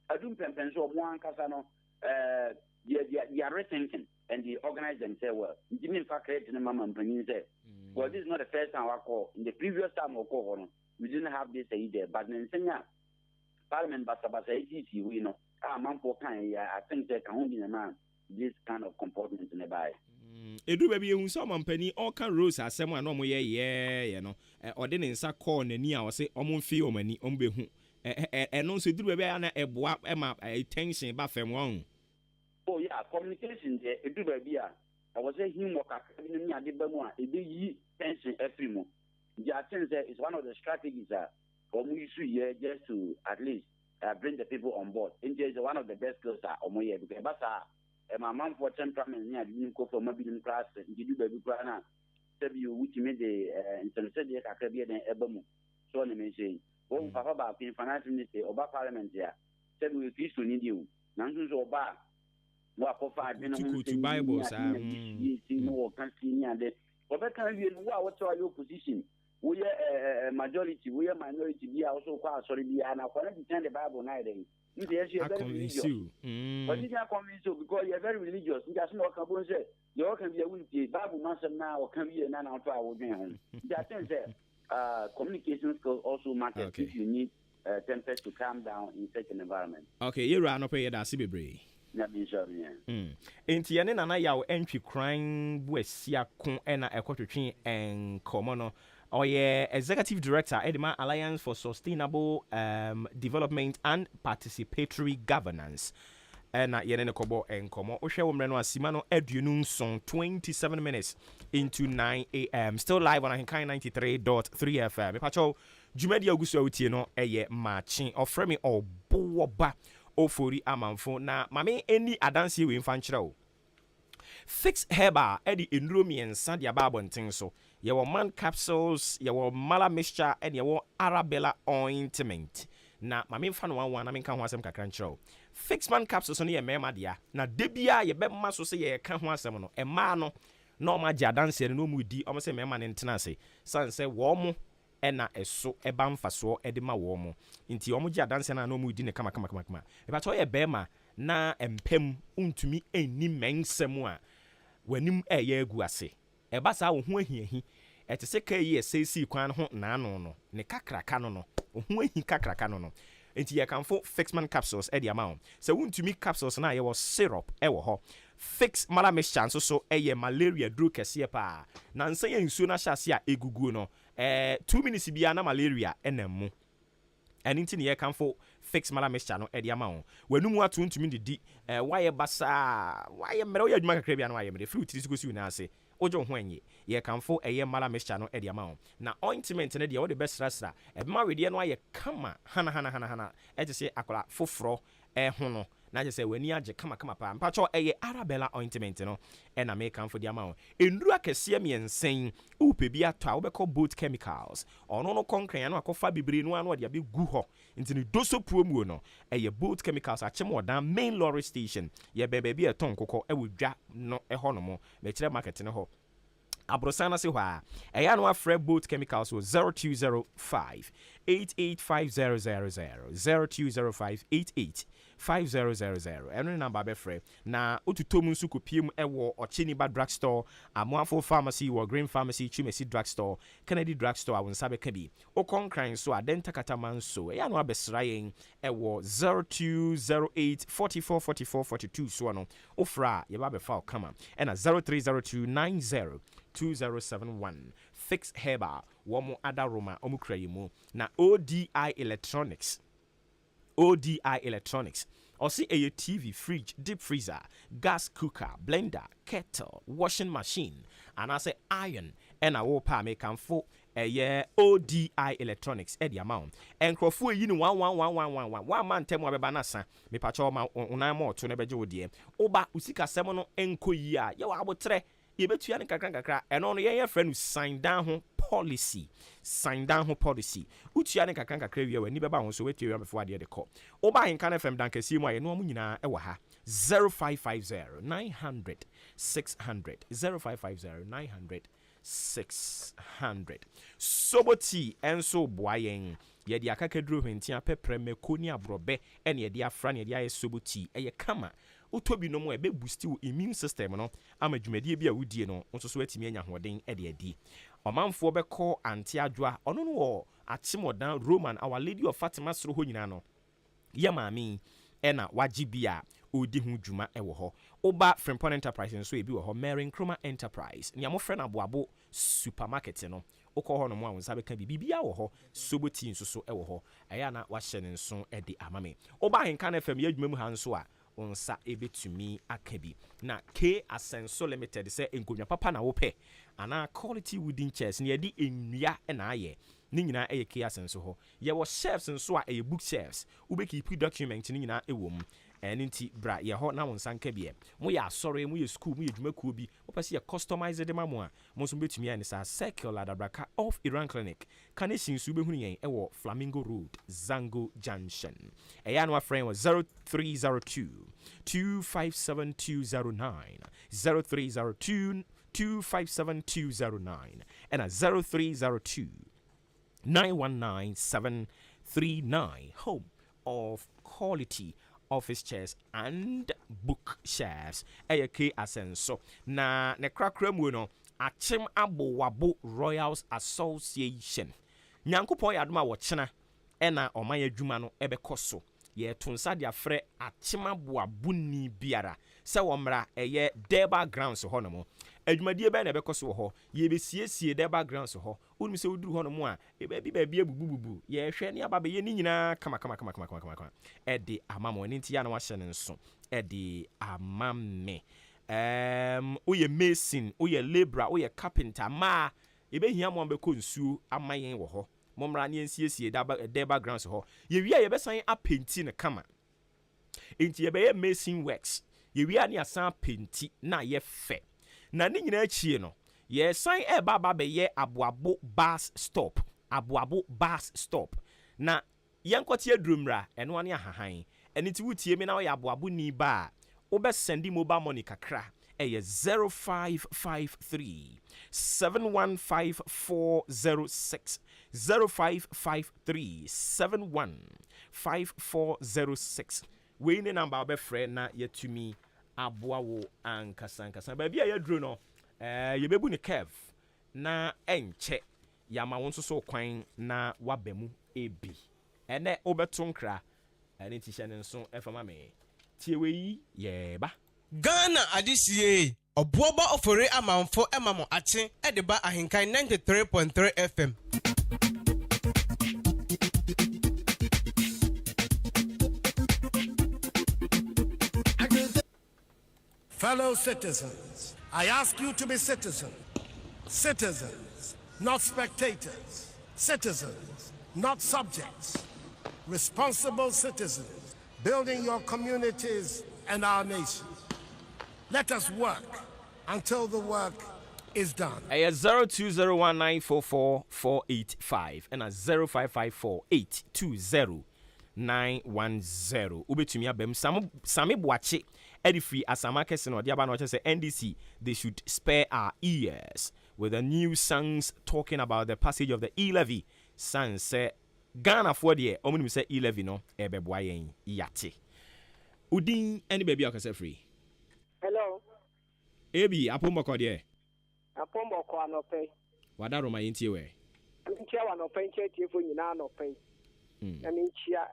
I don't pension of one Casano, they are rethinking and they organize themselves well. In fact, the mom and say, well, this is not the first time I call. In the previous time I call, we didn't have this idea, but then Parliament Basabasa, you know, man for kind, I think that can only a man. This kind of comportment in the by. Edu baby you some company all can rose as someone no more you know or then in sa call ne ni a say omon fi omani ombe hu no so edu baby na eboa ema tension ba fam won. Oh yeah, communication there edu baby I was say him work ni ade ba mu a e be yi tension every mo. The attention is one of the strategies for we here just to at least bring the people on board. India is one of the best skills omoye because my mom for temperament near the go for mobile class, and you do baby grana. You which made the interested the Caribbean and Ebemu. So I may say, oh, Papa, in finance ministry or parliament there. Said we wish to need you. None so bad. What for 5 minutes to Bibles, no, can't see near the. But that can be what's your position? We are a majority, we are minority, we are also quite sorry, and I want to the Bible night. Yes, you are very religious. But you can't convince you because you are very religious. You just know what say. You can be a witty, Bible master now, or can be a non out our home. That is communication skills also matter if you need tempest to calm down in such an environment. Okay, you run up here, that's Sibibre. Inti yane nana yaw entry crime wesia kun ena ekotwetwe en komono oye executive director Edema Alliance for Sustainable Development and Participatory Governance ena yene ne kobo en komo ohwe wo mre no asima no aduonu nson 27 minutes into 9 a.m. still live on Ahinkan 93.3 FM me pacho jumadi agusu awutie no eye Maakye ofremi Obuoba Ofori Amanfo na mame any adansi we mfa o fix herbal edi enromi ensa dia babonten so ye wo man capsules ye wo mala mixture and ye wo arabella ointment na mame mfa no wan na menka ho asem kakra o fix man capsules no ye mema dia na debia ye be ma so se ye ka ho asem no ema no na o ma gya adansi no mu di o mo se mema ne ntena se san se wo mo ena eso eba mfaso edema wo mo nti omo gi adanse na no mu di ne kama e ba to ye bema na empem untumi enni mensem a wanim eye agu ase e ba sa wo ho ahiahi e te se kai sesi kwan ho na ano no ne kakraka no no ho ahi kakraka no no nti ye kanfo fixman capsules e di amount se untumi capsules na ye wo syrup e wo ho fix mala mixture so eye malaria dru kese pa na nsa ye nsuo na hyase a egugu no 2 minutes bia na malaria enemu anything ye can for fix mala mixture no e dia ma ho wanumu atu ntumi didi why basa why mere ya adwuma kakra bia na why mere fruit risiko si una ase ojo ho enye ye can for eye mala mixture no e dia ma ho na ointment ne dia wo de best rasra e be ma we dia no aye kama hana e je se akola foforo ho no na je se wani age kama pa mpacho eye arabella ointment no e na me kan for dia ma ho enuru akese miensen upe bi ato a wo be call both chemicals ono no konkran no akofa bibire no anu de be gu ho ntini doso promo no eye both chemicals achem odan main lorry station ye bebe bi eton kokko e wodwa no e ho no mo me kire market ne ho Abrosana se hwa eya no afre both chemicals was 0205 020500 ɛno ne number bɛfrɛ na wotuto mu nso kopiem ɛwɔ Ochiniba drugstore, Amoafo pharmacy wɔ Green Pharmacy, Chumesi drugstore, Kennedy drugstore a wo nsa bɛka bi wokɔnkran so a dɛnta kataman so ɛyɛ ano abɛsra yɛn ɛwɔ 0208 44 44 42 so no wofra a yɛba bɛfa wo kama ɛna 0302 90 2071 Fix Herbal wɔn adaroma wɔn kura yi mu na ODI Electronics ɔsi ɛyɛ TV, fridge, deep freezer, gas cooker, blender, kettle, washing machine anaasɛ iron ɛna wɔpa mekanfo ɛyɛ ODI Electronics ɛde amount nkurɔfoɔ yi ni 1 man ntɛm abɛba nasa mepakyɛ ɔma onan ma ɔto no bɛgye wo deɛ woba usikasɛm no ɛnkɔ yi a yɛwɔ abotrɛ yɛbɛtua ne kakra ɛno no yɛyɛ frɛ no sign down ho policy wotua ne kakra wie w'ani bɛba ho so woatua wia bɛfo adeɛ de kɔ woba ahenka no fm dankɛsie mu a yɛno ɔmo nyinaa ɛwɔ ha 0550 900 600 0550 900 600 Soboti enso boa yɛn yɛde akakaduro hwentia pɛprɛ meko ne abrɔbɛ ɛne yɛde afra ne yɛde ayɛ soboti ɛyɛ kama utobi no mo ebe boost wo immune system no ama dwumadie bi a wudie no nso so atimi anya hoden de adi ɔmanfoɔ bɛkɔ ante adwoa ɔno no wɔ atemodan Roman Our Lady of Fatima soro ho nyina no yɛ maame ɛna wagye bi a odi ho dwuma ɛwɔ hɔ oba Frimpon Enterprise nso ebi wɔ hɔ Mary Nkrumah Enterprise ne amofrɛ na aboabo supermarket no okɔ hɔ no mo a wonsa bɛka bibia wɔ hɔ Soboti nso so ɛwɔ hɔ ɛyɛ na wahyɛ ne nso ɛde amame oba henka na fam yɛ adwuma mu ha nso a onsa ebetumi akabi na K Asenso Limited say enkonya papa na wopɛ ana quality wooden chairs ne yɛde ennua na ayɛ ne nyina ɛyɛ K Asenso hɔ yɛwɔ shelves nso a ɛyɛ book shelves wobɛki document ne nyina ɛwɔ mu ɛne nti bra yɛ hɔ na wo nsa nka biɛ mo yɛ asɔre mo yɛ school mo yɛ dwumakuo bi wopɛ sɛ yɛ customized ma mo a mo nso betumi ayɛ ne saa circle adabraka of Iran Clinic kanehyin so bɛhunu yɛn ɛwɔ Flamingo Road Zango Junction ɛyɛ no afrɛn wɔ 0302 257209 0302 257209 and a 0302 919739 home of quality office chairs and bookshelves AK Asenso na ne krakra mu no achim abowabo Royals Association nyankopon yadoma wo kyena ena oman adwuma no ebekoso ye tonsa de afre achim abowabo ni biara se wo mra eye Deba Grounds ho no mo adwumadie be na ebekoso ho ye besiesie Deba Grounds ho wonu se woduru ho no mo a e ba bi abubububu ye hwe ne aba be ye ni nyina kama e de amamo ni ntia na wa hye ne nso e de amame oye mason oye labourer oye carpenter ma e be hia mo be ko nsuo amayen wo ho momra ne ensiesie Deba Grounds ho ye wi a ye be san apenti ne kama enti ye be ye mason works ye wi a ne asan apenti na ye fe na ne nyina achie no ye san e baba be ye aboabo bus stop na yankote adrumra eno ane ahahan eni ti wutie me na ye aboabo ni ba wo be send mobile money kakra eye 0553 715406 0553 715406 we ni number be frɛ na yetumi aboa wo ankasa ba bia yadro no yebebu ne curve na enche yama won so kwan na wabemu ebi ene obeto nkra ene ti hye ne nso efama me tie we yi ba Ghana adisie Obuoba Ofori Amanfo emamo ache edeba ahinkan 93.3 FM. Fellow citizens, I ask you to be citizens, not spectators, citizens, not subjects, responsible citizens, building your communities and our nation. Let us work until the work is done. A 0201944485 and a 0554820910. Ubetumi abem sami boache edifree asama kese no diaba no say NDC they should spare our ears with the new songs talking about the passage of the e-levy. San say Ghana for the omuni say 11 no ebeboa yen yate. Udin any baby akase free. Hello. Ebi apomboko de. Apomboko anope. Wada roma yintie we. Ntia wa no pen che tie fo nyina no pen. Na ntia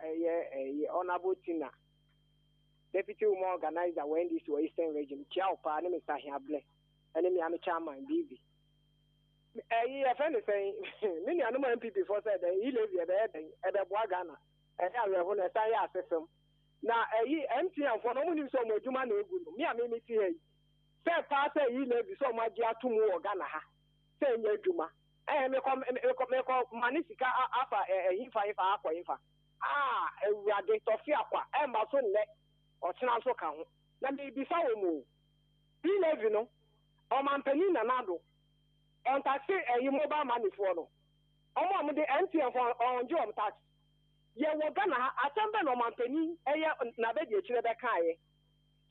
honorable Tina. Deputy Women Organizer when this was Eastern Region. Chia opa ne Mr. Hiable. Ene me am chairman BB. A friend is saying, many animal MPP for said he live here at the Boagana. And I will say, I system. Now, empty and for no one so much human. Me, I mean, here. Fair pass, he live so much to more Ghana. Say, Juma. And make Manisika after a infa. Ah, we are the Tofiaqua, and my son let or Chinaso count. Let me be so move. He live, you know, or Mampenina Nado. On tax mobile money for no. On the empty on job tax. Ye were gonna assemble on my penny, Navedia Chilebekai.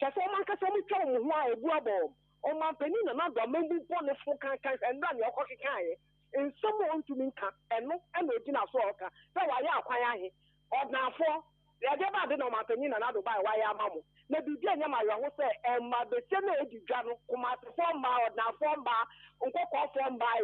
Chasaman Casami Tom, who I Buabo, on my penny, another member bonnet for cankas and run your cocky kai. In someone to me and no Regina Soka, so I are quiet. Or now for the other than on my penny, another by why I'm mamma. Maybe my say, and my Besene Gano, come out from bar, now from bar, and go from by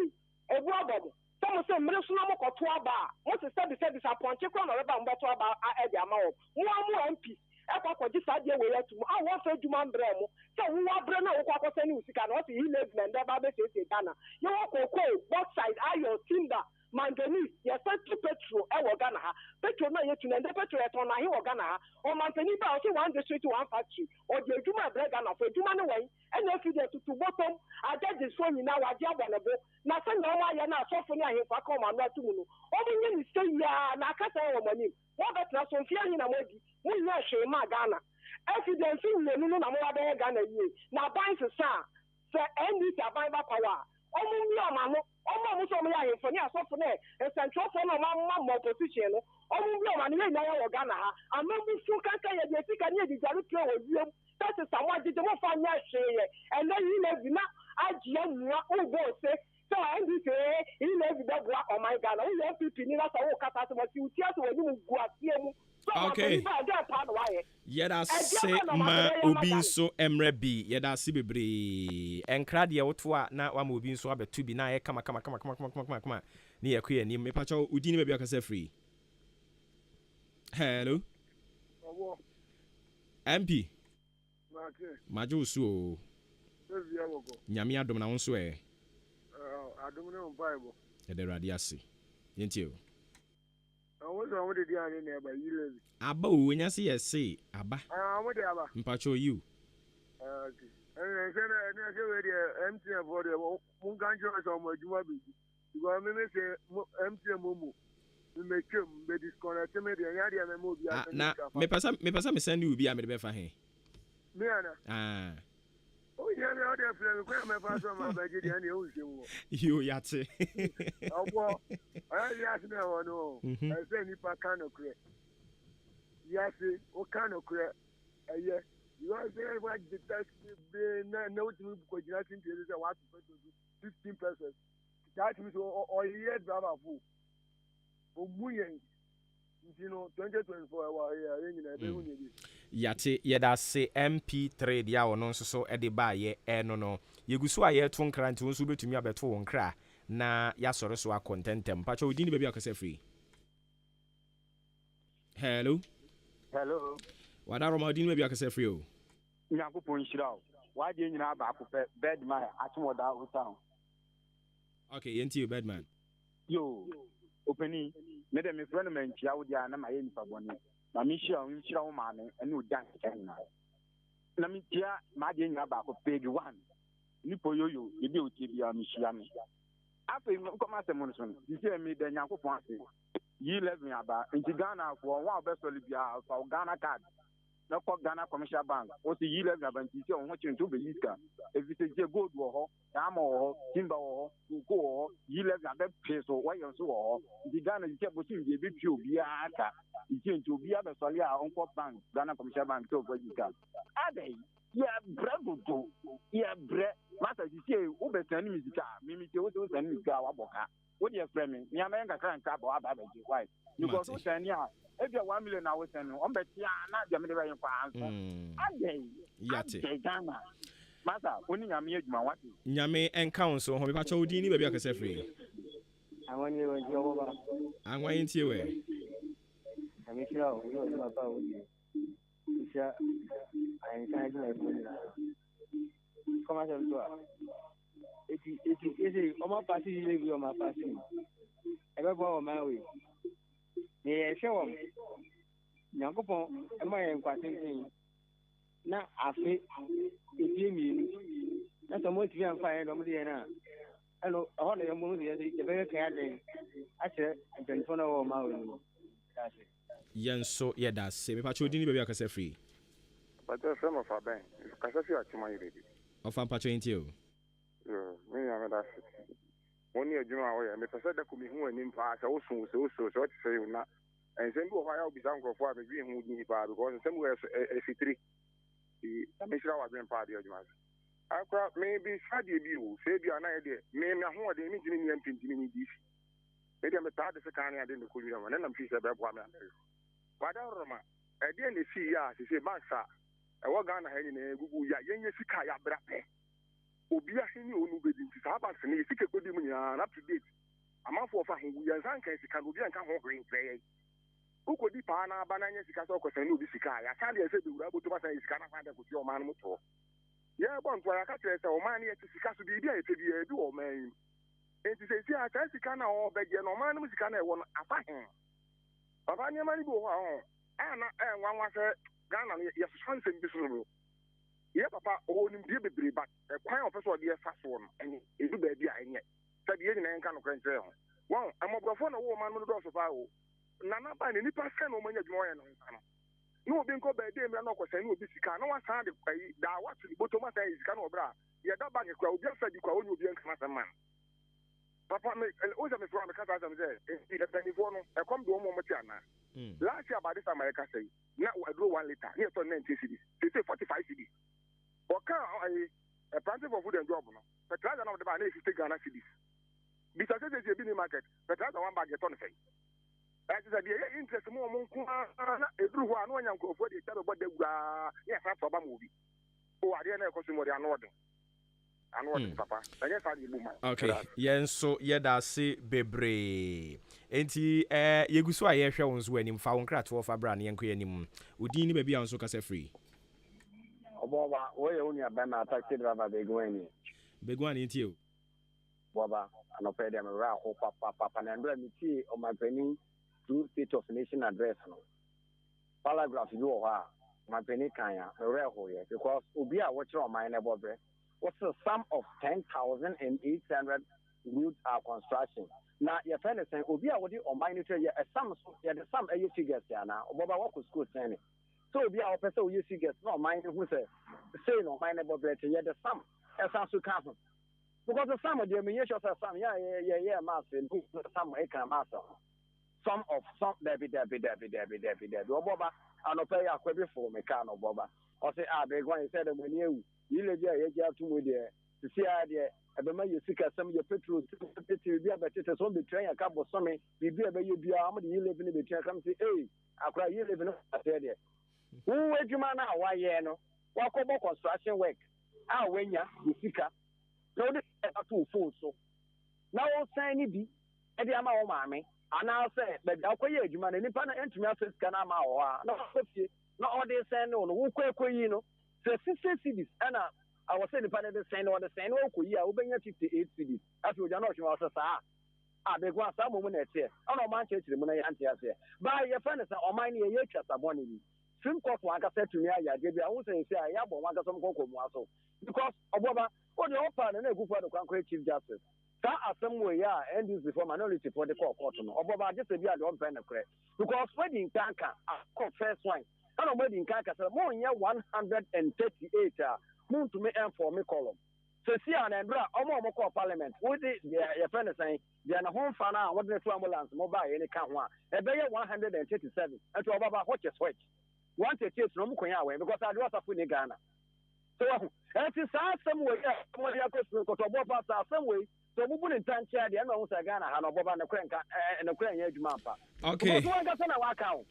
a rubber. Some say, Minnesota or Tuaba. What's the study said disappointed on a about Tuaba at the amount. One more MP. I thought this idea way to I want to do man bremo. So who are Breno or Quaco cannot he lives and the Babe says Ghana. You walk both sides, I your timber. Manganese, yes, to petrol, Ghana. Petrol, no, yet to the petrol at on Ghana, or Mantaniba, also one district to one factory, or the Juma bread and of a Juma away, and if you get to bottom, I get this one now, I jab on a boat. Nothing, no, I am not suffering here for come and not to know. All the say, yeah, Nakasa money. What about not some fear in a way? We not shame my Ghana. Evidence in the Nunu Namada Ghana year. Now, binds a son, sir, and this are by power. Almost so many for near software, and central for no more position. Almost money in our Ghana. I'm not so can't say that you can hear the Jalico with you. That is someone did not find that share. And then you live in I GM, say. So I say, he lives in that black on my Ghana. We have to pin us a walk at what you tell when you go at him. Okay. Yeda se ma obi nso emre bi yeda se bebre enkra de wotoa na wa ma obi nso abetu bi na ye kama ni ye kwe ni me pa cho udi ni be akasa free. Hello. MP. Maakye usu o. Nyame adom na wonso e. Adom ne Bible. Yeda radi ase. Yentio. I was on with the Diana nearby you. Aba when you see a say, Aba. What the Aba? Mpacho you. Okay. And I said, empty for the Munganjo or my Jumabi. You are maybe say empty Mumu. We make him be disconnected. And movie. Now, me pasa send you be a me for him. Miana. Oh, yeah, the other friend, my pastor, my budget, and you yate. Oh, well, I asked now, no. I said, if I can't create. Yes, what kind of create? Yes, you are saying what the test no to because you think there is a what 15%. That means or year drama fool. Oh, you know, 2024 yate yeda se MP3 dia wono nso so ede ba ye eno no yegusu aye to nkra nti wonso betumi abeto won kra na ya soro so akontentem pacho odini baby akase free. Hello wada roma odini baby akase free o nyankopon shirawo waje nyina ba akopɛ bedman atomoda hotown. Okay, yenti you bedman yo openi me de me friend man chia wo dia na maye nipa bone na me shira wo maame ene odan kena na me tia ma de nyina ba ko page 1 nipo yoyo e bi otie bia me shia me afi ko ma se mo so di se me de nyankopon ase yi 11 aba nti Ghana for one be solid bia for Ghana card na ko Ghana commercial bank o si yi 11 aba nti se o ho chinto be yiska e vi se je gold wo ho ama wo ho timber wo ho ko wo yi 11 aba peso wo yon so wo ho nti Ghana ji ke bo sin bi twi obi aka nti obi aba soli a onko bank Ghana commercial bank to for yiska adai Yeah, bread, yeah, bread. Master, you say, Uber sending me the car, Mimi, you send me car, Waboka. What you framing? Yamanga can't cap or about it. Why? You go to 10 years. If you're 1 million hours and on bet, yeah, not the middle of your Ghana. Master, only I'm here, my what? Nyame and council, how much would you need to be free? I want you to go over. I'm going to you. I'm sure you're about you. I'm trying to come out of the it is my party, you are my party. I don't go my way. Yeah, show them. Yankopo, am I inquiring? Now, I feel it means that's a motive and fire on the end. Hello, all the movie, the very carrying. I said, I don't follow my way. That's it. Yes, so yeah, that's same. If I told you, maybe I can say free. But there's some of our bank. Because I feel like my lady. Of I'm patching you. Me, I'm that's it. 1 year, you know, I may say that could be who and in pass also, so what to say not. And then go I'll be some for me being who need bar because somewhere a C3. I'm sure I've been party of yours. I crap maybe study you, say you an idea. Maybe I'm more than anything in this. Maybe I'm a part of the kind I didn't call you, and then I'm pleased about one. But I didn't see ya, she said, Master, I was going to hang in a Google Yasikaya Brape. Obia Hini Unubedin, Sabas, and you could do me up to date. I'm off for who we are, and can be and come home play. Who could be Pana, Banana, Sikasoko, and Nubisika? I can't say the Rabu to say is kind of find out with your man motor. Yeah, but I can't say, oh, man, yet to Sikasu be there to be a duo man. And to say, I can't see Kana or Beggar, no man, Musicana, one after him. Papa, your money go on. And one was a Ghana, yes, something visible. Yeah, Papa, oh, him dear baby, but a quite officer, dear fast one, and it do baby, and yet, said the end kind of cancer. Well, I'm a phone a woman with the doors of our. Nana by any person or many more. No, being called by them, no question, no, this can no one sound that what to the bottom of is can obra. Yeah, that bag is crowd, just said you call you be a man. Papa, always have a from the cat as I'm there. It's a telephone, I come to one moment. Last year, by this time, I can say, now I do 1 liter, near to 90 cities, they say 45 cities. Or can a planting for food and job, but rather than the banner, 50 Ghana cities. Because there's a big market, but rather one bag get on the face. That is a interest more everyone when you go for the tell about the yes, that's a movie. Oh, I didn't know what they are not. Papa. Okay, yes, so yeah, that's it, baby. Enti, you go so I hear shows when you found crack for Fabran and Quenim. Udini maybe on so case free. Obuoba, where only a banner taxi driver they go in. Big one into you. Boba, and I pay them around, papa, and I'm ready to see on my penny. Through State of Nation address. Paragraph you are my penny kaya, a rare hoya, because Ubia, what's your mind about bread? What's the sum of 10,800 routes are construction? Now, your friend is saying, Ubia, what you on mine, a sum, yeah, the sum of your figures, Yana, or what was school saying. So, Ubia, our person, you figures, no, mine, who say no, mine about bread, yet the sum, as sounds to come. Because the sum of the ammunition of some, yeah, master, some acre master. Some of Debbie. Obuoba, and pay a quibby for me, can Obuoba. Or say, big one, he said, when you live here, you have to move there. To see idea, I remember you seek some of your petrol to be a better, so betray a couple of something, be a you be armed, you live in the betray, come say, hey, I cry, you live in a there. Who would you man now? Why, no? Walk about construction work. Ah, when ya, you seek her. No, this is a 2 full so. Now, sign it be, and the amount, mammy. And I'll say, but I'll call you, man, and if I enter my first canama, no, all they say, no, who quick, you know, so 60 cities, and I was saying, the panel saying, or the same, okay, yeah, open 58 cities. After you know, you also say, I beg one, some woman at here. I don't mind the money, and here. By your friends, or mine, a year, just a bonnie. Swim court, like I said to me, I gave you, I won't say, I have one of some cocoa, because Obuoba, what the open and a good for the concrete chief justice. That are somewhere, yeah, and this before minority for the court. Obuoba just a bit of pen of credit. Because wedding tanker, first one. I don't wedding tanker, more than 138 moon to me and for me column. So see, and Bra, almost call parliament. What is your friend saying? They are home for now, what the ambulance, mobile, any count one. A bear 137. And to Obuoba, what is which? 138 from Koyawe, because I do not have Ghana. So and it's some way somebody akọ ko to bo pass some way so bubu ne tanche de na wo say Ghana ha no boba na krenka na krenye adwuma pa. Okay. So one na waka o.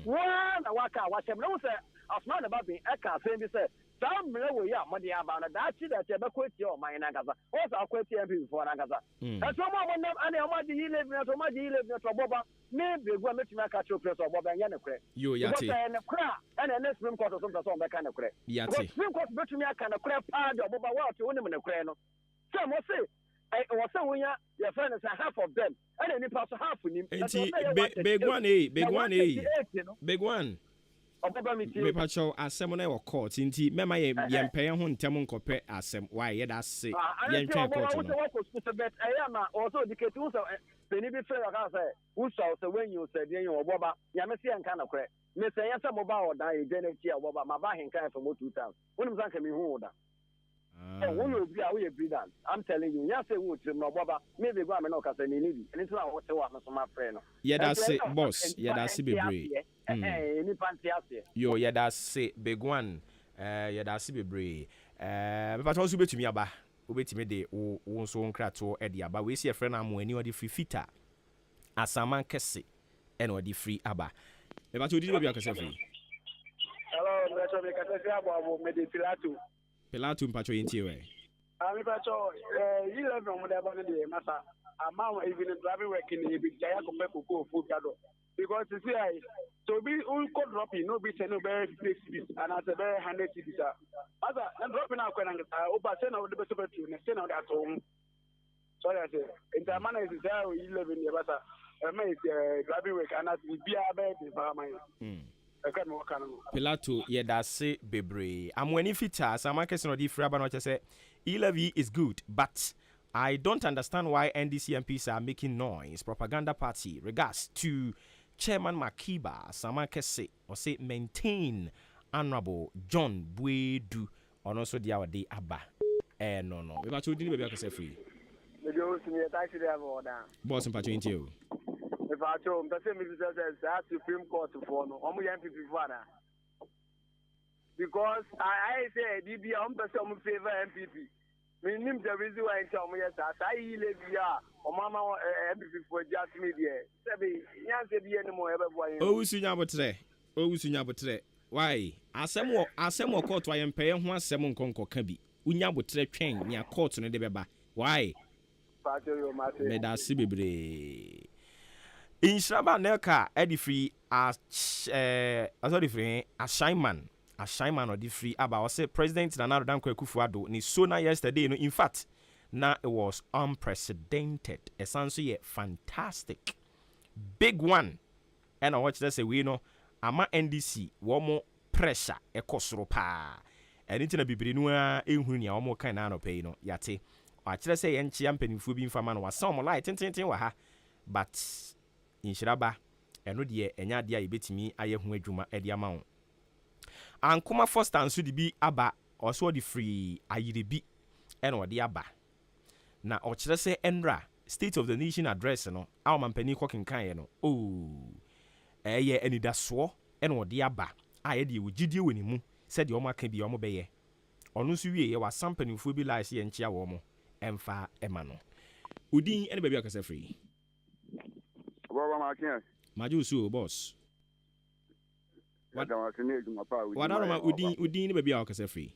One na waka wa shem na wo say asma na ba bin e ka say bi say some we ya mo de aba na da chi da che be kweti o man na gaza. O sa kweti MP before na gaza. E so mo na ane o ma di ile bi na to ma di ile bi na to boba me begua metumi aka cho press o boba nya ne kre. Yo yate. Because ne kra ene ne Supreme Court so so be ka ne kre. Yate. Supreme Court betumi aka ne kre pa de boba wa to woni ne kre no. So mo say was saying your friend is half of them and any pass half of him. Big one. Me pacho asem na wo court nti mema ye mpeye ho ntem nkopɛ asem why ye da se ye ntwe court no but ma also dictate who so beni bi fair ka say who so when you said you oboba ya me se nka na kore me say yesa mobile odan e jeneti oboba ma ba henka for 2000 wonim sanka me hu oda I'm telling you, yes, it would maybe go and knock us and need it. And it's not what my friend. Yeah, that's it, boss. Yeah, that's it, be brave. Yo, yeah, that's it, big one. Yeah, that's it, be brave. But also, bet to me about wait me de o so nkra to e dia ba we see a friend am ani odi free fita asaman kese e na odi free aba. But you did be akase free. Hello, Metro be kase abo me de Pilato. Pilato mpacho yinti we. Ami pacho 11 mo de ba de masa ama even driving work in e bi jaya ko pe ko fu gado because you see I so be we could drop in no be say no be 50 cities and as a be 100 cities asa and drop na ko na over say na we be so betu na say na that home sorry I say in man is there 11 years masa is driving work and as be be the man Pilato yedase bebre amwani fita sama kese no di free aba no say e-levy is good but I don't understand why NDC MPs are making noise propaganda party regards to Chairman Makiba sama kese or say maintain Honorable John Buedu on also the our day aba no we ba chudi be akase free me go see me taxi driver order boss mpacho intio if I told him, that's Supreme Court for no, MPP father. Because I say, DB, I'm favor MPP. Me name the reason why I tell me yes, I live here, or Mama MPP for just media. Sabi, Yancy be anymore ever. Oh, Sunya Botre. Why? Asem court why pay ho asem nkonko ka bi. Unya Botre twen nya court no de beba. Why? Me da si bebre. In Shraba Nelka, Eddie free as Shaiman or the free about say President Nana Dankwa Kufuado ni sona yesterday. No, in fact, now it was unprecedented. Essentially, fantastic, big one. And I watch that say we know ama NDC one more pressure e kosoro pa. And it's na bibiri no a ehunu ya omo kan na no pay no yate. I actually say enchi ampanifo bi mfa ma no wasam light tintin wa ha, but in Shiraba, and no dear, and ya dear, bet me, I have Juma at the amount. And Kuma first answer the be Abba, or so the free, I be, and or the Abba. Now, or should I say, Endra, State of the Nation address, no, our man penny cooking kind, oh, yeah, any that swore, and or the Abba, I had you with Gidio when you said your mark can be your bay. Or no, you was some penny for be like and chia womo, and far Emano. Udin, and baby, I can say free. Maakye. Majusu boss. What am I saying to my pa? What am I udin baby akase free?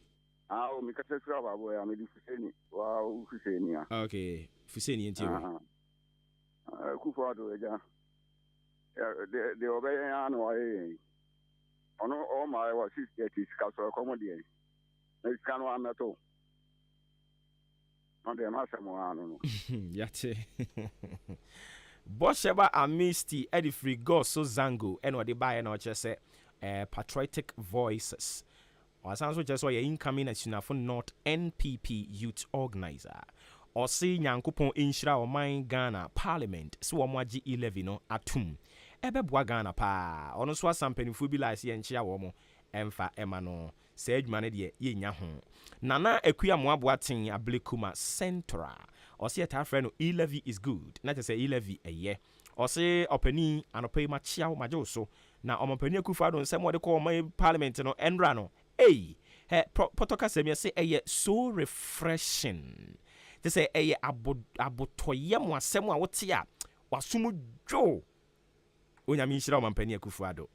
O mi kase free aba boy, am di Fuseni. Wa Fuseni ya. Okay, Fuseni enti. Kufuado eja. De obey ya no aye. Ono o my wa 630 ka so komodi e. Na kan wa meto. No de ma samo anu no. Yate. Bosheba Amisti Eddie Free Go so Zango and what they buy and just say patriotic voices. Or sounds just why incoming as you for North NPP youth organizer. Or see Yankupon Inshra or Mine Ghana Parliament so Mwaji 11 no atum. Ebe bwa Ghana pa. Ono so sampeni fu bi la si enchia womo emfa emano. Sage manede ye nya ho. Nana Ekuya Moaboatin Ablekuma Centra. Or see a friend e-levy is good. Not to say e-levy a year. Or say openi and pay machia majoso. Now on penny Kufado and some what they call my parliament no enrano. Hey, Potoka Semia say so refreshing. They say abotoyam wasemu awotia wasumu jo. Onyamishira mampani akufuado.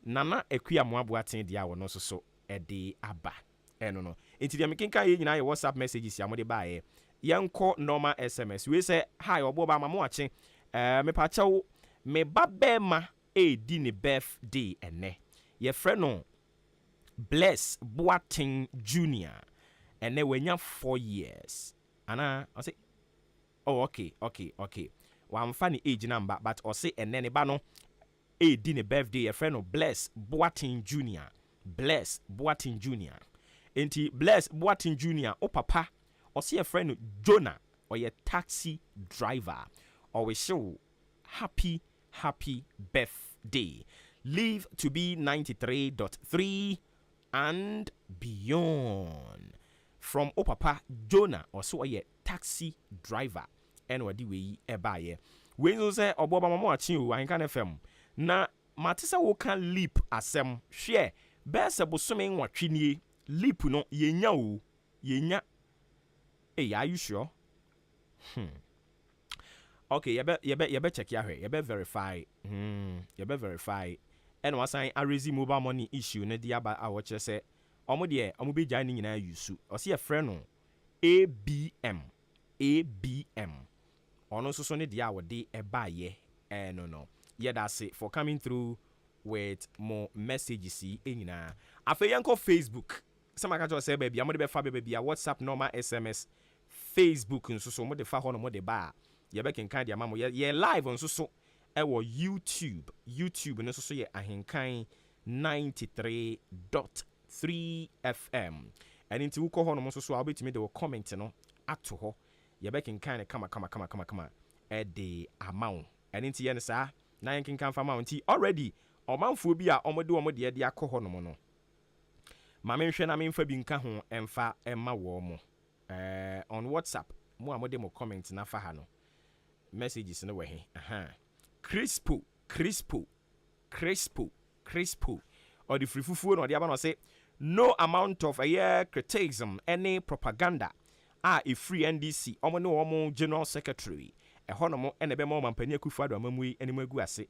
Nana ekuya moaboaten dia wo no so ede aba. No. Inti dia mekinka ye nyina ye WhatsApp messages ya mode ba ye. Yanko normal SMS. We say hi Obuoba mama ache. Me pa chawo me babema di ne birthday ene. Ye friend no Bless Boating Junior. Ene wenya 4 years. Ana I say oh okay. Wa funny age number but I say ene ne ba no di ne birthday ye friend no Bless Boating Junior. Bless Boating Junior. Enti Bless Boating Junior o papa or see a friend Jonah or your taxi driver or we show happy birthday. Live to be 93.3 and beyond. From o papa Jonah or so your taxi driver and what the way ebaye. When you say Obuoba mama achi o an kan FM na matisa wo kan leap asem share best bosome nwatwe nie leap no yenya o yenya. Hey, are you sure? Okay, you be check ya here. You be verify. You be verify. And once I raise mobile money issue ne dia ba awoche say omo de omo be gya ni nyina yusu. O se a friend no ABM. Ono so ne dia wo de eba ye. No. Yeah, that's it for coming through with more messages nyina. Afa yanko Facebook. Some I say baby, I'm de fa baby WhatsApp normal SMS Facebook nso so mo de fa ho no mo de ba ye be kenkan de amamo ye live nso so e wo YouTube nso so ye ahenkan 93.3 FM and into ko ho no mo so so abetimi de wo comment no ato ho ye be kenkan ne kama e de amount and into ye ne sa na yen kenkan fa amount already omanfo bi a omode de akọ ho no mo no ma menhwe na memfa bi nka ho emfa emma wo mo on WhatsApp mo amode mo comment na fa ha no messages no we he Crispo or the free fufu no de aba no say no amount of criticism any propaganda a free NDC omo ne omo general secretary ho no mo ene be mo mampani akufuado amamu yi ene magu ase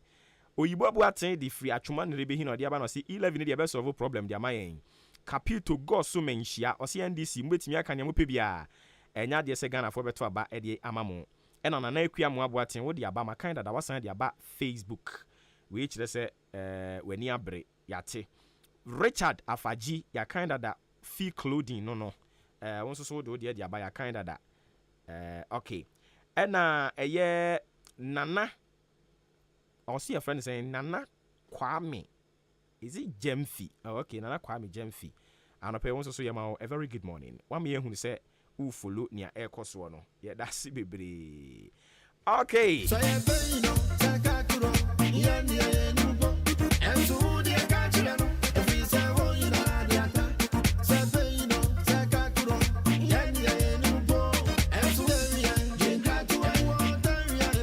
oyibo abuaten the free atwoma ne be hi no de aba no say 11 de be solve problem de amayen Capito go so menhia o se NDC mbetimi aka ne mo pe bia enya de se Ghana for beto aba e de amamo ena na akua mo aboaten wo de aba ma kind da wasan de aba Facebook we kire se wani abre yate Richard Afaji ya kind da fee clothing no won so do de aba ya kind da okay ena eye Nana o see a friend saying Nana Kwame. Is it Jemfi? Oh, okay, Nana Kwame Jemfi. And I pay once so yama a very good morning. One me who say who follow near air cost one. Yeah, that's it, baby. Okay.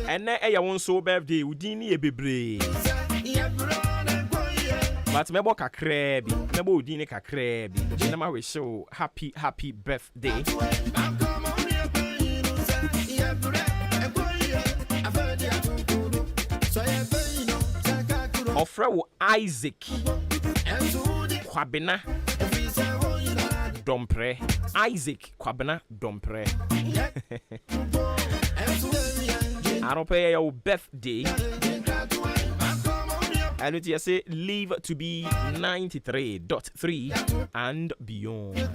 And now I want so birthday udini e bebre. But mebo kakrebi, mebo udini kakrebi. Nama we show happy birthday. Ofrewo Isaac Kwabena Dompre. Isaac Kwabena Dompre. I don't pay your birthday. And you say live to be 93.3 and beyond.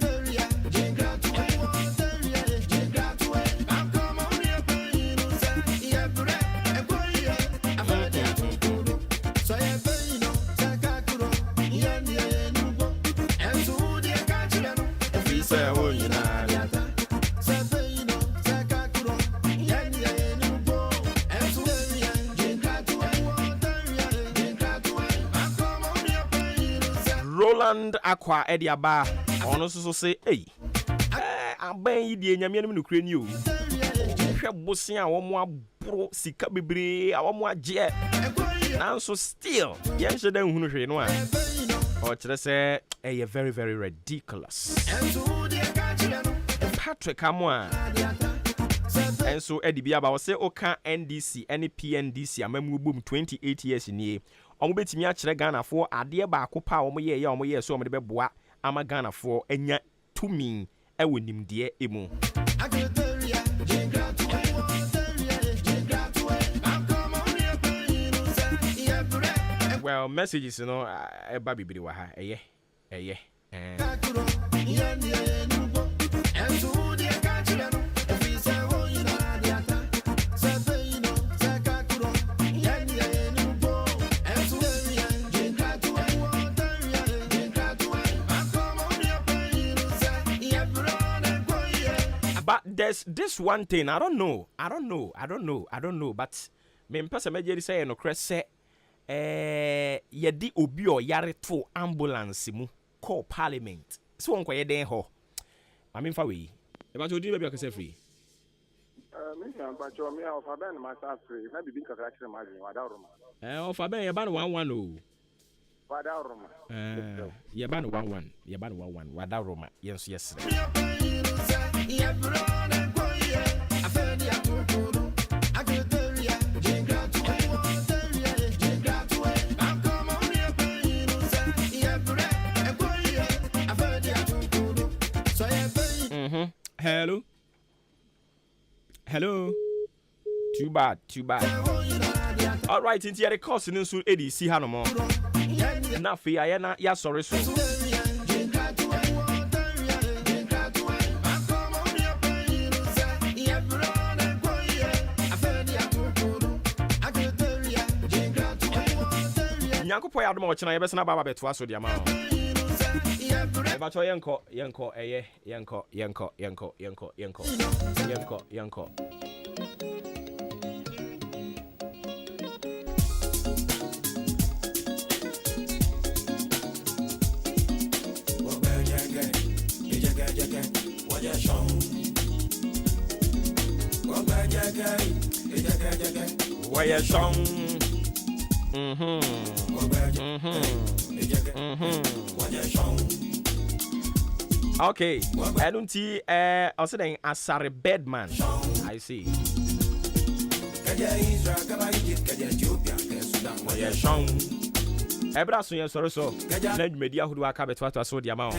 Roland Aqua Ediaba ono so say hey aban yi die nyame no nukure ni o hwe bosen a wo mo abro sika bebre a wo mo agye nanso still yen hye dan hunu hwe no a Or to say, very, very ridiculous. Patrick Amwa. And so Eddie Biaba was say, Oka NDC, any PNDC, a memu boom 28 years in ye. On bet me actually Ghana for a dear back of power, ye, so many beboa, I'm a Ghana for, and yet to me, I win him dear emo. Well, messages, you know, a baby bidiwaha, yeah. But there's this one thing, I don't know, but me person me say no crese yedi obi o yare to ambulance mu call parliament. So on kwa yeden ho. I mean fa we. E ba to di baby akase free. Me yan ba cho me of aben ma sa free. Na bibi kakra kire ma jin wada roma. Of aben ye ba no 11 o. Wada roma. Ye ba no 11. Ye ba no 11. Wada roma. Yes. Hello. Too bad. All right, into the course in so Eddie see how no more. Na fe ayana ya sorry so. Nyankopo ya adoma ochina yebese na baba beto aso dia ma. Eba cho yenko. Okay, I don't see also then Asare Bedman. I see. Ebraso yen soro so na dwumedia hodo aka betwato aso dia ma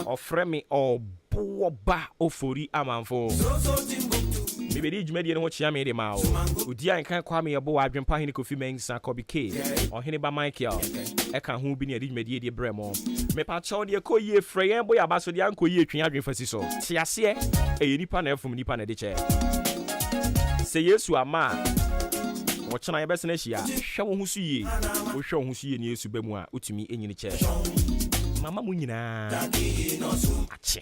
o frame Obuoba Ofori Amanfo me be di dwumedia no ho chia me de ma o odi an kan kwa me yebo wa adwempa hene Kofi Mensa Kobike o hene ba Maakye e kan ho bi ne di dwumedia de bremo me pa chaw de ko yie freyen boy abaso de an ko yie twen adwemfa si so tiase e nipa na efum nipa na de che se Yesu ama Ochana yebese na hia hwe wo hu su yie wo hwe wo hu su yie ne Yesu ba mu a utumi enyini che mama mu nyina ache